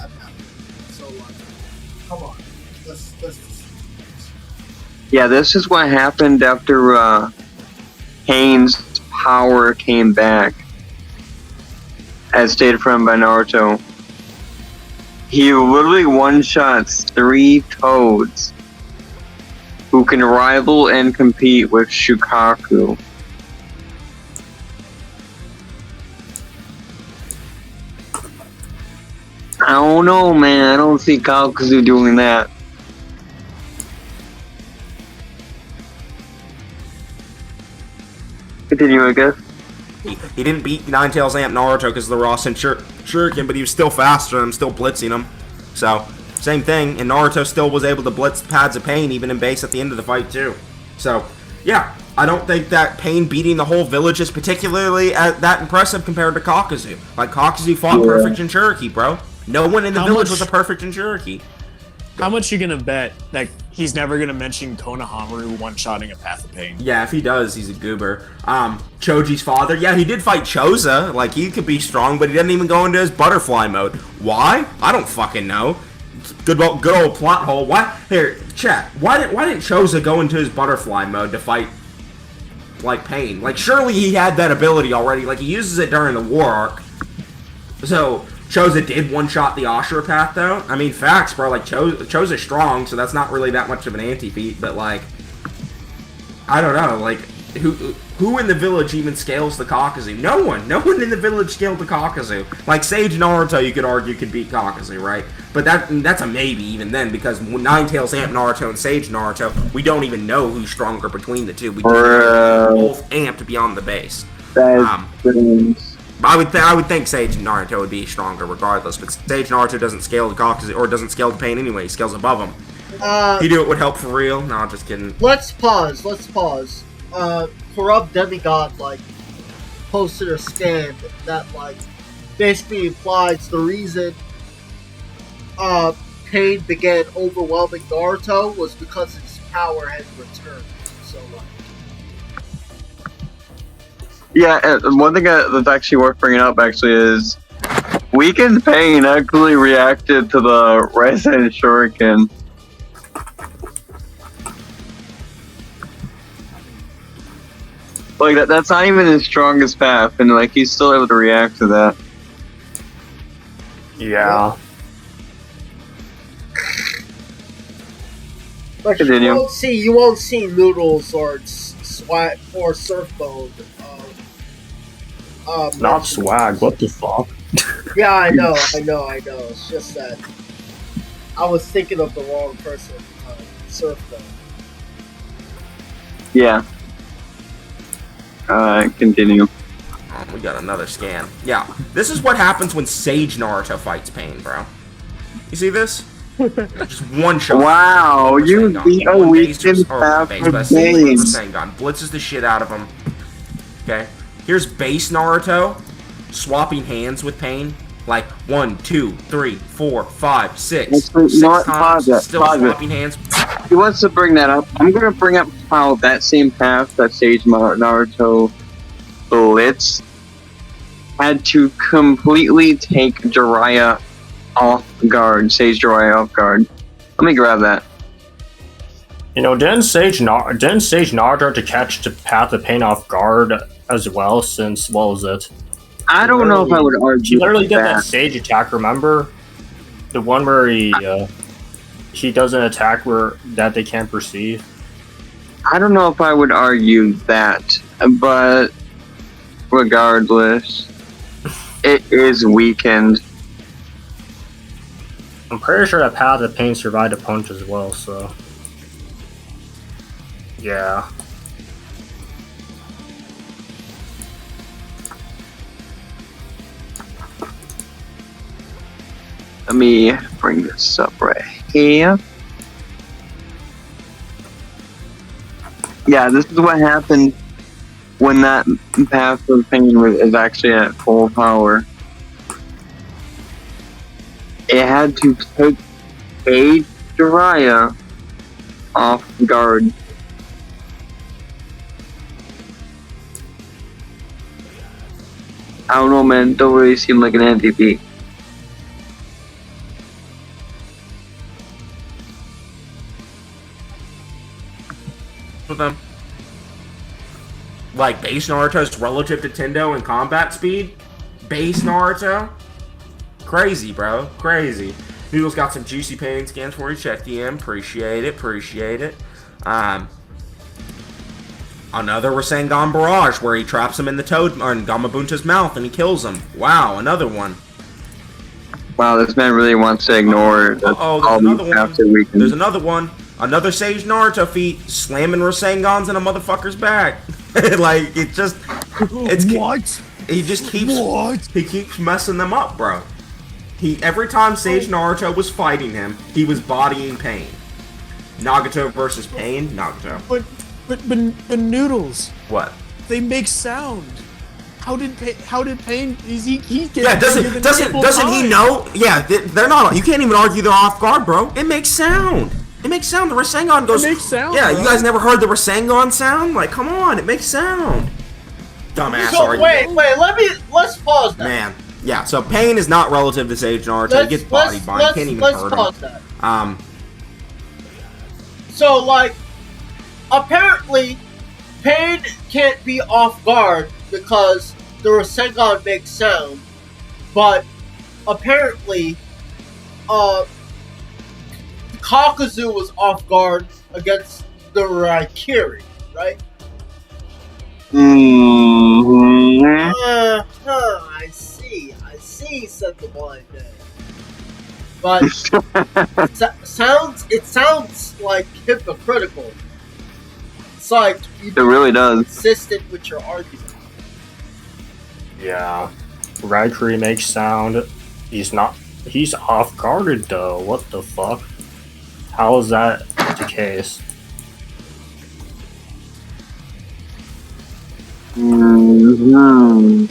at that point. So like, come on. Let's Yeah, this is what happened after Pain's power came back, as stated from by Naruto. He literally one-shots 3 Toads who can rival and compete with Shukaku. I don't know, man. I don't see Kakuzu doing that. Continue, I guess. He didn't beat Nine Tails Amp Naruto because of the Rasen Shuriken, but he was still faster than him, still blitzing him. So, same thing, and Naruto still was able to blitz the pads of Pain even in base at the end of the fight too. So, yeah, I don't think that Pain beating the whole village is particularly that impressive compared to Kakuzu. Like, Kakuzu fought perfect Jinchuriki, bro. No one in the village was a perfect Jinchuriki. How much you gonna bet that he's never gonna mention Konohamaru one-shotting a Path of Pain? Yeah, if he does, he's a goober. Choji's father, yeah, he did fight Choza. Like, he could be strong, but he didn't even go into his butterfly mode. Why? I don't fucking know. Good old plot hole. Why? Here, chat. Why didn't Choza go into his butterfly mode to fight, like, Pain? Like, surely he had that ability already. Like, he uses it during the war arc. So, Choza did one-shot the Ashura path, though. I mean, facts, bro. Like, Choza's strong, so that's not really that much of an anti-feat. But, like, I don't know. Like, who in the village even scales the Kakuzu? No one. No one in the village scaled the Kakuzu. Like, Sage Naruto, you could argue, could beat Kakuzu, right? But that's a maybe even then, because Ninetales Amp Naruto and Sage Naruto, we don't even know who's stronger between the two. We both amped beyond the base. I would think Sage Naruto would be stronger regardless, but Sage Naruto doesn't scale the Kakuzu, or doesn't scale the Pain anyway. He scales above him. He knew it would help for real. No, just kidding. Let's pause. Corrupt Demigod, like, posted a stand that, like, basically implies the reason Pain began overwhelming Naruto was because his power had returned. So, like... Yeah, one thing that's actually worth bringing up, actually, is Weakened Pain actually reacted to the Rasen Shuriken. Like, that's not even his strongest path, and, like, he's still able to react to that. Yeah. Like, Continue. you won't see Noodles or Swag or Surfbone. Not Swag, what the fuck? Yeah, I know. It's just that I was thinking of the wrong person. Surfbone. Yeah. Continue. Oh, we got another scan. Yeah, this is what happens when Sage Naruto fights Pain, bro. You see this? Just one shot. Wow, you beat a Weakened path for Pain. Rasengan blitzes the shit out of him. Okay, here's base Naruto swapping hands with Pain. Like 1, 2, 3, 4, 5, 6. Six times, still swapping hands. He wants to bring that up. I'm gonna bring up how that same path that Sage Naruto Blitz had to completely take Jiraiya off guard. Sage Jiraiya off guard. Let me grab that. You know, didn't Sage Naruto to catch the Path of Pain off guard as well? Since what was it? I don't know if I would argue. He literally did that Sage attack. Remember, the one where he does an attack that they can't perceive. I don't know if I would argue that, but regardless, it is weakened. I'm pretty sure that Path of Pain survived a punch as well, so yeah. Let me bring this up right here. Yeah, this is what happened when that Path of Pain is actually at full power. It had to take a Jiraiya off guard. I don't know, man. Don't really seem like an MVP. With them. Like base Naruto's relative to Tendo in combat speed. Base Naruto. Crazy, bro. Crazy. Noodles got some juicy Pain scans for you. Check the M. Appreciate it. Another Rasengan Barrage where he traps him in the toad or in Gamabunta's mouth and he kills him. Wow, another one. Wow, this man really wants to ignore all these after weekends. There's another one. Another Sage Naruto feat, slamming Rasengans in a motherfucker's back. Like, it just... It's what? He just keeps... What? He keeps messing them up, bro. Every time Sage Naruto was fighting him, he was bodying Pain. Nagato versus Pain, Nagato. But Noodles. What? They make sound. How did Pain? Is he Yeah, doesn't he know? Yeah, they're not. You can't even argue they're off guard, bro. It makes sound. It makes sound. The Rasengan goes. It makes sound. Yeah, bro. you guys never heard the Rasengan sound? Like, come on, it makes sound. Dumbass So argument. let's pause that. Man, yeah. So Pain is not relative to Sage Naruto. He gets body bind. You can't even hurt pause him. that. So like, apparently, Pain can't be off guard because the Rasengan makes sound, but apparently, Kakuzu was off guard against the Raikiri, right? Mm-hmm. I see, said the blind man. But it sounds like hypocritical. It's like It really does. consistent with your argument. Yeah. Raikiri makes sound. He's off guarded though. What the fuck? How is that the case? Mm-hmm.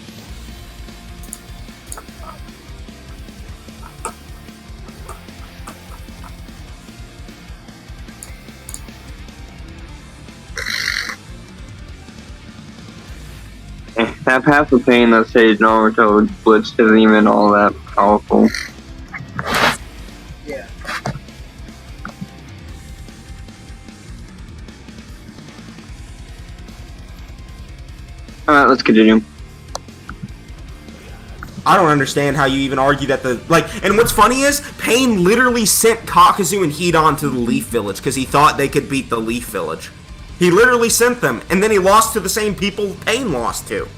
Have half the pain that Sage Naruto Blitz isn't even all that powerful. Yeah. Alright, let's continue. I don't understand how you even argue that and what's funny is Pain literally sent Kakuzu and Hidan to the Leaf Village because he thought they could beat the Leaf Village. He literally sent them, and then he lost to the same people Pain lost to.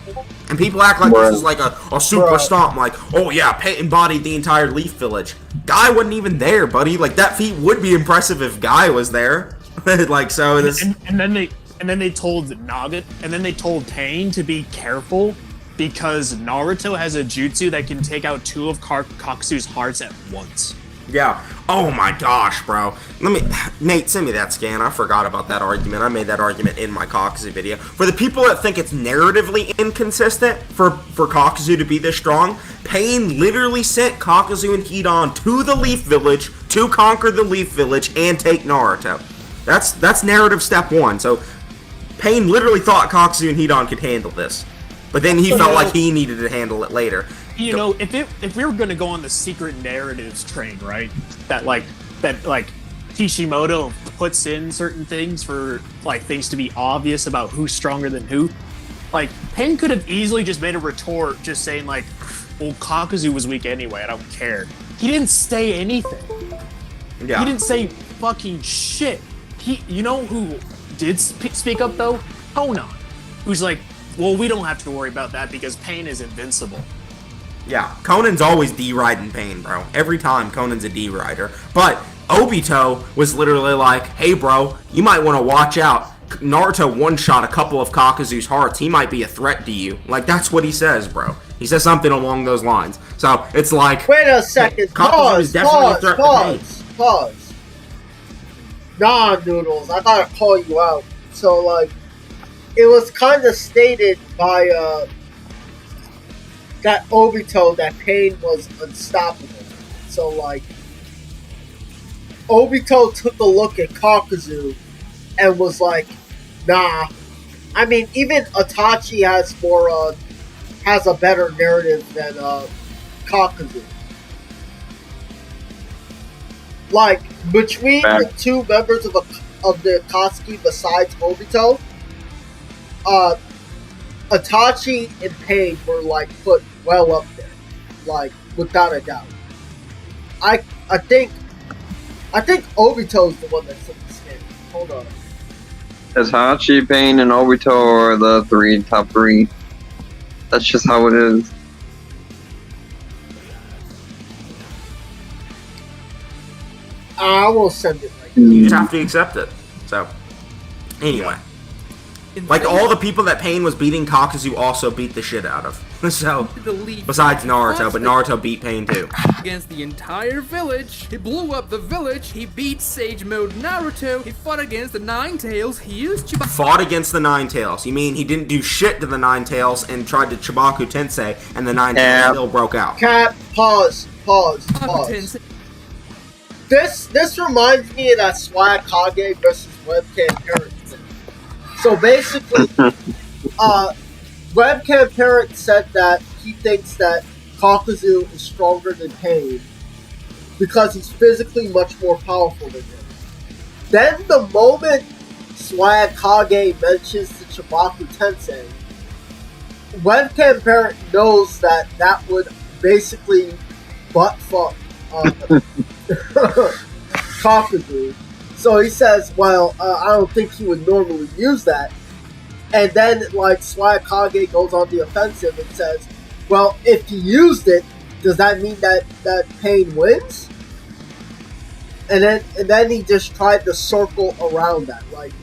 And people act like this is like a super stomp, like, oh yeah, Pain embodied the entire Leaf Village. Guy wasn't even there, buddy. Like, that feat would be impressive if Guy was there. Like, so this... And then they told Nagant, and then they told Pain to be careful because Naruto has a jutsu that can take out 2 of Kakuzu's hearts at once. Yeah. Oh my gosh, bro. Nate, send me that scan. I forgot about that argument. I made that argument in my Kakuzu video. For the people that think it's narratively inconsistent for Kakuzu to be this strong, Pain literally sent Kakuzu and Hidan to the Leaf Village to conquer the Leaf Village and take Naruto. That's narrative step 1. So Pain literally thought Kakuzu and Hidan could handle this. But then he felt like he needed to handle it later. You know, if we were gonna go on the secret narratives train, right? That Kishimoto puts in certain things for like things to be obvious about who's stronger than who. Like Pain could have easily just made a retort, just saying like, "Well, Kakuzu was weak anyway. I don't care." He didn't say anything. Yeah. He didn't say fucking shit. You know who did speak up though? Conan, who's like, "Well, we don't have to worry about that because Pain is invincible." Yeah, Conan's always D-riding Pain, bro. Every time, Conan's a D-rider. But Obito was literally like, hey, bro, you might want to watch out. Naruto one-shot a couple of Kakuzu's hearts. He might be a threat to you. Like, that's what he says, bro. He says something along those lines. So, it's like... Wait a second. Pause. Nah, Noodles. I gotta call you out. So, like, it was kind of stated by, that Obito that Pain was unstoppable. So, like, Obito took a look at Kakuzu and was like, nah. I mean, even Itachi has a better narrative than, Kakuzu. Like, between the 2 members of the Akatsuki besides Obito, Itachi and Pain were, like, put well up there. Like, without a doubt. I think Obito's the one that's in the standing. Hold on. Itachi, Pain, and Obito are the top 3. That's just how it is. I will send it right You just have to accept it. So, anyway. Like, all the people that Pain was beating, Kakuzu also beat the shit out of. So, besides Naruto, but Naruto beat Pain too. Against the entire village. He blew up the village. He beat Sage Mode Naruto. He fought against the Nine Tails. He used Chibaku. Fought against the Nine Tails. You mean he didn't do shit to the Nine Tails and tried to Chibaku Tensei, and the Nine Tails still broke out? Cat, pause. This reminds me of that Swag Kage versus Webcam Parent thing. So basically, Webcam Parent said that he thinks that Kakuzu is stronger than Pain because he's physically much more powerful than him. Then the moment Swag Kage mentions the Chibaku Tensei, Webcam Parent knows that that would basically butt fuck Kakuzu. So he says, well, I don't think he would normally use that. And then, like, Swag Kage goes on the offensive and says, well, if he used it, does that mean that Pain wins? And then he just tried to circle around that. Like,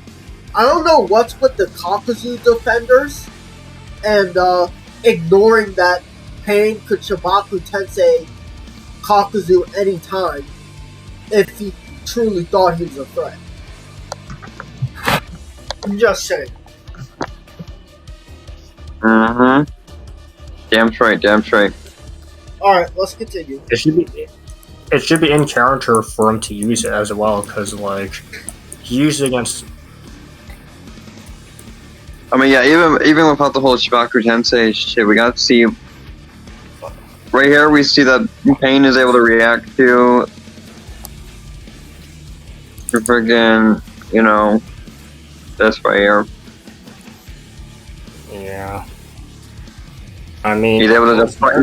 I don't know what's with the Kakuzu defenders and ignoring that Pain could Chibaku Tensei Kakuzu anytime if he truly thought he was a threat. I'm just saying. Mm-hmm. Damn straight. Alright, let's continue. It should be in character for him to use it as well, because like he used it against. I mean, yeah, even without the whole Chibaku Tensei shit, we got to see right here. We see that Pain is able to react to the friggin', this right here. Yeah. I mean, He's able to deflect.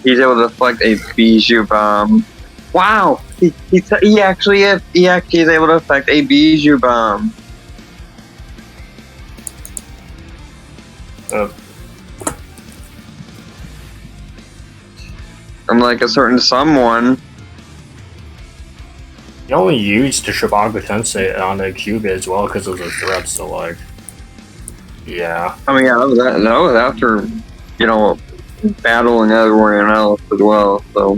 He's able to deflect a Bijou bomb. Wow! He actually is able to deflect a Bijou bomb. I'm like a certain someone. he only used the Shibaku Tensei on the cube as well because of the threat. So like, yeah. I mean, yeah, that was after, battling everyone else as well, so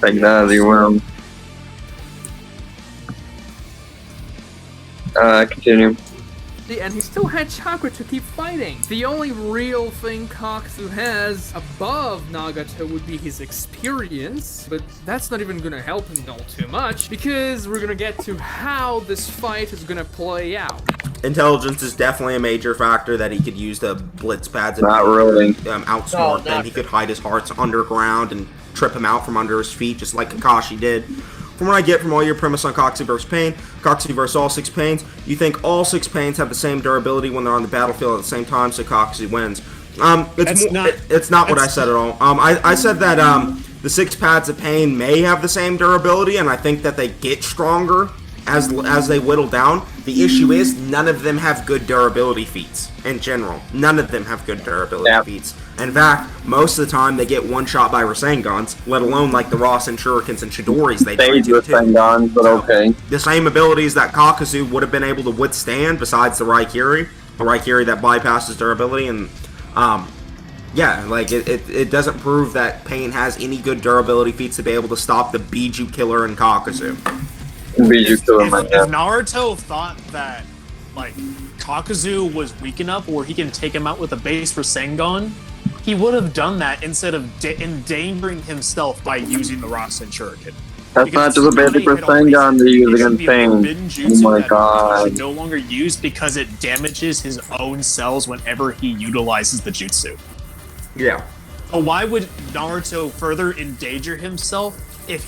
take that as you will. Continue. And he still had chakra to keep fighting. The only real thing Kakuzu has above Nagato would be his experience, but that's not even gonna help him all too much, because we're gonna get to how this fight is gonna play out. Intelligence is definitely a major factor that he could use the blitz pads and Not really. Outsmart them. He could hide his hearts underground and trip him out from under his feet, just like Kakashi did. From what I get from all your premise on Kakuzu vs. Pain, Kakuzu vs. all 6 Pains, you think all 6 Pains have the same durability when they're on the battlefield at the same time, so Kakuzu wins. It's not what I said at all. I said that the 6 pads of Pain may have the same durability, and I think that they get stronger as they whittle down. The issue is none of them have good durability feats in general. None of them have good durability feats. In fact, most of the time they get one shot by Rasengans, let alone like the Rasen Shurikens and Chidoris they They do Rasengans, but okay. The same abilities that Kakuzu would have been able to withstand besides the Raikiri that bypasses durability, and yeah, like it doesn't prove that Pain has any good durability feats to be able to stop the Bijou Killer in Kakuzu. If Naruto thought that like Kakuzu was weak enough where he can take him out with a base Rasengan, he would have done that instead of endangering himself by using the Rasen Shuriken. That's not just a basic Rasengan to use against Pain. Oh my god. No longer used because it damages his own cells whenever he utilizes the jutsu. Yeah. So why would Naruto further endanger himself if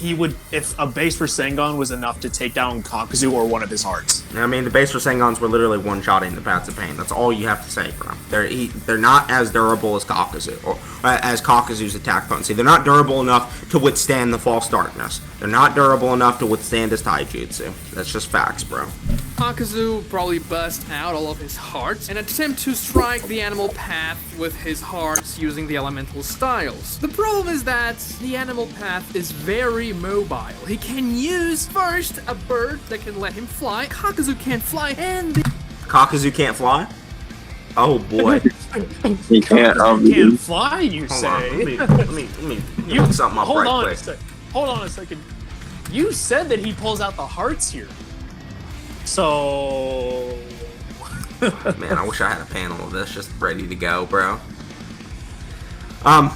a base Rasengan was enough to take down Kakuzu or one of his hearts? I mean, the base Rasengans were literally one-shotting the paths of Pain. That's all you have to say for them. They're not as durable as Kakuzu, or as Kakuzu's attack potency. They're not durable enough to withstand the false darkness. They're not durable enough to withstand his taijutsu. That's just facts, bro. Kakuzu probably bust out all of his hearts and attempt to strike the animal path with his hearts using the elemental styles. The problem is that the animal path is very mobile. He can use first a bird that can let him fly. Kakuzu can't fly, and the Kakuzu can't fly? Oh boy. He can't. You can't fly, you Hold say? on. Let me look something up Hold right on quick. Hold on a second. You said that he pulls out the hearts here. So... Man, I wish I had a panel of this just ready to go, bro.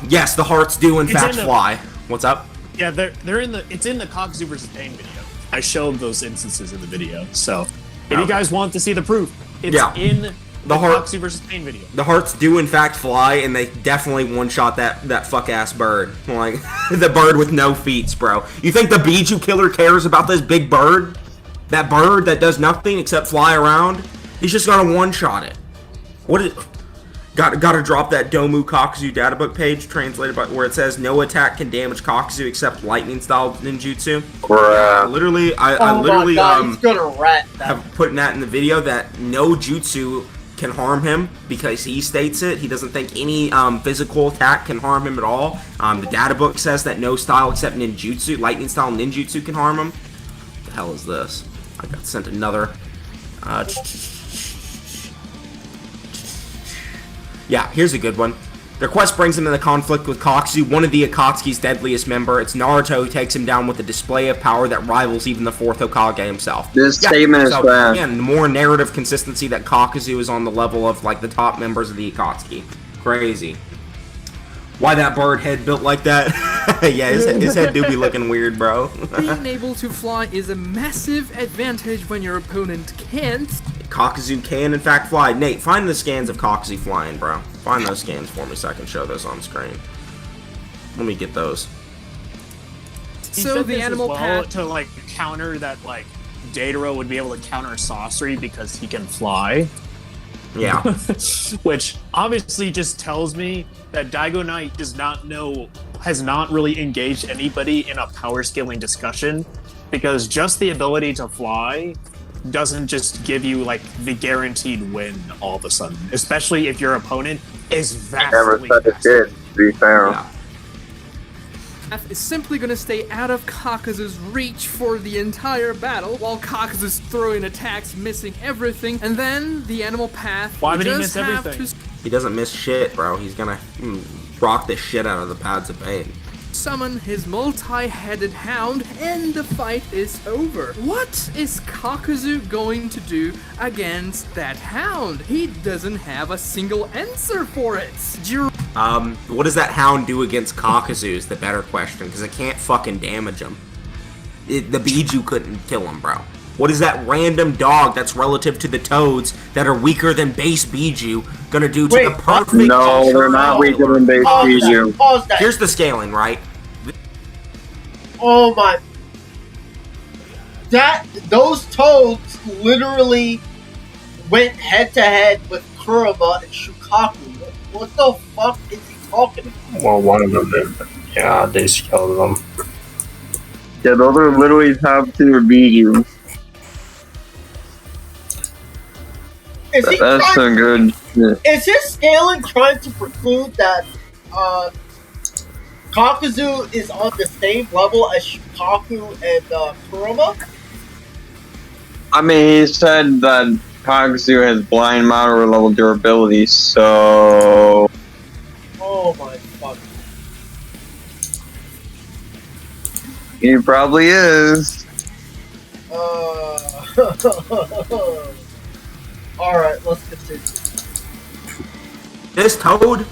Yes, the hearts do in fact fly. What's up? Yeah, they're in the. It's in the Kakuzu versus Pain video. I showed those instances in the video. So, if you guys want to see the proof, it's in the Kakuzu versus Pain video. The hearts do in fact fly, and they definitely one-shot that fuck-ass bird. Like, the bird with no feet, bro. You think the Biju killer cares about this big bird? That bird that does nothing except fly around? He's just gonna one-shot it. What is... Gotta drop that Domu Kakuzu databook page, translated by where it says, no attack can damage Kakuzu except lightning-style ninjutsu. Literally, I literally he's gonna rat that. have put that in the video that no jutsu can harm him because he states it. He doesn't think any physical attack can harm him at all. The data book says that no style except ninjutsu, lightning style ninjutsu, can harm him. What the hell is this? I got sent another. Yeah, here's a good one. Their quest brings him into conflict with Kakuzu, one of the Akatsuki's deadliest member. It's Naruto who takes him down with a display of power that rivals even the 4th Hokage himself. This statement is bad. Again, more narrative consistency that Kakuzu is on the level of, like, the top members of the Akatsuki. Crazy. Why that bird head built like that? Yeah, his head do be looking weird, bro. Being able to fly is a massive advantage when your opponent can't. Kakuzu can, in fact, fly. Nate, find the scans of Kakuzu flying, bro. Find those scans for me so I can show those on screen. Let me get those. So the animal path to like counter that, like Geburah would be able to counter sorcery because he can fly. Yeah. Which obviously just tells me that Dygoknight has not really engaged anybody in a power scaling discussion, because just the ability to fly doesn't just give you like the guaranteed win all of a sudden, especially if your opponent is vastly Never said it did, to be fair. Yeah. is simply going to stay out of Kakuzu's reach for the entire battle, while Kakuzu's throwing attacks, missing everything, and then the animal path. Why would he miss everything? He doesn't miss shit, bro. He's gonna rock the shit out of the pads of pain. Summon his multi-headed hound, and the fight is over. What is Kakuzu going to do against that hound? He doesn't have a single answer for it. What does that hound do against Kakuzu is the better question, because it can't fucking damage him. The Biju couldn't kill him, bro. What is that random dog that's relative to the toads that are weaker than base Biju gonna do to the perfect... No, they're not weaker than base Biju. Pause that. Here's the scaling, right? Oh my... Those toads literally went head-to-head with Kurama and Shukaku. What the fuck is he talking about? Well, one of them did. Yeah, they scaled them. Yeah, those are literally top tier Biju. That's some good shit. Is his scaling trying to preclude that Kakuzu is on the same level as Shukaku and Kurama? I mean, he said that Kakuzu has blind moderate level durability, so... Oh my fuck. He probably is. Alright, let's continue. This toad,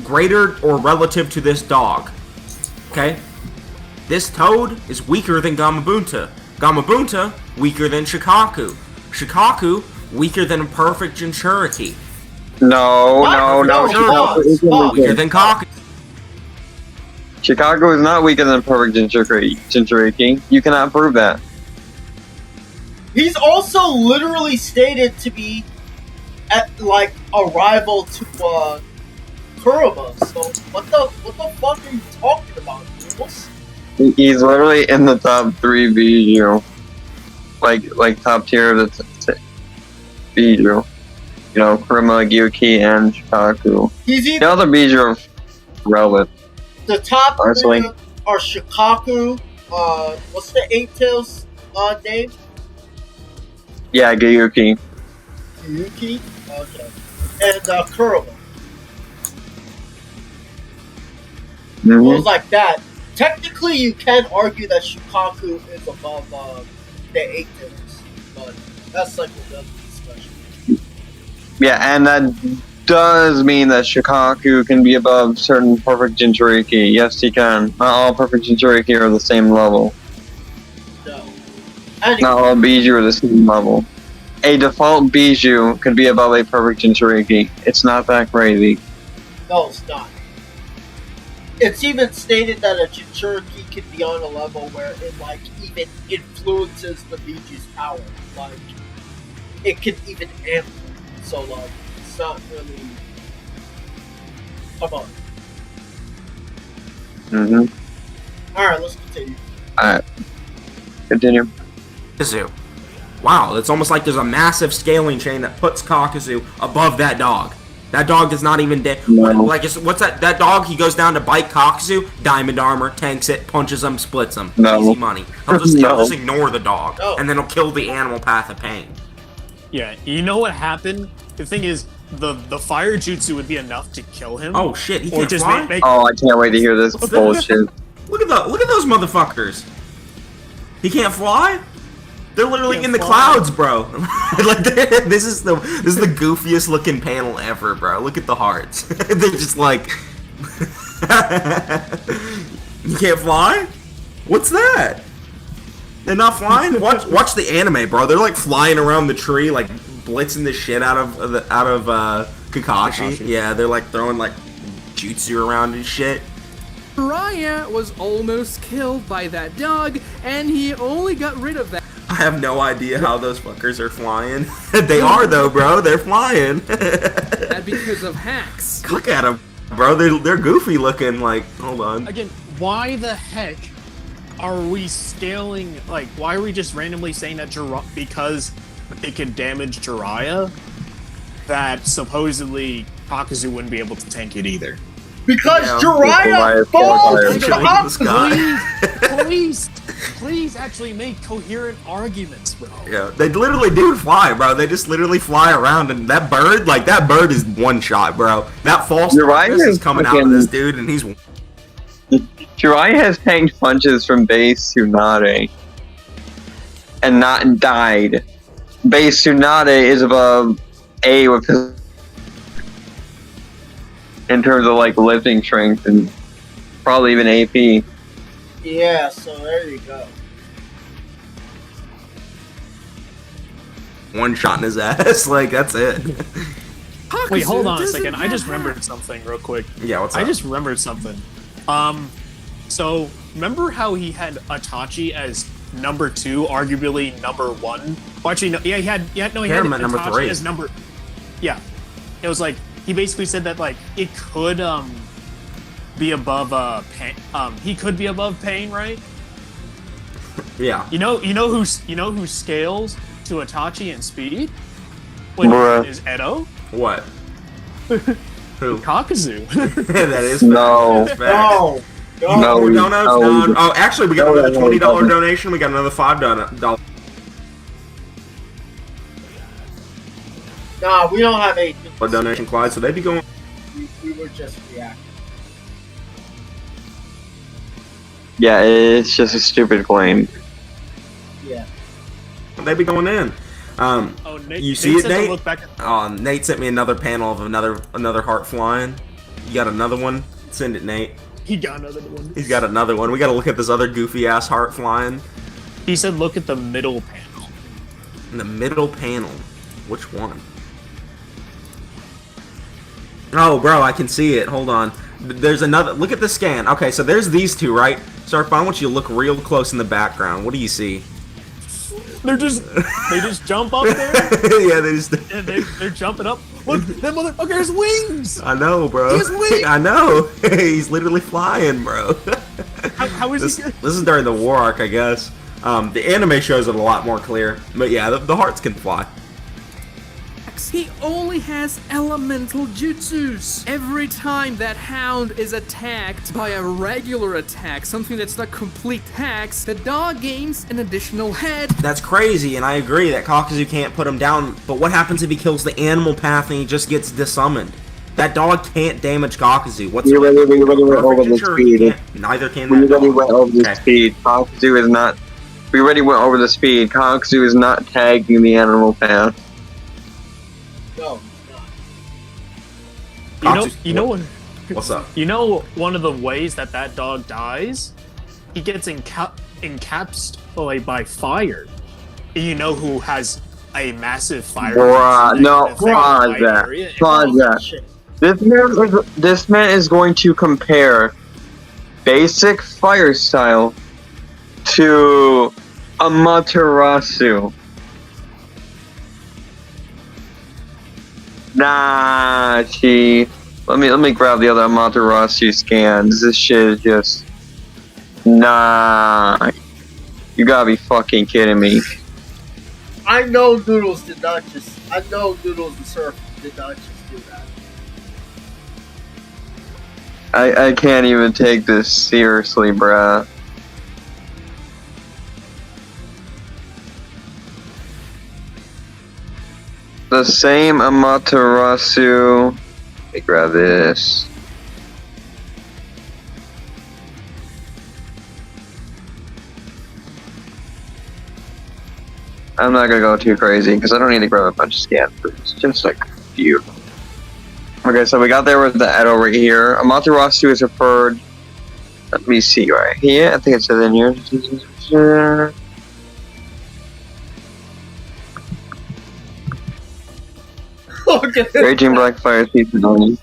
greater or relative to this dog. Okay? This toad is weaker than Gamabunta. Gamabunta, weaker than Shikaku. Shikaku, weaker than perfect Jinchuriki. No. Weaker than Kaku. Chicago is not weaker than perfect Jinchuriki. You cannot prove that. He's also literally stated to be at like a rival to Kurama. So what the fuck are you talking about, Noodles? He's literally in the top 3 Biju. Like top tier of the Biju. You know, Kurama, Gyuki, and Shikaku. The other Biju are relevant. The top honestly 3 are Shikaku, what's the 8 Tails name? Yeah, Gyuki. Ryuki, okay, and Kurama. Rules like that. Technically, you can argue that Shukaku is above the 8 pillars, but that's like another discussion. Yeah, and that does mean that Shikaku can be above certain perfect Jinchuriki. Yes, he can. Not all perfect Jinchuriki are the same level. No. Anyway. Not all Bijou are the same level. A default Bijou could be above a perfect Jinchuriki. It's not that crazy. No, it's not. It's even stated that a Jinchuriki can be on a level where it, like, even influences the Biju's power. Like, it can even amp it. So, like, it's not really... Come on. Alright, let's continue. Alright. Continue. Kazu. Wow, it's almost like there's a massive scaling chain that puts Kakuzu above that dog. That dog is not even dead. No. Like, what's that? That dog, he goes down to bite Kakuzu, diamond armor, tanks it, punches him, splits him. No. Easy money. He'll just, No. he'll just ignore the dog, No. and then he'll kill the animal path of pain. Yeah, you know what happened? The thing is, the fire jutsu would be enough to kill him. Oh shit, he or can't just fly? Oh, I can't wait to hear this bullshit. Look at those motherfuckers. He can't fly? They're literally Can't in the fly. clouds, bro. Like this is the goofiest looking panel ever, bro. Look at the hearts. They're just like you can't fly? What's that? They're not flying? Watch the anime, bro. They're like flying around the tree, like blitzing the shit out of Kakashi. Yeah, they're like throwing like jutsu around and shit. Jiraiya was almost killed by that dog, and he only got rid of that. I have no idea how those fuckers are flying. They are though, bro. They're flying. That because of hacks. Look at them, bro. They're goofy looking. Like, hold on. Again, why the heck are we scaling? Like, why are we just randomly saying that because it could damage Jiraiya, that supposedly Kakuzu wouldn't be able to tank it either? Because Yeah. Jiraiya falls Jiraiya to killing the sky. Please actually make coherent arguments, bro. Yeah, they literally do fly, bro. They just literally fly around, and that bird is one shot, bro. That false Jiraiya is is coming out of fucking- this dude, and he's Jiraiya has tanked punches from base Tsunade and not died. Base Tsunade is above A with his in terms of like lifting strength and probably even AP. Yeah, so there you go. one shot in his ass. Like, that's it. Wait, hold on a doesn't second. I just have remembered hacks. something real quick. Yeah, what's up? I just remembered something. So remember how he had Itachi as number 2, arguably number 1? Well, actually, no. Yeah, he had him at number Itachi 3. as number. Yeah, it was like he basically said that like it could be above Pain. He could be above Pain, right? Yeah. You know who scales to Itachi in speed? When Bruh. is Edo? What? Who? Kakuzu. That is No. That's facts. No. No. No. More donuts? no. None. Oh, actually, we got No, another no, $20 no. donation. We got another $5. Nah, we don't have anything. Donation, Clyde. So they'd be going. We were just reacting. Yeah, it's just a stupid claim. Yeah. They'd be going in. Oh, Nate, You see Nate it, said to Nate? Look back at Nate sent me another panel of another heart flying. You got another one? Send it, Nate. he got another one. He's got another one. We got to look at this other goofy ass heart flying. He said, "Look at the middle panel." In the middle panel. Which one? Oh, bro, I can see it. Hold on. There's another. Look at the scan. Okay, so there's these two, right? Surfbone, I want you to look real close in the background. What do you see? They just jump up there Yeah, they just. and they're jumping up. Look, that motherfucker has wings. I know, bro. He has wings. I know. He's literally flying, bro. How is This, he? this is during the war arc, I guess. The anime shows it a lot more clear. But yeah, the hearts can fly. attacks. He only has elemental jutsus. Every time that hound is attacked by a regular attack, something that's not complete hacks, the dog gains an additional head. That's crazy, and I agree that Kakuzu can't put him down, but what happens if he kills the animal path and he just gets disummoned? That dog can't damage Kakuzu. What's We already went over the speed. Neither can We that already dog. went over the speed. Kakuzu is not. We already went over the speed. Kakuzu is not tagging the animal path. No, You know what? What's up? You know one of the ways that dog dies? He gets encapsulated by fire. You know who has a massive fire? Bruh, no, that can affect pause a wide that. area? Pause that. shit. This man is going to compare basic fire style to Amaterasu. Nah, gee. Let me grab the other Amaterasu scans. This shit is just nah. You gotta be fucking kidding me. I know Noodles did not just. I know Noodles and Surf did not just do that. I can't even take this seriously, bruh. The same Amaterasu. Let me grab this. I'm not gonna go too crazy because I don't need to grab a bunch of scans. It's just like a few. Okay, so we got there with the Edo right here. Amaterasu is referred. Let me see right here. I think it says in here. Okay. Raging Black Fire Season only.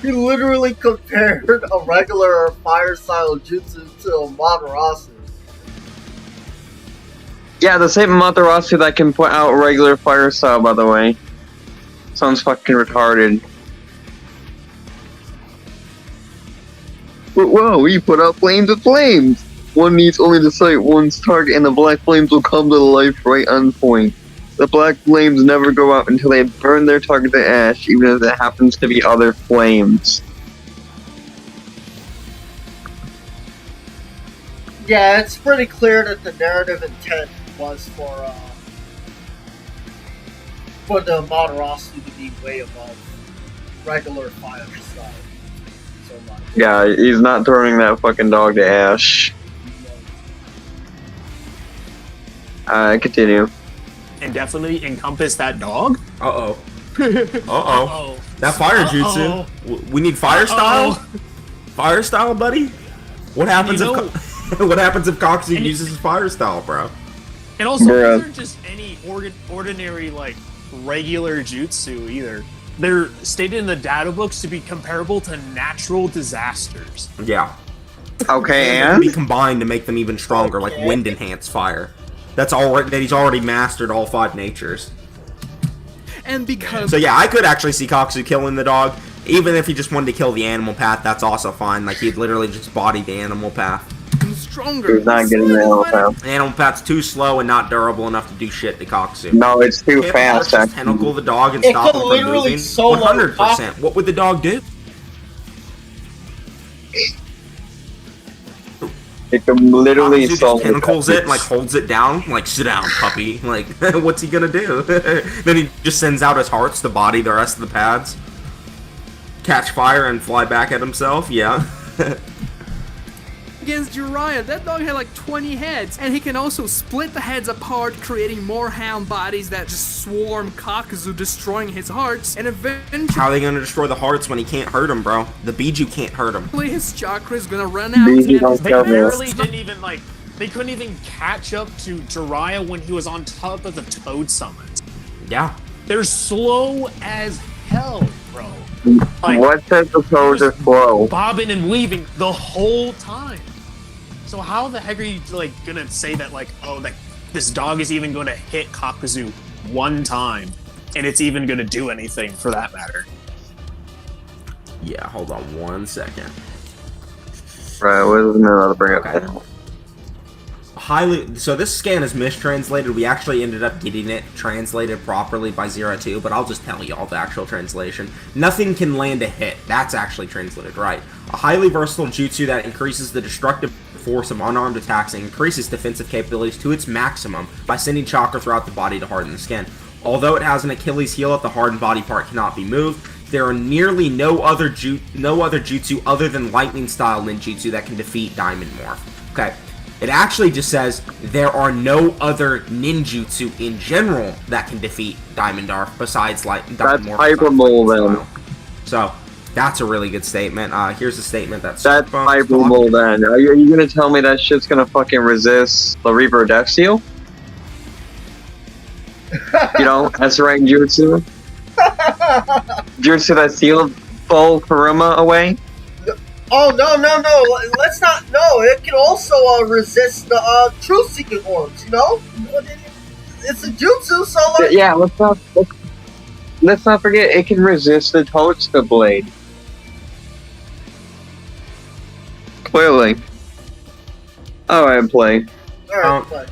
He literally compared a regular fire style jutsu to a Amaterasu. Yeah, the same Amaterasu that can put out regular fire style, by the way. Sounds fucking retarded. But whoa, we put out flames with flames! One needs only to sight one's target and the black flames will come to life right on point. The black flames never go out until they burn their target to ash, even if it happens to be other flames. Yeah, it's pretty clear that the narrative intent was for the Amaterasu to be way above regular fire style. So like, Yeah, he's not throwing that fucking dog to ash. Continue. And definitely encompass that dog. Uh-oh. Uh-oh. That fire jutsu. We need fire style? Fire style, buddy? What happens what happens if Kakuzu uses his fire style, bro? And also, Bruh. these aren't just any ordinary, like, regular jutsu either. They're stated in the data books to be comparable to natural disasters. Yeah. Okay, They can and? be combined to make them even stronger, like wind enhanced fire. That's already that he's already mastered all 5 natures. And because So yeah, I could actually see Kakuzu killing the dog. Even if he just wanted to kill the animal path, that's also fine. Like he'd literally just body the animal path. stronger, He's not getting the animal path. The animal path's too slow and not durable enough to do shit to Kakuzu. No, it's too Can't fast, just actually. tentacle the dog and It stop could him from literally moving. solo 100%. What would the dog do? It can literally Kakuzu solve just tentacles it, like holds it down, like sit down, puppy. Like, what's he gonna do? Then he just sends out his hearts to body the rest of the pads, catch fire and fly back at himself. Yeah. against Geburah. That dog had like 20 heads, and he can also split the heads apart, creating more hound bodies that just swarm Kakuzu, destroying his hearts, and eventually How are they gonna destroy the hearts when he can't hurt him, bro? The Biju can't hurt him. his chakra is gonna run out. Biju don't and They kill me. barely didn't even like. They couldn't even catch up to Geburah when he was on top of the Toad summons. Yeah. They're slow as hell, bro. Like, What says the toes are slow? bobbing and weaving the whole time. So how the heck are you like gonna say that like, oh, that this dog is even gonna hit Kakuzu one time, and it's even gonna do anything for that matter? Yeah, hold on 1 second. Right, what is another bring up? Okay. So this scan is mistranslated. We actually ended up getting it translated properly by Zero 2, but I'll just tell you all the actual translation. Nothing can land a hit. That's actually translated right. A highly versatile jutsu that increases the destructive force of unarmed attacks and increases defensive capabilities to its maximum by sending chakra throughout the body to harden the skin. Although it has an Achilles heel at the hardened body part cannot be moved, there are nearly no other jutsu other than lightning style ninjutsu that can defeat Diamond Morph. Okay. It actually just says there are no other ninjutsu in general that can defeat Diamond Morph besides Diamond Morph. That's hyperbole then. So that's a really good statement. Here's a statement that's hyperbole then. Are you gonna tell me that shit's gonna fucking resist the Reaper Death Seal? You know, S rank jutsu. Jutsu that sealed Bull Kuruma away. Oh no! Let's not. No, it can also resist the truth seeking orbs. You know, it's a jutsu. So like, yeah, let's not forget it can resist the Toadstool blade. Clearly. Alright, play.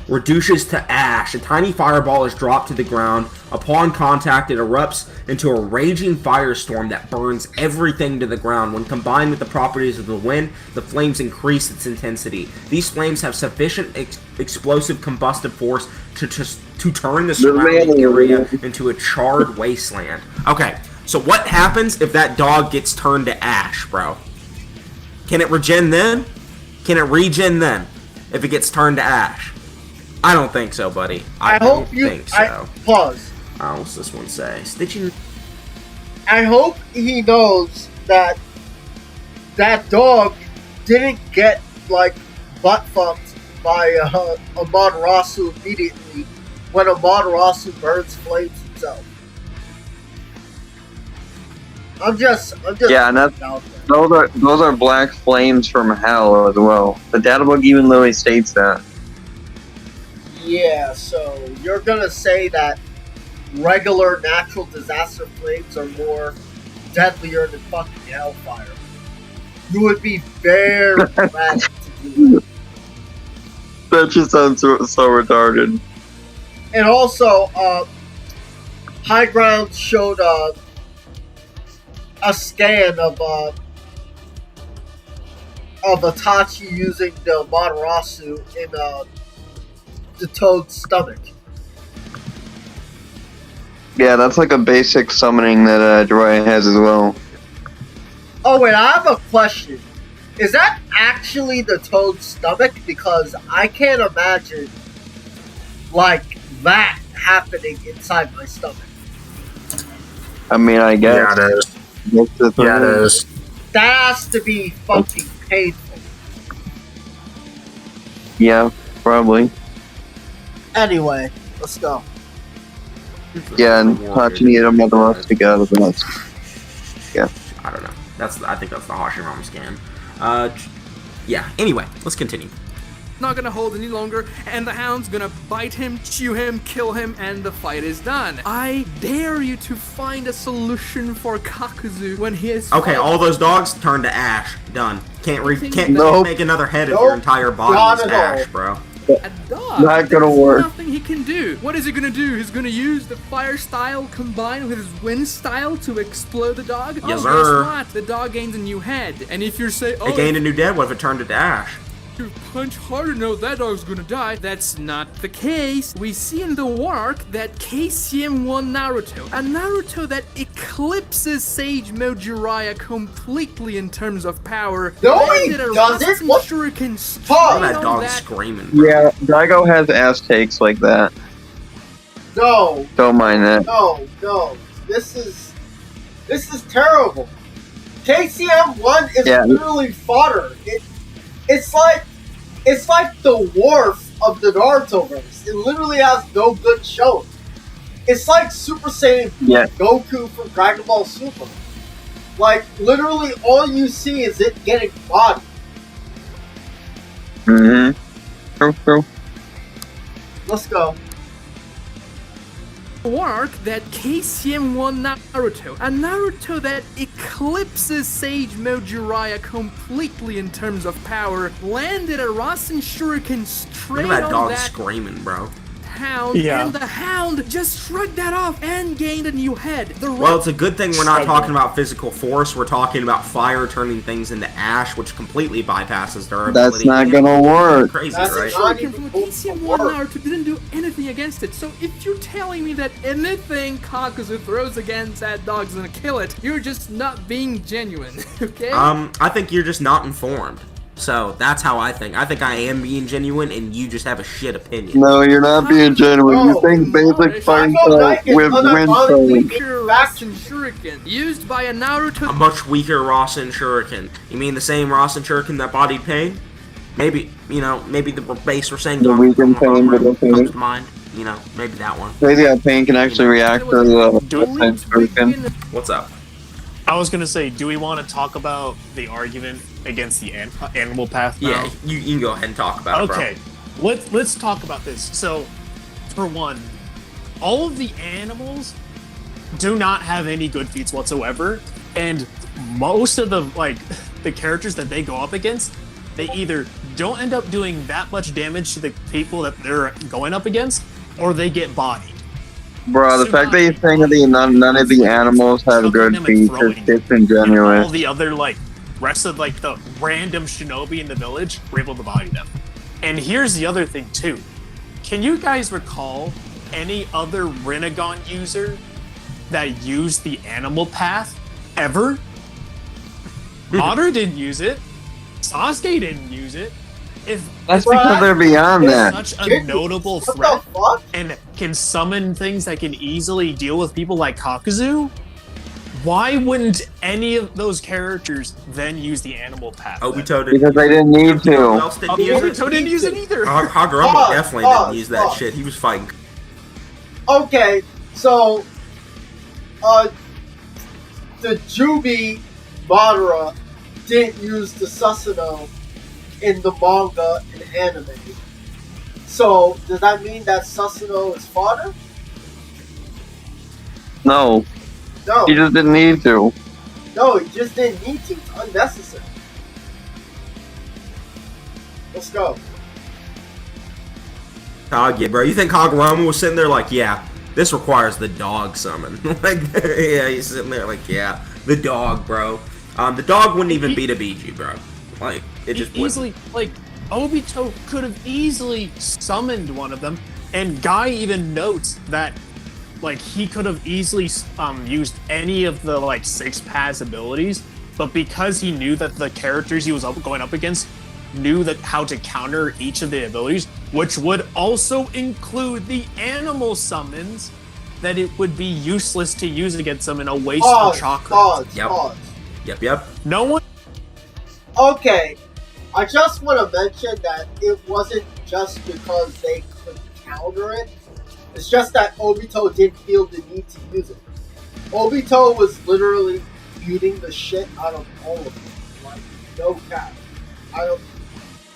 Reduces to ash. A tiny fireball is dropped to the ground. Upon contact, it erupts into a raging firestorm that burns everything to the ground. When combined with the properties of the wind, the flames increase its intensity. These flames have sufficient explosive combustive force to turn the surrounding area into a charred wasteland. Okay, so what happens if that dog gets turned to ash, bro? Can it regen then? Can it regen then? If it gets turned to ash? I don't think so, buddy. I don't think so. Pause. What's this one say? Stitching. I hope he knows that that dog didn't get, like, butt-fucked by Amaterasu immediately when Amaterasu burns flames himself. I'm just yeah, and those are black flames from hell as well. The databook even literally states that. Yeah, so you're gonna say that regular natural disaster flames are more deadlier than fucking hellfire. You would be very bad to do that. That just sounds so retarded. And also, High Ground showed a scan of Itachi using the Amaterasu in the Toad's stomach. Yeah, that's like a basic summoning that Jiraiya has as well. Oh wait, I have a question. Is that actually the Toad's stomach? Because I can't imagine like that happening inside my stomach. I mean, I guess. Yeah, it is. Yeah, it is. That has to be fucking painful. Yeah, probably. Anyway, let's go. Yeah, and Hachi and Amaterasu together, but that's... Yeah. I don't know. I think that's the Hashirama scan. Yeah, anyway, let's continue. Not gonna hold any longer, and the hound's gonna bite him, chew him, kill him, and the fight is done. I dare you to find a solution for Kakuzu when he is... Okay, all those dogs turn to ash. Done. Can't make another head if your entire body is ash, bro. A dog. Not gonna work. Nothing he can do. What is he gonna do? He's gonna use the fire style combined with his wind style to explode the dog? Yes, Guess sir. what? The dog gains a new head. And if you're saying, It gained a new dead. What if it turned it to ash? you punch harder, no, that dog's gonna die. That's not the case. We see in the war arc that KCM won Naruto. A Naruto that eclipses Sage Mode Jiraiya completely in terms of power. No, he doesn't! What? Oh, that dog's screaming. Bro. Yeah, Daigo has ass takes like that. No. Don't mind that. No. This is terrible. KCM1 is literally fodder. It's like the Worf of the Naruto-verse. It literally has no good show. It's like Super Saiyan Goku from Dragon Ball Super. Like, literally all you see is it getting bodied. Mm-hmm. True. Let's go. arc that KCM won Naruto. A Naruto that eclipses Sage Mode Jiraiya completely in terms of power, landed a Rasen Shuriken straight Look at that on dog that screaming, bro. Hound, Yeah. and the Hound just shrugged that off and gained a new head. Well, it's a good thing we're not talking about physical force. We're talking about fire turning things into ash, which completely bypasses their ability. That's not gonna work. Crazy, That's right? not Shuriken from a KCM 1 Naruto didn't do anything against it. So if you're telling me that anything Kakuzu throws against that dog's gonna kill it, you're just not being genuine, okay? I think you're just not informed. So that's how I think. I think I am being genuine, and you just have a shit opinion. No, you're not being genuine. You think basic fighting style with wind throwing. Pure Rasen Shuriken used by a Naruto. A much weaker Rasen Shuriken. You mean the same Rasen Shuriken that bodied Pain? Maybe, maybe the base we're saying The weakened Pain, but okay. comes to mind. Maybe that one. Crazy how Pain can actually react to the Shuriken. What's up? I was gonna say, do we want to talk about the argument against the animal path now? Yeah, you can go ahead and talk about it, bro. Okay, let's talk about this. So, for one, all of the animals do not have any good feats whatsoever, and most of the characters that they go up against, they either don't end up doing that much damage to the people that they're going up against, or they get bodied. Bro, the fact that you're saying that none of the animals have good feats is disingenuous. All the other rest of the random shinobi in the village were able to body them. And here's the other thing too. Can you guys recall any other Rinnegan user that used the animal path ever? Madara didn't use it. Sasuke didn't use it. That's because they're beyond that. Such a notable threat and can summon things that can easily deal with people like Kakuzu. Why wouldn't any of those characters then use the animal path? Obito didn't. Because they didn't need to. Obito didn't use it either. Hagoromo definitely didn't use that shit. He was fighting. Okay, so the Jubi Madara didn't use the Susanoo in the manga and anime. So, does that mean that Susanoo is fodder? No. No. He just didn't need to. No, he just didn't need to. It's unnecessary. Let's go. Yeah, bro. You think Hagoromo was sitting there like, yeah, this requires the dog summon? Yeah, he's sitting there like, yeah, the dog, bro. The dog wouldn't even beat a Biju, bro. It just easily, Obito could have easily summoned one of them, and Guy even notes that, he could have easily used any of the, 6 paths abilities, but because he knew that the characters he was going up against knew how to counter each of the abilities, which would also include the animal summons, that it would be useless to use against them and a waste of chakra. Pause. Yep. No one. Okay, I just want to mention that it wasn't just because they could counter it. It's just that Obito didn't feel the need to use it. Obito was literally beating the shit out of all of them. No cap.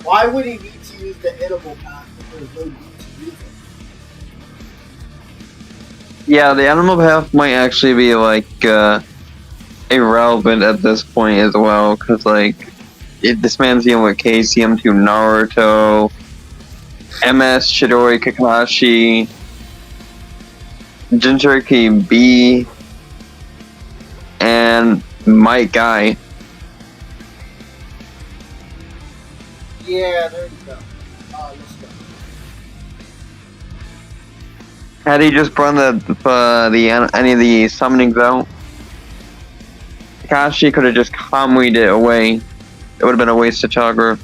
Why would he need to use the animal path if there's no need to use it? Yeah, the animal path might actually be irrelevant at this point as well, because this man's dealing with KCM2 Naruto, MS Chidori Kakashi, Jinchuriki B, and Might Guy. Yeah, there you go. Let's go. Had he just run any of the summonings out, Kakashi could have just calmly it away. It would have been a waste of chakra.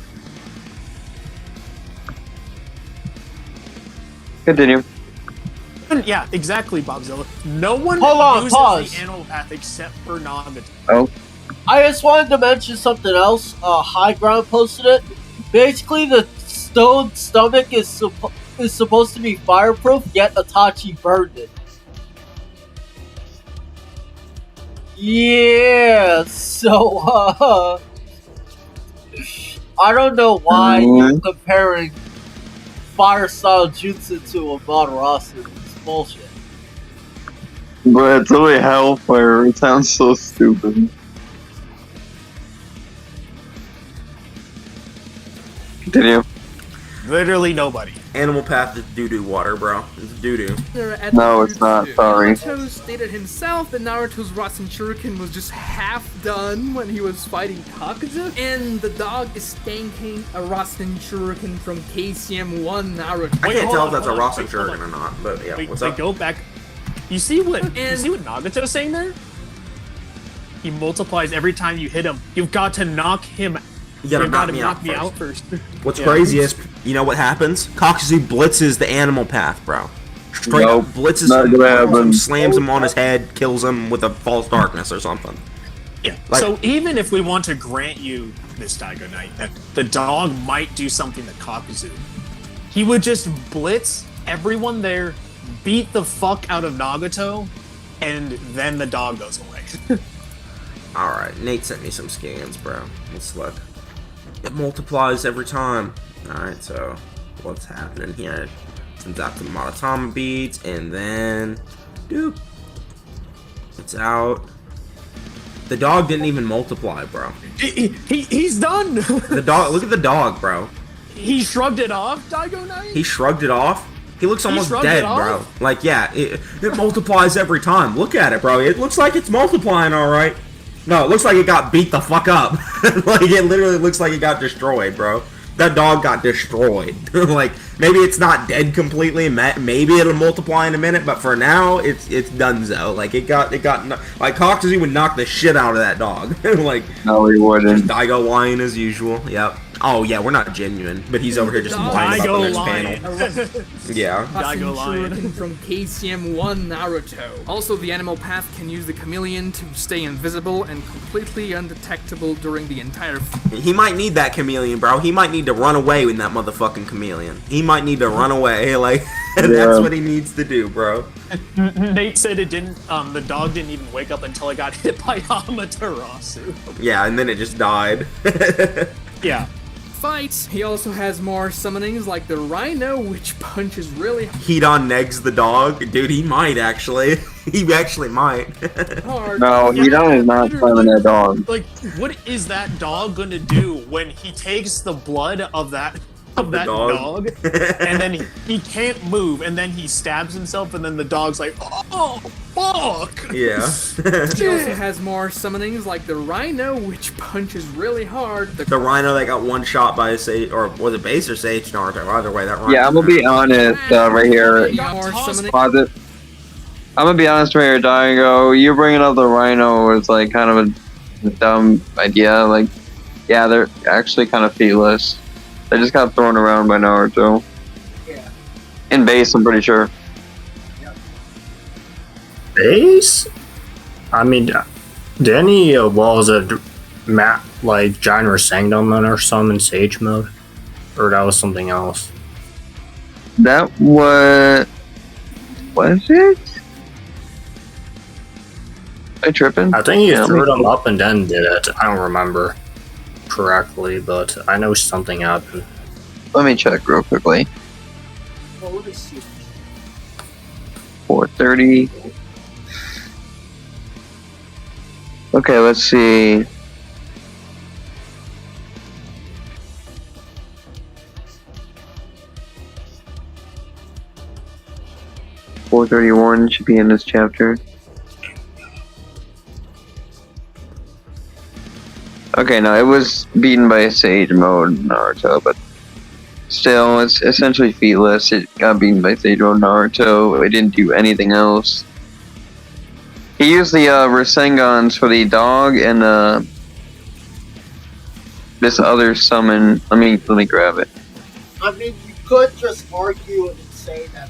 Continue. Yeah, exactly, Bobzilla. No one uses the animal path except for Nagato. Oh. I just wanted to mention something else. High Ground posted it. Basically, the stone stomach is supposed to be fireproof, yet Itachi burned it. Yeah, so, I don't know why you're comparing fire style jutsu to a Madarasu. It's bullshit. But it's really hellfire. It sounds so stupid. Continue. Literally nobody. Animal path is doo-doo water, bro. It's doo-doo. No, it's not. Sorry. Naruto stated himself that Naruto's Rasen Shuriken was just half done when he was fighting Kakuzu, and the dog is stanking a Rasen Shuriken from KCM1 Naruto. I can't tell if that's a hold on, Rasen wait, hold Shuriken or not, but yeah, Wait, what's wait, up? go back. You see what Nagato's saying there? He multiplies every time you hit him. You've got to knock him. You gotta You've knock got to me knock out me first. out first. What's Yeah. crazy is, you know what happens? Kakuzu blitzes the animal path, bro. Straight Nope, up blitzes not him, gonna kills him, happen. slams him on his head, kills him with a false darkness or something. Yeah. Like- So even if we want to grant you this Dygoknight, that the dog might do something to Kakuzu, he would just blitz everyone there, beat the fuck out of Nagato, and then the dog goes away. Alright, Nate sent me some scans, bro. Let's look. It multiplies every time. Alright, so what's happening here? Sends out to the Monotama beads, and then doop. It's out. The dog didn't even multiply, bro. He's done. The dog, look at the dog, bro. He shrugged it off, Dygoknight. He shrugged it off. He looks almost shrugged dead, it off? bro. Like, yeah, it multiplies every time. Look at it, bro. It looks like it's multiplying, all right. No, it looks like it got beat the fuck up. Like, it literally looks like it got destroyed, bro. That dog got destroyed. Like, maybe it's not dead completely. Maybe it'll multiply in a minute, but for now, it's donezo. Like, it got like, Kakuzu would knock the shit out of that dog. Like, No, he wouldn't. Daigo lying as usual. Yep. Oh yeah, we're not genuine, but he's over here just lying about the next panel. Yeah. Daigo lion. Shuriken from KCM1 Naruto. Also, the animal path can use the chameleon to stay invisible and completely undetectable during the entire He might need that chameleon, bro. He might need to run away with that motherfucking chameleon. He might need to run away, like, that's Yeah. what he needs to do, bro. Nate said it didn't. The dog didn't even wake up until it got hit by Amaterasu. Yeah, and then it just died. Yeah. fights. He also has more summonings like the Rhino, which punches really Hedon negs the dog. Dude, he might actually. He actually might. hard. No, he is not slamming that dog. Like, what is that dog gonna do when he takes the blood of that dog. dog, and then he can't move, and then he stabs himself, and then the dog's like, oh fuck. Yeah. He also has more summonings like the Rhino, which punches really hard. The Rhino that got one shot by a Sage, or was it Base or Sage Naruto? Either way, that Rhino. Yeah, I'm gonna be honest right here. More summoning. Pause it. I'm gonna be honest right here, Daigo. You bringing up the Rhino was like kind of a dumb idea. Like, yeah, they're actually kind of feetless. They just got thrown around by Naruto. Yeah. In base, I'm pretty sure. Base? I mean, didn't he, was it like Giant Rasangdom or some in Sage mode? Or that was something else? That was it? Am I tripping? I think he Yeah, threw let me- them up and then did it. I don't remember correctly, but I know something happened. Let me check real quickly. Well, let me see. 4:30. Okay, let's see. .431 should be in this chapter. Okay, no, it was beaten by Sage mode Naruto, but still, it's essentially featless. It got beaten by Sage mode Naruto. It didn't do anything else. He used the Rasengans for the dog and this other summon. Let me grab it. I mean, you could just argue and say that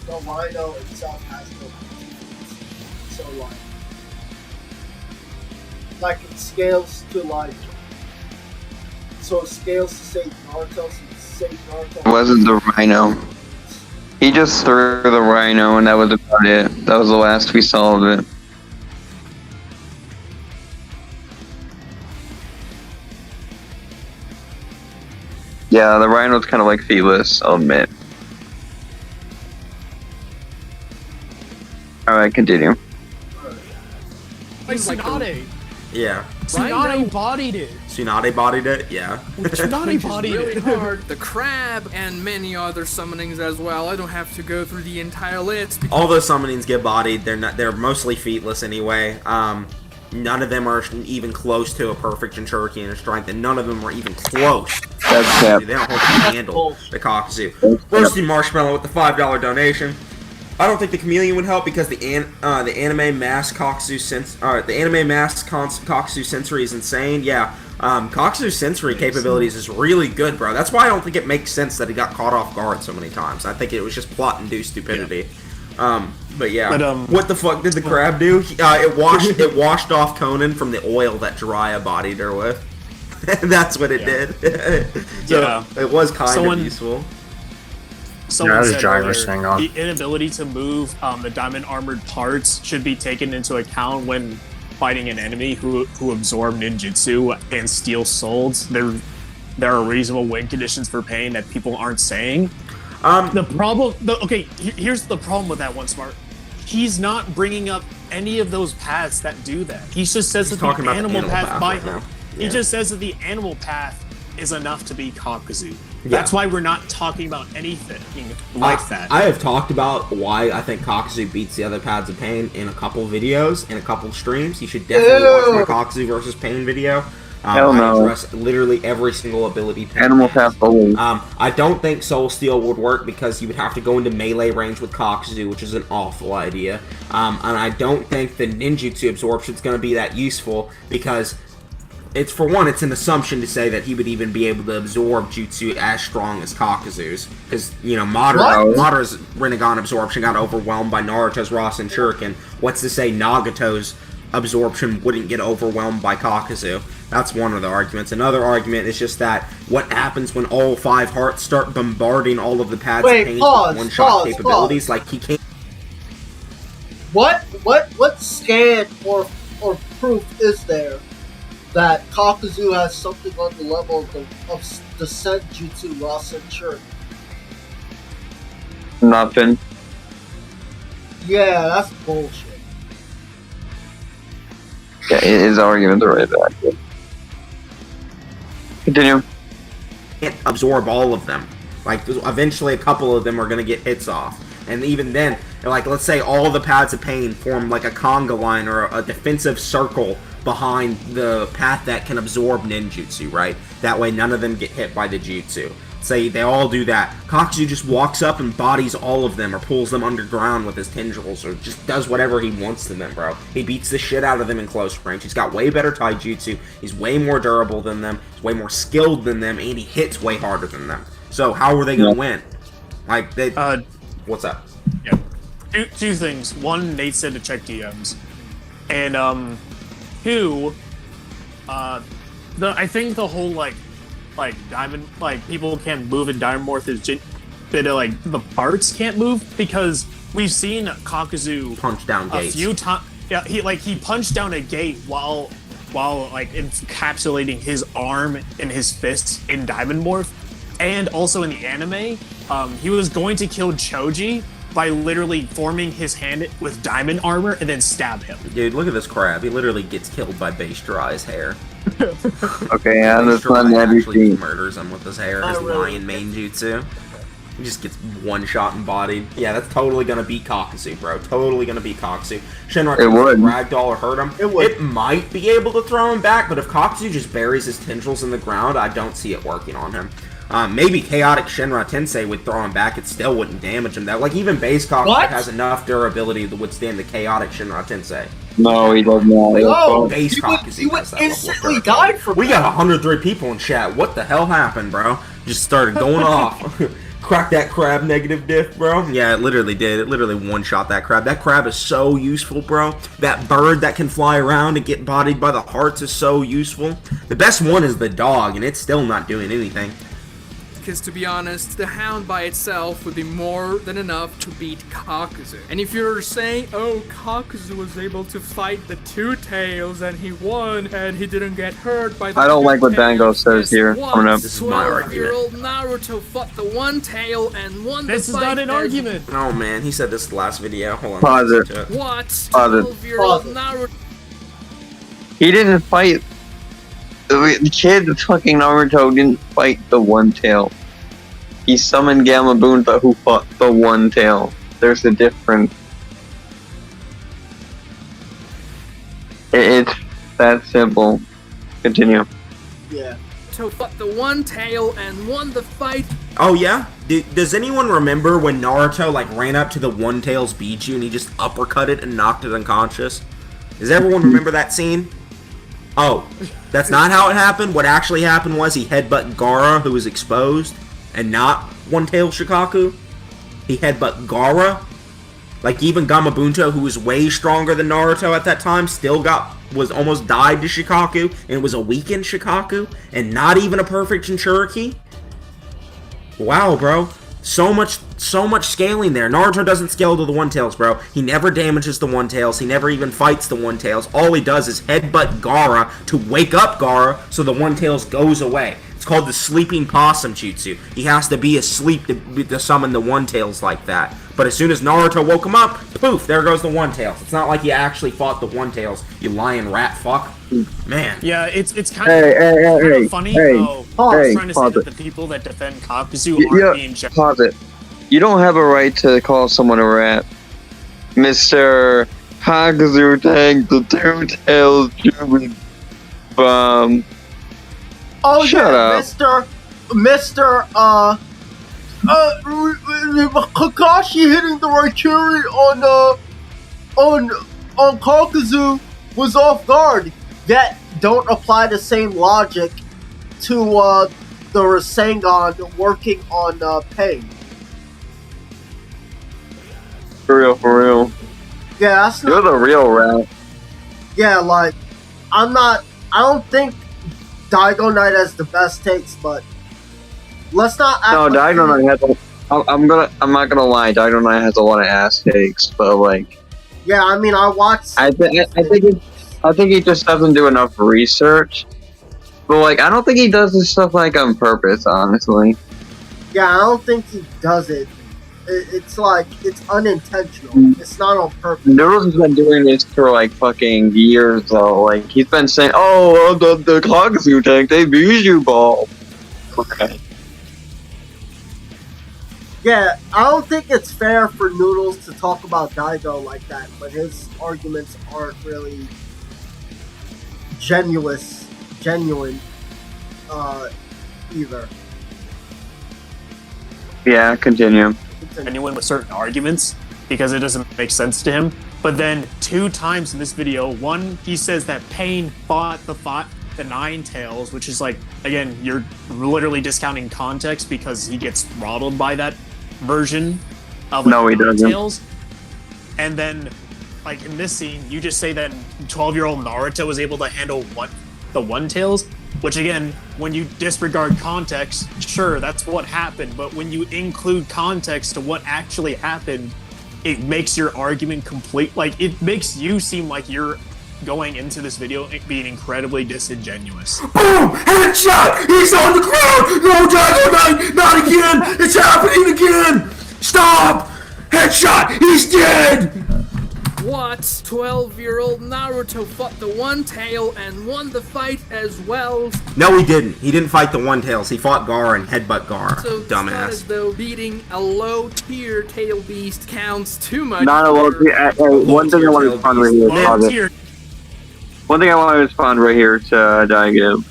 the Rhino itself has no feelings. So, like it scales to like, so it scales to say Naruto, so say Naruto. It wasn't the Rhino. He just threw the Rhino, and that was about it. That was the last we saw of it. Yeah, the Rhino's kind of like feetless, I'll admit. Alright. Alright, continue. Like Tsunade. Yeah. Tsunade bodied it. Tsunade bodied it? Yeah. Tsunade bodied really it. hard. The crab and many other summonings as well. I don't have to go through the entire list. All those summonings get bodied. They're mostly featless anyway. None of them are even close to a perfect Jinchuriki in strength, and none of them are even close. That's cap. They don't hold the handle the Kakuzu. Roasting Marshmallow with the $5 donation. I don't think the Chameleon would help because the anime mask Kakuzu sensory is insane. Yeah, Kakuzu's sensory capabilities is really good, bro. That's why I don't think it makes sense that he got caught off guard so many times. I think it was just plot-induced stupidity. But yeah, what the fuck did the crab do? It washed off Conan from the oil that Jiraiya bodied her with. That's what it did. So it was kind of useful. Someone said Gyros earlier, hang on. the inability to move the diamond armored parts should be taken into account when fighting an enemy who absorb ninjutsu and steal souls. There are reasonable win conditions for pain that people aren't saying. Here's the problem with that one, Smart. He's not bringing up any of those paths that do that. He just says that the animal path by him. He just says that the animal path is enough to be Kakuzu. That's why we're not talking about anything like that. I have talked about why I think Kakuzu beats the other paths of pain in a couple videos, in a couple streams. You should definitely watch my Kakuzu versus Pain video. Hell no. I address literally every single ability. Animal path always. I don't think Soul Steel would work because you would have to go into melee range with Kakuzu, which is an awful idea. And I don't think the ninjutsu absorption is going to be that useful because it's an assumption to say that he would even be able to absorb jutsu as strong as Kakuzu's. Because, Madara's Rinnegan absorption got overwhelmed by Naruto's Rasen Shuriken. What's to say Nagato's absorption wouldn't get overwhelmed by Kakuzu? That's one of the arguments. Another argument is just that what happens when all 5 hearts start bombarding all of the paths of pain with one-shot capabilities? Like, he can't... What scan or proof is there that Kakuzu has something on the level of the Senjutsu Rasen Shuriken? Nothing. Yeah, that's bullshit. Yeah, his arguments are right back. Continue. Can't absorb all of them. Like, eventually a couple of them are going to get hits off. And even then, like, let's say all the paths of pain form like a conga line or a defensive circle behind the path that can absorb ninjutsu, right? That way none of them get hit by the jutsu. Say they all do that. Kakuzu just walks up and bodies all of them or pulls them underground with his tendrils or just does whatever he wants to them, bro. He beats the shit out of them in close range. He's got way better taijutsu. He's way more durable than them. He's way more skilled than them, and he hits way harder than them. So how are they going to win? Like, they... what's up? Yeah. Two things. One, Nate said to check DMs. And, two, I think the whole, like diamond, like, people can't move in Diamond Morph is like, the parts can't move because we've seen Kakuzu punch down gates a few times. Yeah, he punched down a gate while like encapsulating his arm and his fist in Diamond Morph, and also in the anime, he was going to kill Choji by literally forming his hand with diamond armor and then stab him. Dude, look at this crab. He literally gets killed by Base Dry's hair. Okay, yeah, that's not actually murders him with his hair, his lion main jutsu. He just gets one shot and bodied. Yeah, that's totally gonna beat Kakuzu, bro. Totally gonna beat Kakuzu. Shinra can ragdoll or hurt him. It might be able to throw him back, but if Kakuzu just buries his tendrils in the ground, I don't see it working on him. Maybe Chaotic Shinra Tensei would throw him back, it still wouldn't damage him. That, like, even base Kakuzu has enough durability to withstand the Chaotic Shinra Tensei. No, he does not. No, base you would instantly die from We got 103 people in chat. What the hell happened, bro? Just started going off. Crack that crab negative diff, bro. Yeah, it literally did. It literally one-shot that crab. That crab is so useful, bro. That bird that can fly around and get bodied by the hearts is so useful. The best one is the dog, and it's still not doing anything. Because to be honest, the Hound by itself would be more than enough to beat Kakuzu. And if you're saying, oh, Kakuzu was able to fight the two tails and he won and he didn't get hurt by the I don't two like what Dango tails, says here. guess I'm gonna- what? This is my argument. 12-year-old Naruto fought the one tail and won the fight. This is not an argument. Oh man, he said this last video. Hold on. Pause let's it. listen to What? Pause it. 12-year-old Naruto. He didn't fight. The kid, fucking Naruto, didn't fight the one tail. He summoned Gamabunta, who fought the one tail. There's a difference. It's that simple. Continue. Yeah. Fought the one tail and won the fight. Oh yeah? Does anyone remember when Naruto like ran up to the One Tails Bijuu and he just uppercutted and knocked it unconscious? Does everyone remember that scene? Oh, that's not how it happened. What actually happened was he headbutted Gaara, who was exposed, and not One Tail Shikaku. He headbutted Gaara. Like even Gamabunta, who was way stronger than Naruto at that time, was almost died to Shikaku, and it was a weakened Shikaku, and not even a perfect Jinchuriki. Wow, bro. So much scaling there. Naruto doesn't scale to the One Tails, bro. He never damages the One Tails. He never even fights the One Tails. All he does is headbutt Gaara to wake up Gaara so the One Tails goes away. It's called the sleeping possum jutsu. He has to be asleep to summon the One Tails like that. But as soon as Naruto woke him up, poof, there goes the One Tails. It's not like he actually fought the One Tails, you lying rat fuck. Man. Yeah, it's kind of funny how Hey, trying to say pause that it. the people that defend Kakuzu aren't being generous. Pause it. You don't have a right to call someone a rat. Mr. Kakuzu tanked the two tails Jubilee bomb. Oh Shut yeah, up. Mr. Kakashi hitting the Raikiri on Kakuzu was off guard. Yet don't apply the same logic to the Rasengan working on Pain. For real. Yeah, that's not. You're the real rat. Yeah, like I don't think Dygoknight has the best takes, but let's not act No, like Dygoknight has I'm not gonna lie, Dygoknight has a lot of ass takes, but like Yeah, I mean I watched I think he just doesn't do enough research. But like I don't think he does this stuff like on purpose, honestly. Yeah, I don't think he does it. It's like, it's unintentional. It's not on purpose. Noodles has been doing this for like fucking years though. Like he's been saying, "Oh, the Kakuzu tank, they Bijou ball." Okay. Yeah, I don't think it's fair for Noodles to talk about Daigo like that, but his arguments aren't really genuine, either. Yeah, continue. Anyone with certain arguments because it doesn't make sense to him. But then 2 times in this video, one, he says that Pain fought the Nine Tails, which is like, again, you're literally discounting context because he gets throttled by that version of No, he doesn't. Tails. And then, like in this scene, you just say that 12-year-old Naruto was able to handle the One Tails, which again, when you disregard context, sure, that's what happened, but when you include context to what actually happened, it makes your argument complete. Like, it makes you seem like you're going into this video being incredibly disingenuous. Boom! Headshot! He's on the ground! No, Dygoknight! Not again! It's happening again! Stop! Headshot! He's dead! What? 12-year-old Naruto fought the One Tail and won the fight as well. No, he didn't. He didn't fight the One Tails. He fought Gaara and headbutt Gaara. So it's not Dumbass. as though beating a low-tier tail beast counts too much. Not a low tier. One thing I want to respond right here. Low-tier. One thing I want to respond right here to Daigo.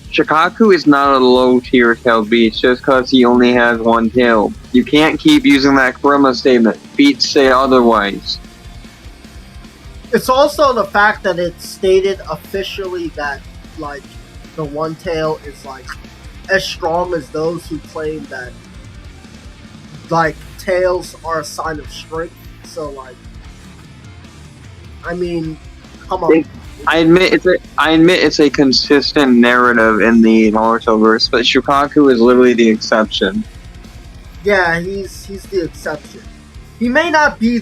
Shikaku is not a low tier tail beast just because he only has one tail. You can't keep using that Kurama statement. Beats say otherwise. It's also the fact that it's stated officially that, like, the One Tail is, like, as strong as those who claim that, like, tails are a sign of strength. So, like, I mean, come on. I admit it's a consistent narrative in the Naruto-verse, but Shukaku is literally the exception. Yeah, he's the exception. He may not be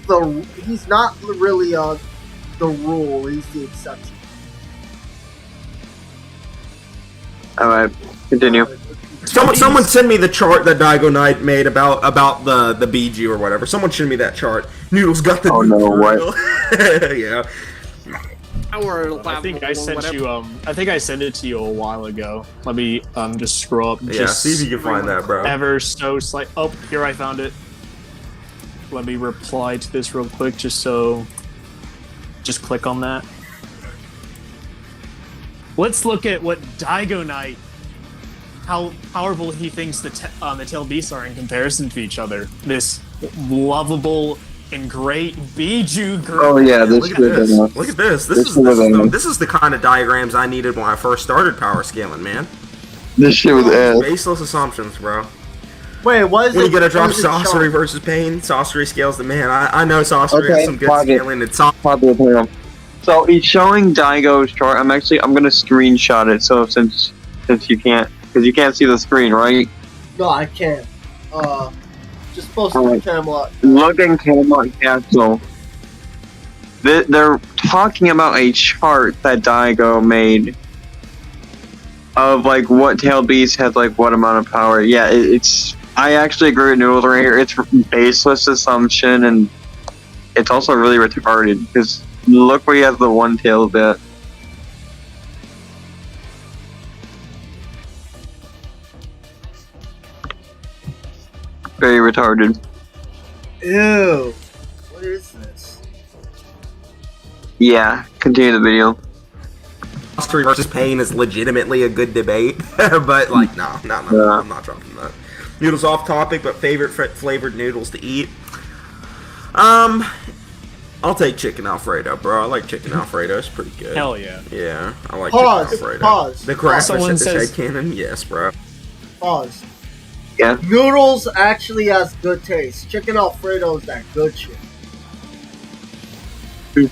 he's not really the rule. He's the exception. All right, continue. Someone send me the chart that Dygoknight made about the BG or whatever. Someone send me that chart. Noodles got the. Oh no! What? Yeah. I think I sent you. I think I sent it to you a while ago. Let me just scroll up. Yeah, see if you can find that, bro. Ever so slight. Oh, here I found it. Let me reply to this real quick, just click on that. Let's look at what Dygoknight, how powerful he thinks the tail beasts are in comparison to each other. This lovable and great Biju girl. Oh yeah, Look at this. Look at this. This is the kind of diagrams I needed when I first started power scaling, man. This shit was ass. Baseless assumptions, bro. Wait, what is when it? you gotta drop Sorcery versus Pain, Sorcery scales the man. I know Sorcery has some good scaling. It's So he's showing Daigo's chart. I'm gonna screenshot it. So since you can't, because you can't see the screen, right? No, I can't. Just post it in Camelot. Look in Camelot Castle. They're talking about a chart that Daigo made of like what tail beast has like what amount of power. Yeah, it's. I actually agree with Noodles right here. It's baseless assumption, and it's also really retarded because look where he has the one tail bit. Very retarded. Ew. What is this? Yeah, continue the video. Sorcery versus Pain is legitimately a good debate, but like, no, I'm not dropping that. Noodles off topic, but favorite flavored noodles to eat. I'll take chicken Alfredo, bro. I like chicken Alfredo. It's pretty good. Hell yeah. Yeah, I like chicken Alfredo. Pause. The crackers Someone at the says- headcanon? Yes, bro. Pause. Yeah. Noodles actually has good taste. Chicken Alfredo is that good shit. Hmm.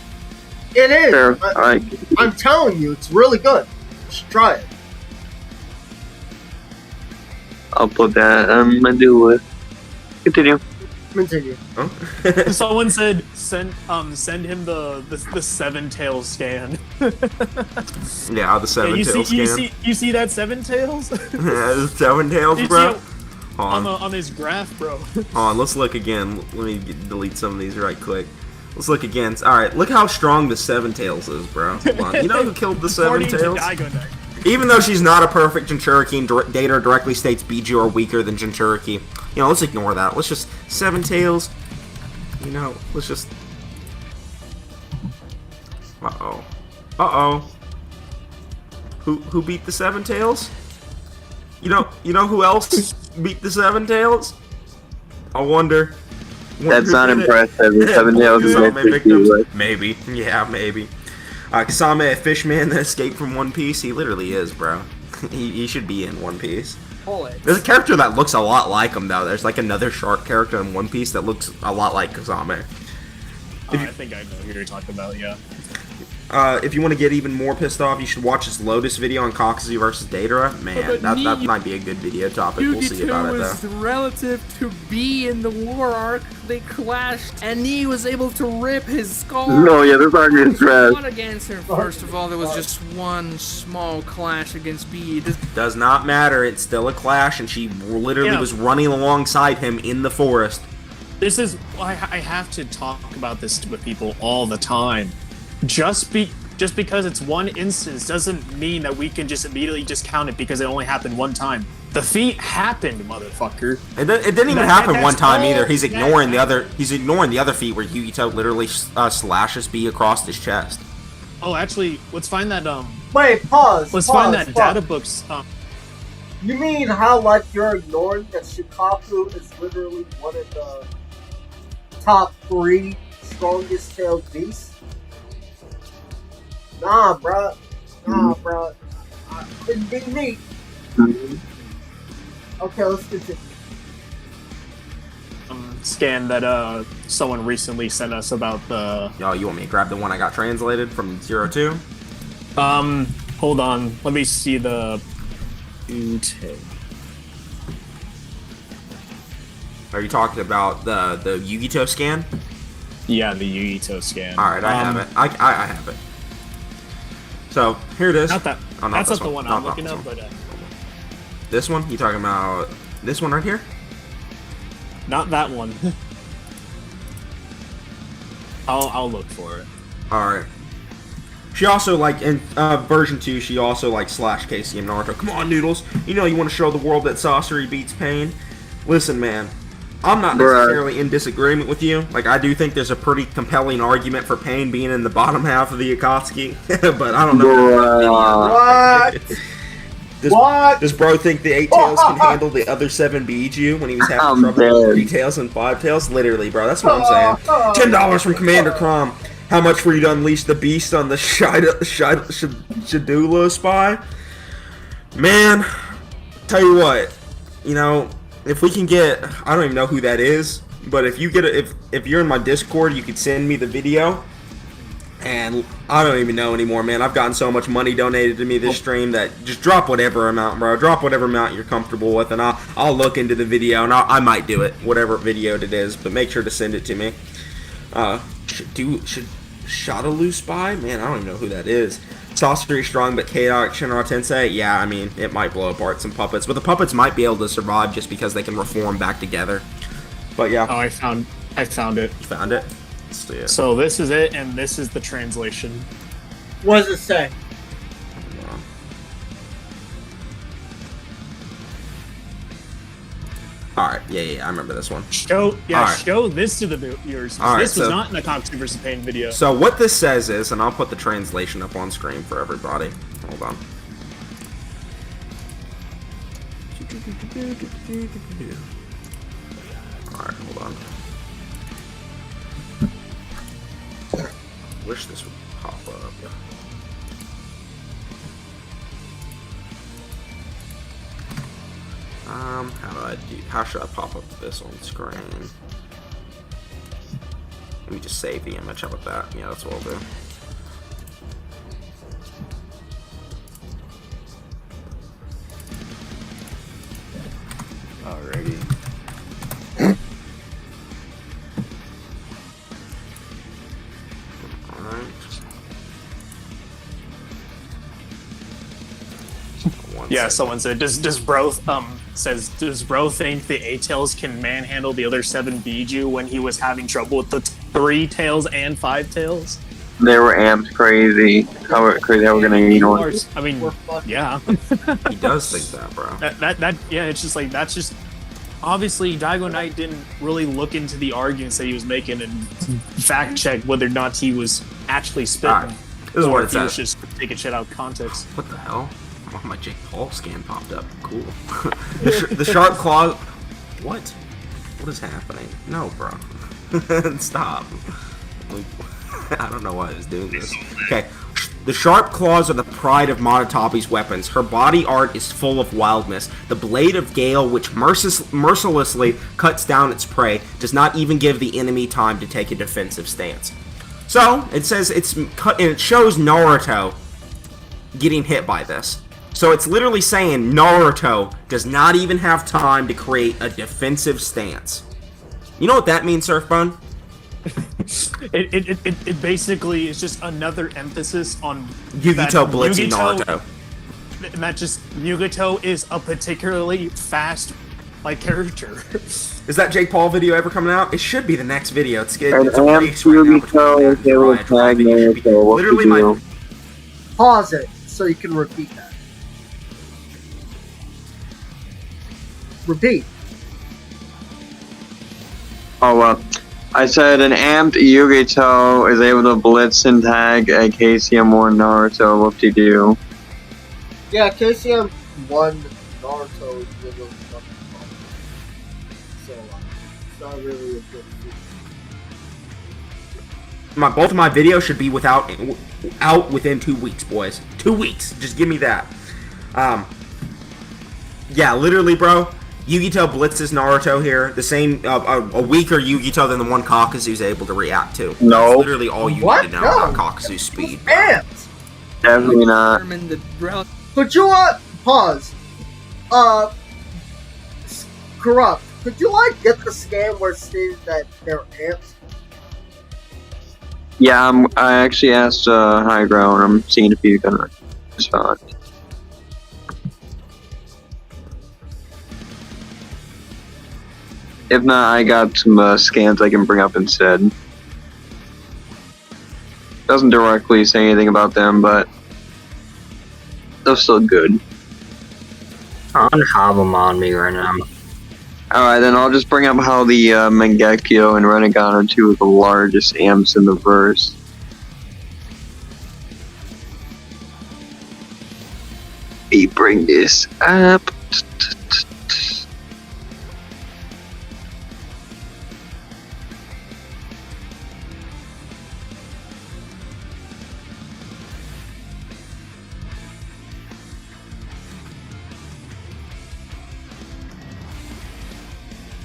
It is. Fair. Alright. I'm telling you, it's really good. You should try it. I'll put that and do it. Continue. Continue. Oh. Someone said send him the seven tails scan. Yeah, the seven tails scan. You see that seven tails? Yeah, the seven tails, You bro. see it on his graph, bro. Hold on, let's look again. Let me delete some of these right quick. Let's look again. Alright, look how strong the seven tails is, bro. Hold on. You know who killed the seven tails? Even though she's not a perfect Jinchuriki and Data directly states Biju are weaker than Jinchuriki, you know, let's ignore that. Let's just seven tails. You know, let's just. Uh-oh. Who beat the seven tails? You know who else beat the seven tails? I wonder. That's not impressive. The seven tails is victims? Maybe. Yeah, maybe. Kasame, a fishman that escaped from One Piece, he literally is, bro. he should be in One Piece. There's a character that looks a lot like him, though. There's like another shark character in One Piece that looks a lot like Kasame. I think I know who you're talking about, yeah. If you want to get even more pissed off, you should watch this Lotus video on Kakuzu versus Datara. Man, that might be a good video topic. We'll see about it, though. was relative to B in the war arc. They clashed, and he was able to rip his skull. No, yeah, this arc is trash. What against her? First of all, there was just one small clash against B. Does not matter. It's still a clash, and she literally was running alongside him in the forest. This is I have to talk about this with people all the time. Just because it's one instance doesn't mean that we can just immediately discount it because it only happened one time. The feat happened, motherfucker. It didn't even happen one time either. He's ignoring the other. He's ignoring the other feat where Yugito literally slashes B across his chest. Oh, actually, let's find that. Wait, pause. Let's find that data books. You mean how like you're ignoring that Shukaku is literally one of the top 3 strongest tailed beasts? Nah, bro. Couldn't be me. Okay, let's continue. Scan that someone recently sent us about the. Yo, you want me to grab the one I got translated from 02? Hold on. Let me see the. Are you talking about the Yugito scan? Yeah, the Yugito scan. All right, I have it. I have it. So here it is. Not that. Oh, That's this not the one I'm looking at, but this one. You talking about this one right here? not that one. I'll look for it. All right. She also, like, in version 2, she also, like, slash KCM Naruto. Come on, Noodles. You know you want to show the world that sorcery beats pain. Listen, man. I'm not necessarily in disagreement with you. Like, I do think there's a pretty compelling argument for pain being in the bottom half of the Akatsuki. But I don't know. What? Does bro think the 8 tails can handle the other 7 Biju when he was having trouble with 3 tails and 5 tails? Literally, bro. That's what I'm saying. $10 from Commander Crom. How much for you to unleash the beast on the Shadula spy? Man, tell you what, you know, if we can get, I don't even know who that is, but if you get if you're in my Discord, you could send me the video. And I don't even know anymore, man. I've gotten so much money donated to me this stream that just drop whatever amount, bro. Drop whatever amount you're comfortable with, and I'll look into the video, and I might do it, whatever video it is. But make sure to send it to me. Should Shadaloo Spy? Man, I don't even know who that is. Sorcery strong, but chaotic Shinra Tensei? Yeah, I mean, it might blow apart some puppets, but the puppets might be able to survive just because they can reform back together. But yeah. Oh, I found it. You found it? Let's see it. So this is it, and this is the translation. What does it say? Alright, yeah, I remember this one. Show this to the viewers. This was not in the Akatsuki vs. Pain video. So what this says is, and I'll put the translation up on screen for everybody. Hold on. Alright, hold on. Wish this would pop up. How should I pop up this on screen? Let me just save the image. How about that? Yeah, that's what I'll do. Alrighty. Yeah, someone said, does bro think the 8 tails can manhandle the other 7 Biju when he was having trouble with the 3 tails and 5 tails? They were amped crazy. How crazy they were gonna ignore. I mean, yeah. He does think that, bro. Yeah, it's just like, that's just, obviously Dygoknight didn't really look into the arguments that he was making and fact check whether or not he was actually spitting. Right. This is what it he was says. just taking shit out of context. What the hell? Oh, my Jake Paul scan popped up. Cool. the sharp claw. What? What is happening? No, bro. Stop. I don't know why I was doing this. Okay. The sharp claws are the pride of Monotapi's weapons. Her body art is full of wildness. The blade of Gale, which mercilessly cuts down its prey, does not even give the enemy time to take a defensive stance. So, it says it's cut, and it shows Naruto getting hit by this. So it's literally saying Naruto does not even have time to create a defensive stance. You know what that means, Surfbone? It basically is just another emphasis on Yugito blitzing Naruto. And that just Yugito is a particularly fast character. Is that Jake Paul video ever coming out? It should be the next video. It's good. It's literally my. Pause it so you can repeat that. Repeat. Oh, well. I said an amped Yugito is able to blitz and tag a KCM or Naruto. Whoop-de-doo. Yeah, KCM won Naruto is really fucking fun. So, it's not really a good feat. Both of my videos should be out within 2 weeks, boys. 2 weeks. Just give me that. Yeah, literally, bro. Yugito blitzes Naruto here. The same, a weaker Yugito than the one Kakuzu's able to react to. No. That's literally all you need to know about Kakuzu's speed. Ants! Definitely not. determine the rel- Could you pause? Corrupt. Could you get the scan where it stated that they're ants? Yeah, I actually asked High Ground. I'm seeing if you can respond. If not, I got some scans I can bring up instead. Doesn't directly say anything about them, but they're still good. I don't have them on me right now. Alright, then I'll just bring up how the Mangekyo and Renegon are two of the largest amps in the verse. Let me bring this up.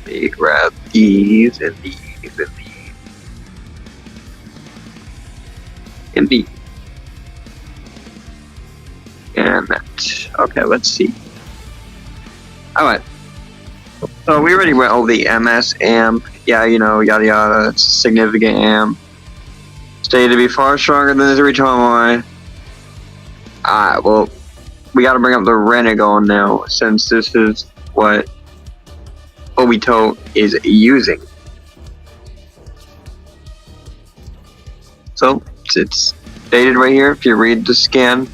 Let me grab these and these and these. And these. And that. Okay, let's see. Alright. So we already went over the MS amp. Yeah, you know, yada yada. It's a significant amp. Stated to be far stronger than the 3-Tomoe. Alright, well, we gotta bring up the Renegon now, since this is what Obito is using. So, it's stated right here, if you read the scan,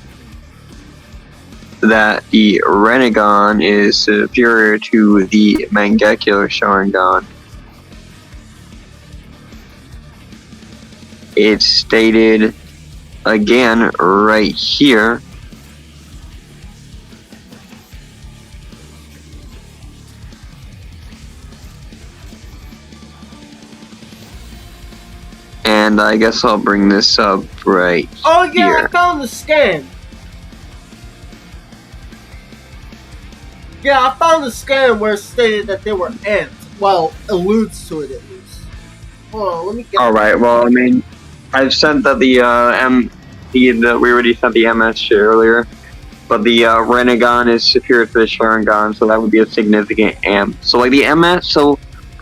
that the Renegon is superior to the Mangekyo Sharingan. It's stated again right here. And I guess I'll bring this up right Oh yeah, here. I found the scan. Yeah, I found the scan where it stated that they were ants. Well, alludes to it at least. Hold on, let me get. Alright, well, I mean, I've sent that we already sent the MS shit earlier, but the Renegon is superior to the Sharingan, so that would be a significant amp. So, like, the MS, so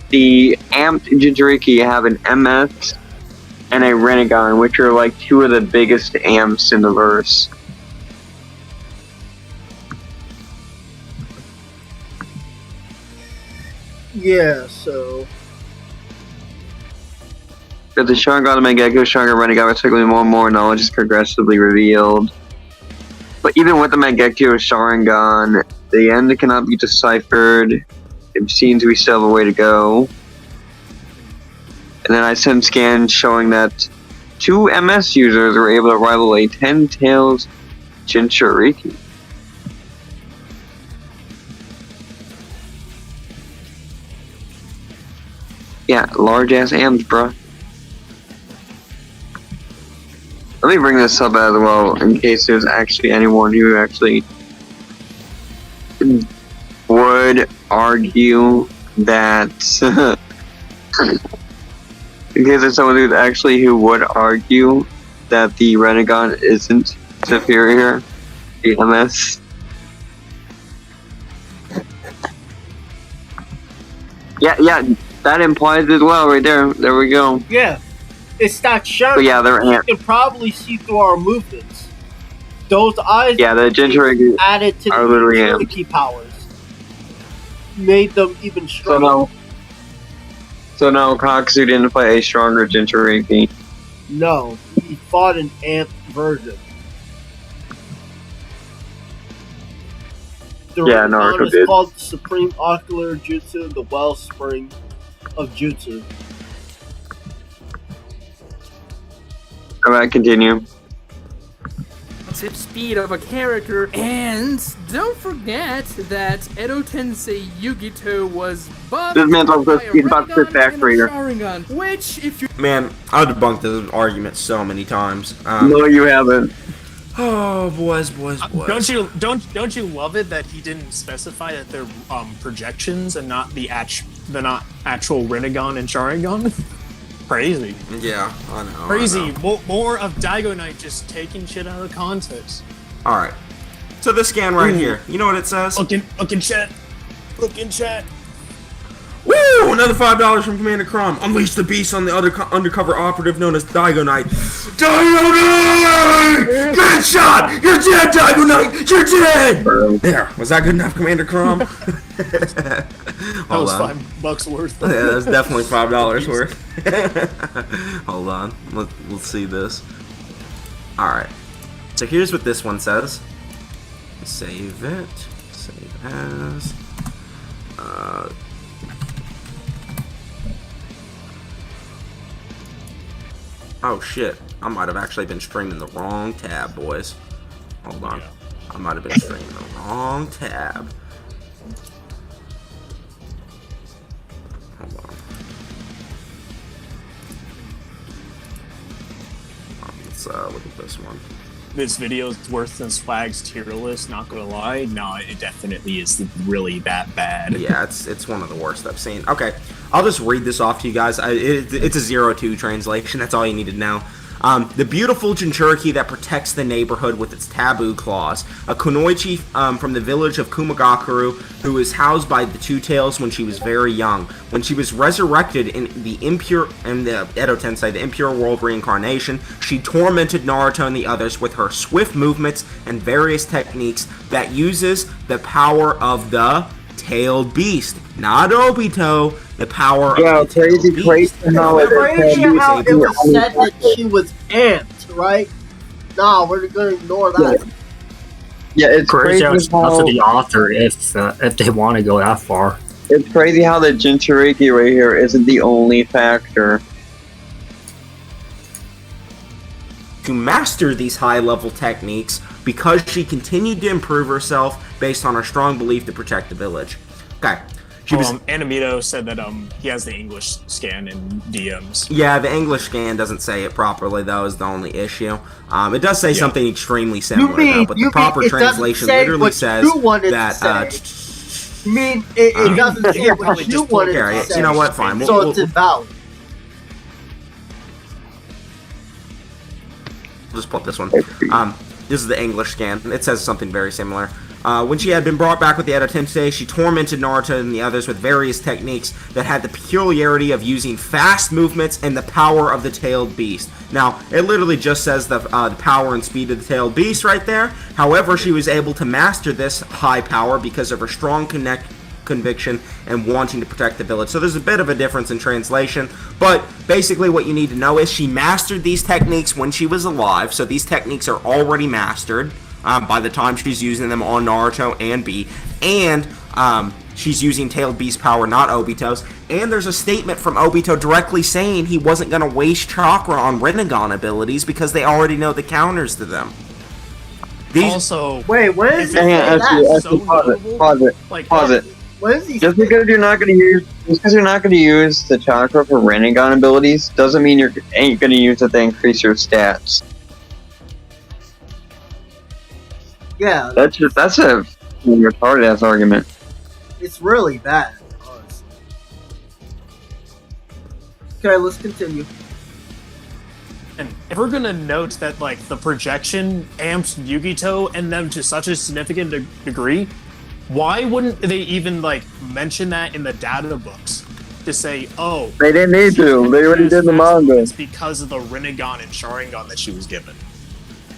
the amped Jinchuriki have an MS and a Renegon, which are, like, two of the biggest amps in the verse. Yeah, so. But the Sharingan and Mangekyo Sharingan Renegon respectively, more and more knowledge is progressively revealed. But even with the Mangekyo Sharingan, the end cannot be deciphered. It seems we still have a way to go. And then I sent scans showing that 2 MS users were able to rival a 10 tails Jinchuriki. Yeah, large ass amps, bruh. Let me bring this up as well, in case there's actually anyone who actually would argue that. In case there's someone who would argue that the Renegon isn't superior to the MS. Yeah, that implies as well right there. There we go. Yeah, it's that shadow. But yeah, they're you can probably see through our movements. Those eyes. Yeah, the Jinchuriki added to the are literally Jinchuriki powers, made them even stronger. So no, Kaksu didn't fight a stronger Jinchuriki. No, he fought an ant version. The Yeah, Renegon Naruto is did. called the Supreme Ocular Jutsu, the Wellspring of Jutsu. Alright, continue. tip speed of a character, and don't forget that Edo Tensei Yugito was buffed This man's also by a he's about to Renegon sit back and for a you. Sharingan, which, if you Man, I've debunked this argument so many times. No, you haven't. Oh, boys. Don't you love it that he didn't specify that they're projections and not the actual Renegon and Sharingan? Crazy. Yeah, I know. Crazy. More of Dygoknight just taking shit out of context. All right. So this scan right here, you know what it says? Look in chat. Look in chat. Woo! Another $5 from Commander Crom. Unleash the beast on the other undercover operative known as Dygoknight. Dygoknight! Good shot! You're dead, Dygoknight! You're dead! There. Was that good enough, Commander Crom? That was $5 worth. Yeah, that's definitely $5 worth. Hold on. Let's see this. Alright. So here's what this one says. Save it. Save as. Oh shit. I might have actually been streaming the wrong tab, boys. Hold on. I might have been streaming the wrong tab. Hold on. Let's look at this one. This video is worse than Swag's tier list, not gonna lie. No, it definitely is really that bad. Yeah, it's one of the worst I've seen. Okay, I'll just read this off to you guys. It's a 0-2 translation. That's all you need to know. The beautiful Jinchuriki that protects the neighborhood with its taboo claws. A kunoichi from the village of Kumagakuru who was housed by the Two Tails when she was very young. When she was resurrected in the Edo Tensei, the impure world reincarnation, she tormented Naruto and the others with her swift movements and various techniques that uses the power of the tailed beast. Not Obito, the power of the tailed beast. Crazy how it was said that she was amped, right? Nah, we're gonna ignore that. Yeah, it's crazy how it's up to the author if they want to go that far. It's crazy how the Jinchuriki right here isn't the only factor. To master these high-level techniques because she continued to improve herself based on her strong belief to protect the village. Okay. Animito said that he has the English scan in DMs. Yeah, the English scan doesn't say it properly, though, is the only issue. It does say something extremely similar, though, but the proper translation literally says that... it doesn't say what you wanted to say. You know what? Fine. So it's invalid. We'll just put this one. This is the English scan. It says something very similar. When she had been brought back with the Edo Tensei, she tormented Naruto and the others with various techniques that had the peculiarity of using fast movements and the power of the tailed beast. Now, it literally just says the power and speed of the tailed beast right there. However, she was able to master this high power because of her strong conviction and wanting to protect the village. So there's a bit of a difference in translation, but basically what you need to know is she mastered these techniques when she was alive, so these techniques are already mastered by the time she's using them on Naruto and B, and she's using Tailed Beast power, not Obito's, and there's a statement from Obito directly saying he wasn't going to waste chakra on Rinnegan abilities because they already know the counters to them. Also, wait, when is that? Pause it. Just because you're not going to use the chakra for Rinnegan abilities doesn't mean you ain't going to use it to increase your stats. Yeah, that's a retarded ass argument. It's really bad, honestly. Okay, let's continue. And if we're gonna note that like the projection amps Yugito and them to such a significant degree, why wouldn't they even like mention that in the data books to say, oh, they didn't need to. They already did the manga. It's because of the Rinnegan and Sharingan that she was given.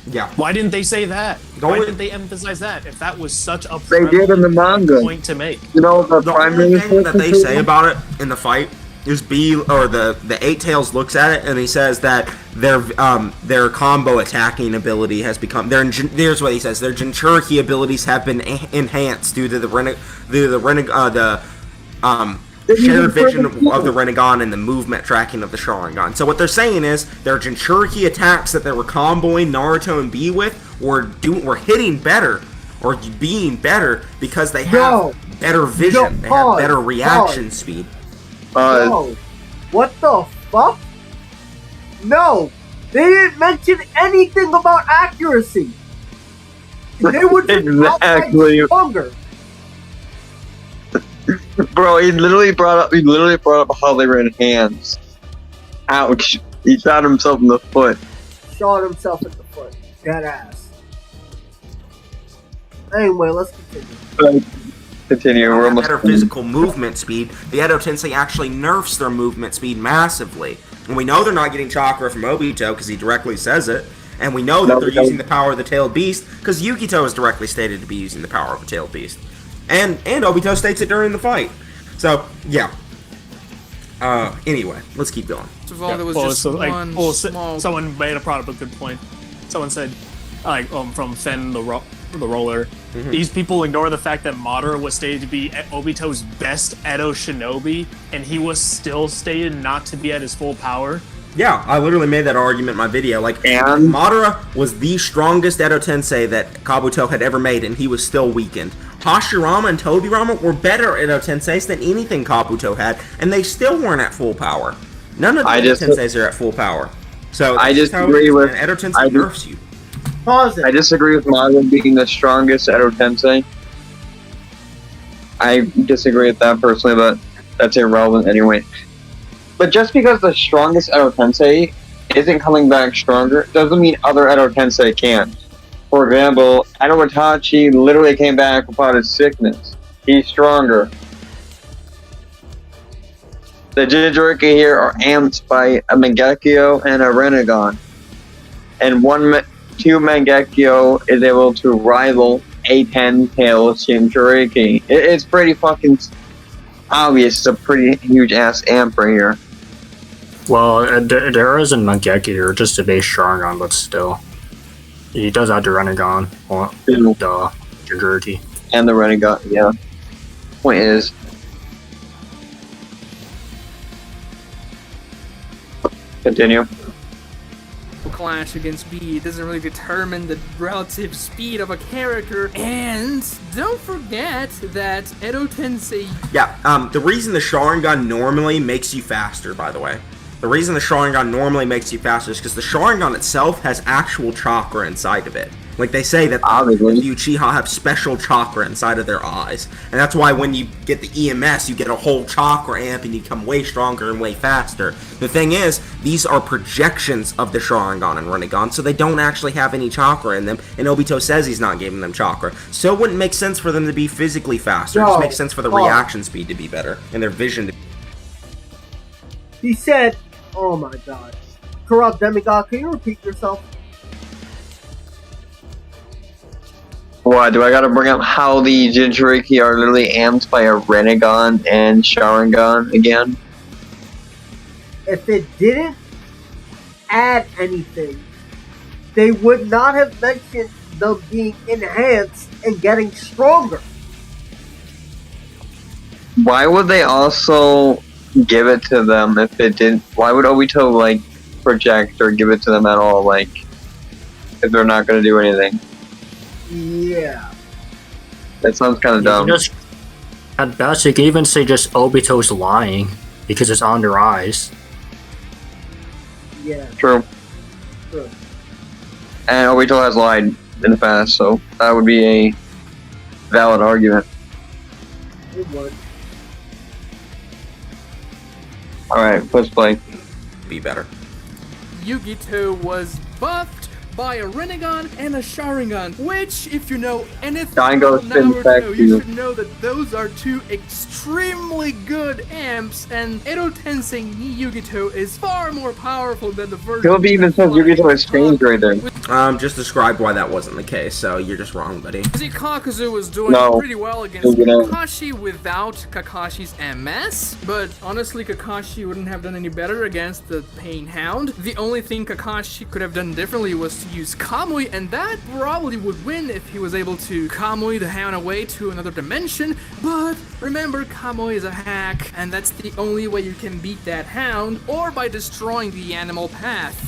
Yeah. Why didn't they say that? Why didn't they emphasize that? If that was such a they did in the manga point to make. You know the primary thing that they say about it in the fight is the Eight Tails looks at it and he says that their combo attacking ability has become here's what he says, their Jinchuriki abilities have been enhanced due to the shared vision of the Rinnegan and the movement tracking of the Sharingan. So what they're saying is their Jinchuriki attacks that they were comboing Naruto and B with were hitting better or being better because they have better vision, they have better reaction speed. No. What the fuck? No, they didn't mention anything about accuracy. They were just exactly stronger. Bro, he literally brought up how they were enhanced. Ouch. He shot himself in the foot. Shot himself in the foot. Dead ass. Anyway, let's continue. Continue. We're almost better physical movement speed. The Edo Tensei actually nerfs their movement speed massively. And we know they're not getting chakra from Obito because he directly says it. And we know that they're using the power of the Tailed Beast because Yukito is directly stated to be using the power of the Tailed Beast. And Obito states it during the fight. So, yeah. Anyway, let's keep going. First of all, there was just one small... Someone made a good point. Someone said, from Fen the Roller, these people ignore the fact that Madara was stated to be Obito's best Edo shinobi, and he was still stated not to be at his full power. Yeah, I literally made that argument in my video. Madara was the strongest Edo Tensei that Kabuto had ever made, and he was still weakened. Hashirama and Tobirama were better Edo Tenseis than anything Kabuto had, and they still weren't at full power. None of the Edo Tenseis are at full power. So I disagree with Edo Tensei nerfs you. Pause it. I disagree with Madara being the strongest Edo Tensei. I disagree with that personally, but that's irrelevant anyway. But just because the strongest Edo Tensei isn't coming back stronger doesn't mean other Edo Tensei can't. For example, Edo Itachi literally came back without his sickness. He's stronger. The Jinchuriki here are amped by a Mangekyo and a Rinnegan. And two Mangekyo is able to rival a 10-tailed Jinchuriki. It's pretty fucking obvious. It's a pretty huge ass amp right here. Well, there is a Mangekyo, just a base Sharingan, but still. He does have the Rinnegan, the Jinchuriki. And the Rinnegan, yeah. Point is... Continue. Clash against speed doesn't really determine the relative speed of a character, and don't forget that Edo Tensei... Yeah, the reason the Sharingan normally makes you faster, by the way. The reason the Sharingan normally makes you faster is because the Sharingan itself has actual chakra inside of it. Like they say that the Uchiha have special chakra inside of their eyes. And that's why when you get the EMS, you get a whole chakra amp and you become way stronger and way faster. The thing is, these are projections of the Sharingan and Rinnegan, so they don't actually have any chakra in them. And Obito says he's not giving them chakra. So it wouldn't make sense for them to be physically faster. It just makes sense for the reaction speed to be better and their vision to be... He said, oh my god. Corrupt Demigod, can you repeat yourself? What, do I gotta bring up how the Jinchuriki are literally amped by a Rinnegan and Sharingan again? If it didn't add anything, they would not have mentioned them being enhanced and getting stronger. Why would they also give it to them if it didn't? Why would Obito, like, project or give it to them at all, like, if they're not gonna do anything? Yeah. That sounds kind of dumb. At best, you can even say just Obito's lying, because it's on their eyes. Yeah. True. And Obito has lied in the past, so that would be a valid argument. It would. Alright, let's play. Be better. Yugito was buffed by a Rinnegan and a Sharingan, which, if you know anything about Naruto, you should know that those are two extremely good amps, and Edo Tensei Yugito is far more powerful than the version. Kobe even says Yugito is changed right there. Just described why that wasn't the case, so you're just wrong, buddy. See, Kakuzu was doing pretty well against Kakashi without Kakashi's MS, but honestly, Kakashi wouldn't have done any better against the Pain Hound. The only thing Kakashi could have done differently was to use Kamui, and that probably would win if he was able to Kamui the Hound away to another dimension, but remember, Kamui is a hack, and that's the only way you can beat that Hound, or by destroying the animal path.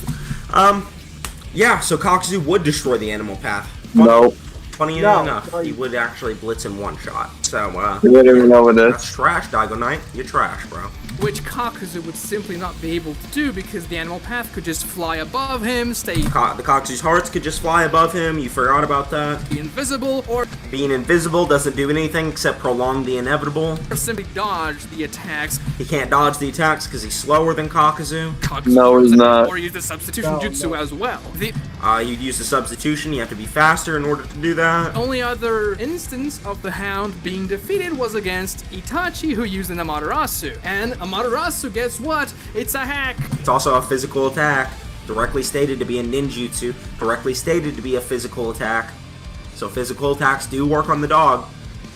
Yeah, so Kakuzu would destroy the animal path. Funny enough, he would actually blitz in one shot. So, you wouldn't even know what that's trash, Dygoknight. You're trash, bro. which Kakuzu would simply not be able to do because the animal path could just fly above him, stay The Kakuzu's hearts could just fly above him. You forgot about that. be invisible, or Being invisible doesn't do anything except prolong the inevitable. simply dodge the attacks. He can't dodge the attacks because he's slower than Kakuzu. Kakuzu No, he's not. Or use the substitution jutsu as well. The You'd use the substitution. You have to be faster in order to do that. only other instance of the Hound being defeated was against Itachi, who used an Amaterasu. And Amaterasu, guess what? It's a hack. It's also a physical attack, directly stated to be a ninjutsu, directly stated to be a physical attack. So physical attacks do work on the dog.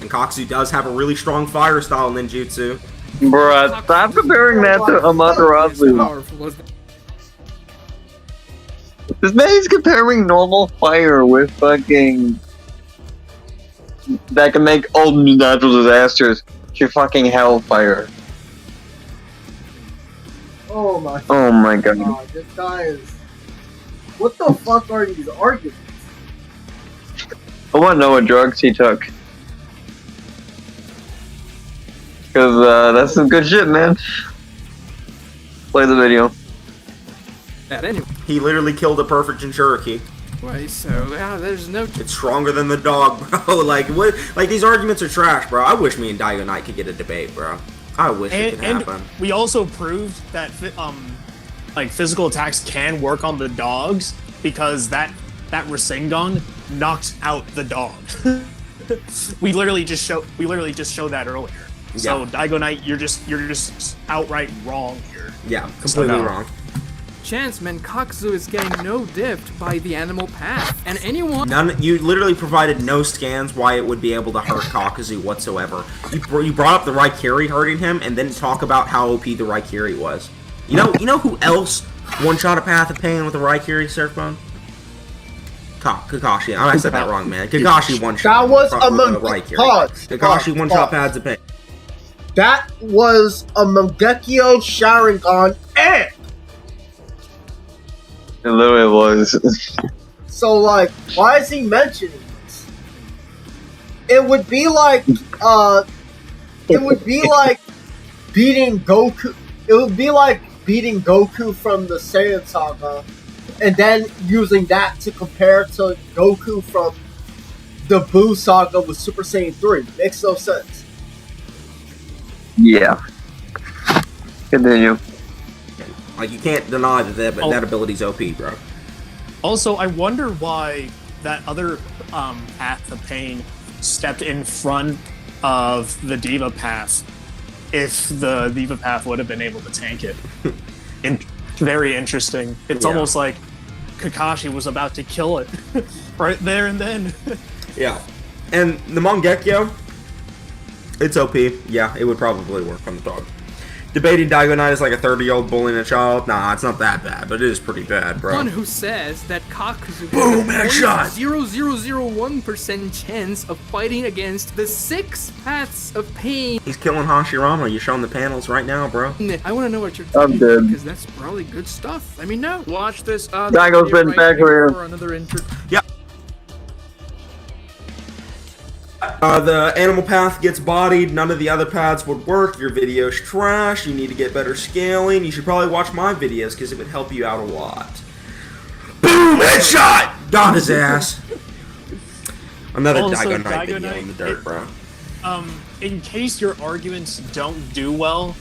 And Kakuzu does have a really strong fire style ninjutsu. Bruh, stop comparing that to Amaterasu. Powerful as This man's comparing normal fire with fucking... that can make all natural disasters to fucking hellfire. Oh my God. god, this guy is. What the fuck are these arguments? I want to know what drugs he took. Because that's some good shit, man. Play the video. that anyway. He literally killed a perfect Jinchuriki. So yeah, there's no. It's stronger than the dog, bro. Like what? Like these arguments are trash, bro. I wish me and Dygoknight could get a debate, bro. I wish it could happen. And we also proved that like physical attacks can work on the dogs because that Rasengan knocked out the dog. we literally just showed that earlier. So Dygoknight, you're just outright wrong here. Yeah, completely wrong. Chanceman, Kakuzu is getting no dipped by the animal path, and anyone. You literally provided no scans why it would be able to hurt Kakuzu whatsoever. You brought up the Raikiri hurting him, and then talk about how OP the Raikiri was. You know who else one-shot a Path of Pain with a Raikiri, Surfbone? Kakashi. I said that wrong, man. Kakashi one-shot. That was a Kakashi one-shot Paths of Pain. That was a Mangekyo Sharingan and. It literally was. So, like, why is he mentioning this? It would be like, beating Goku. It would be like beating Goku from the Saiyan Saga, and then using that to compare to Goku from the Buu Saga with Super Saiyan 3. Makes no sense. Yeah. Continue. Like, you can't deny that ability's OP, bro. Also, I wonder why that other Path of Pain stepped in front of the Diva Path if the Diva Path would have been able to tank it. Very interesting. It's almost like Kakashi was about to kill it right there and then. Yeah. And the Mangekyo, it's OP. Yeah, it would probably work on the dog. Debating Dygoknight is like a 30-year-old bullying a child. Nah, it's not that bad, but it is pretty bad, bro. One who says that Kakuzu Boom, has headshot! 0.0001% chance of fighting against the 6 Paths of Pain. He's killing Hashirama. You're showing the panels right now, bro. I want to know what you're I'm thinking dead. because that's probably good stuff. Let me know. Watch this. Daigo's been back here. For another intro. Yeah. The animal path gets bodied. None of the other paths would work. Your video's trash. You need to get better scaling. You should probably watch my videos because it would help you out a lot. Boom! Headshot! Got his ass. Another Dygoknight video in the dirt, bro. In case your arguments don't do well,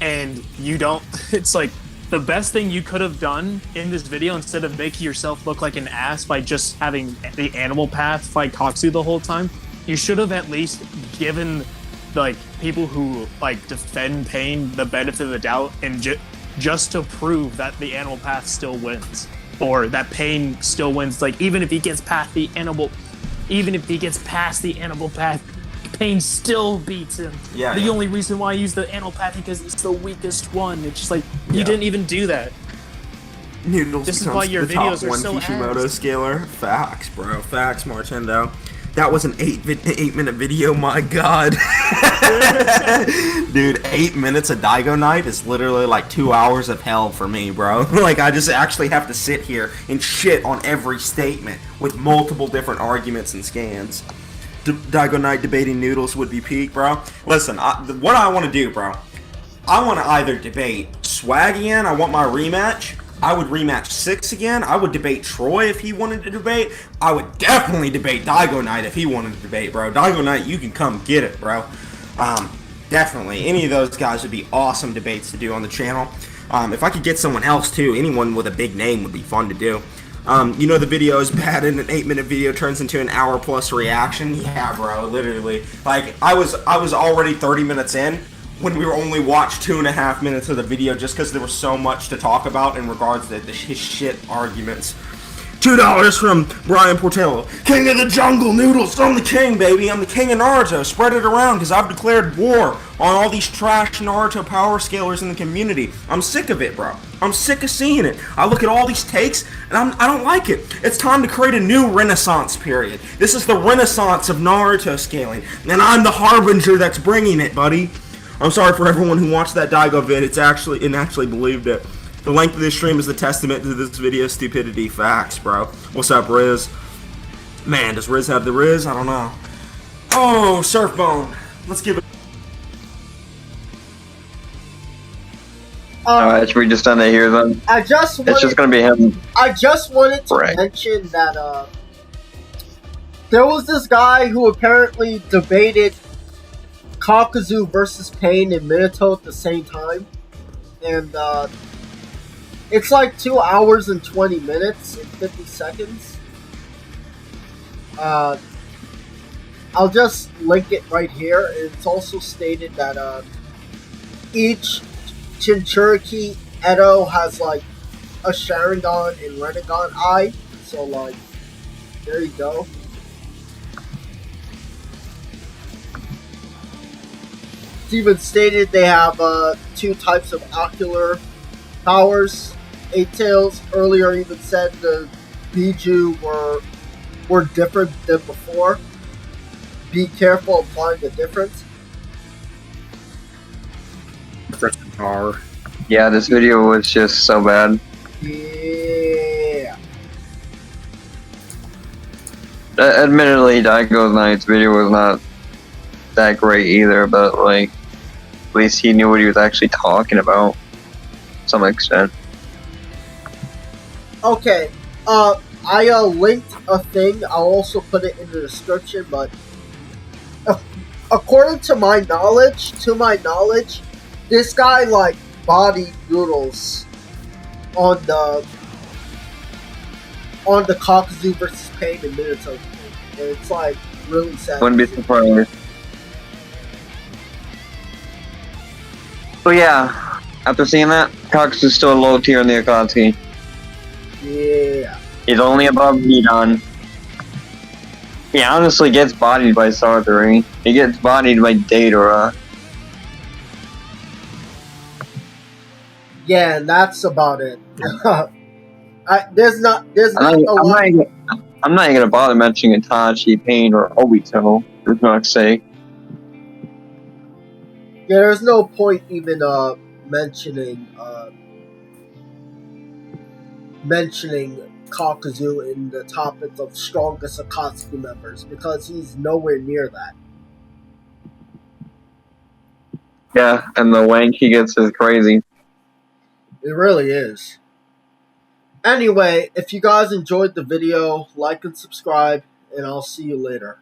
and you don't, it's like the best thing you could have done in this video instead of making yourself look like an ass by just having the animal path fight Kakuzu the whole time. You should have at least given like people who like defend Pain the benefit of the doubt and just to prove that the animal path still wins or that Pain still wins. Like even if he gets past the animal path, Pain still beats him. Yeah. The only reason why I use the animal path because it's the weakest one. It's just like you didn't even do that. Noodles This is becomes why your the top videos are one so Kishimoto ass. scaler. Facts, bro. Facts, Martendo. That was an 8-minute video, my god. Dude, 8 minutes of Dygoknight is literally like 2 hours of hell for me, bro. Like, I just actually have to sit here and shit on every statement with multiple different arguments and scans. Dygoknight debating Noodles would be peak, bro. Listen, what I want to do, bro, I want to either debate Swag again. I want my rematch. I would rematch 6 again. I would debate Troy if he wanted to debate. I would definitely debate Dygoknight if he wanted to debate, bro. Dygoknight, you can come get it, bro. Definitely. Any of those guys would be awesome debates to do on the channel. If I could get someone else, too, anyone with a big name would be fun to do. You know the video is bad and an 8-minute video turns into an hour-plus reaction? Yeah, bro, literally. Like, I was already 30 minutes in when we were only watched 2.5 minutes of the video just because there was so much to talk about in regards to his shit arguments. $2 from Brian Portello. King of the jungle, Noodles. I'm the king, baby. I'm the king of Naruto. Spread it around because I've declared war on all these trash Naruto power scalers in the community. I'm sick of it, bro. I'm sick of seeing it. I look at all these takes and I don't like it. It's time to create a new renaissance period. This is the renaissance of Naruto scaling, and I'm the harbinger that's bringing it, buddy. I'm sorry for everyone who watched that Daigo vid. It actually believed it. The length of this stream is the testament to this video's stupidity. Facts, bro. What's up, Riz? Man, does Riz have the Riz? I don't know. Oh, Surfbone. Let's give it. Alright, should we just end it here then? It's just gonna be him. I just wanted to mention that there was this guy who apparently debated Kakuzu versus Pain and Minato at the same time, and it's like 2 hours and 20 minutes and 50 seconds. I'll just link it right here. It's also stated that each Jinchuriki Edo has like a Sharingan and Renegon Eye. So like, there you go. It's even stated they have 2 types of ocular powers. 8 Tails earlier even said the Biju were different than before. Be careful applying the difference. Difference in power. Yeah, this video was just so bad. Yeah. Admittedly, Dygoknight's video was not that great either, but like, at least he knew what he was actually talking about to some extent. Okay, I linked a thing. I'll also put it in the description, but according to my knowledge, this guy like bodied Noodles on the Kakuzu versus Pain and Minato thing. And it's like really sad. Wouldn't be surprised. So yeah, after seeing that, Cox is still a low tier in the Akatsuki. Yeah. He's only above Nidon. He honestly gets bodied by Sartori. He gets bodied by Geburah. Yeah, and that's about it. There's not a lot. I'm not even gonna bother mentioning Itachi, Pain, or Obito, for fuck's sake. Yeah, there's no point even mentioning Kakuzu in the topic of strongest Akatsuki members because he's nowhere near that. Yeah, and the wank he gets is crazy. It really is. Anyway, if you guys enjoyed the video, like and subscribe, and I'll see you later.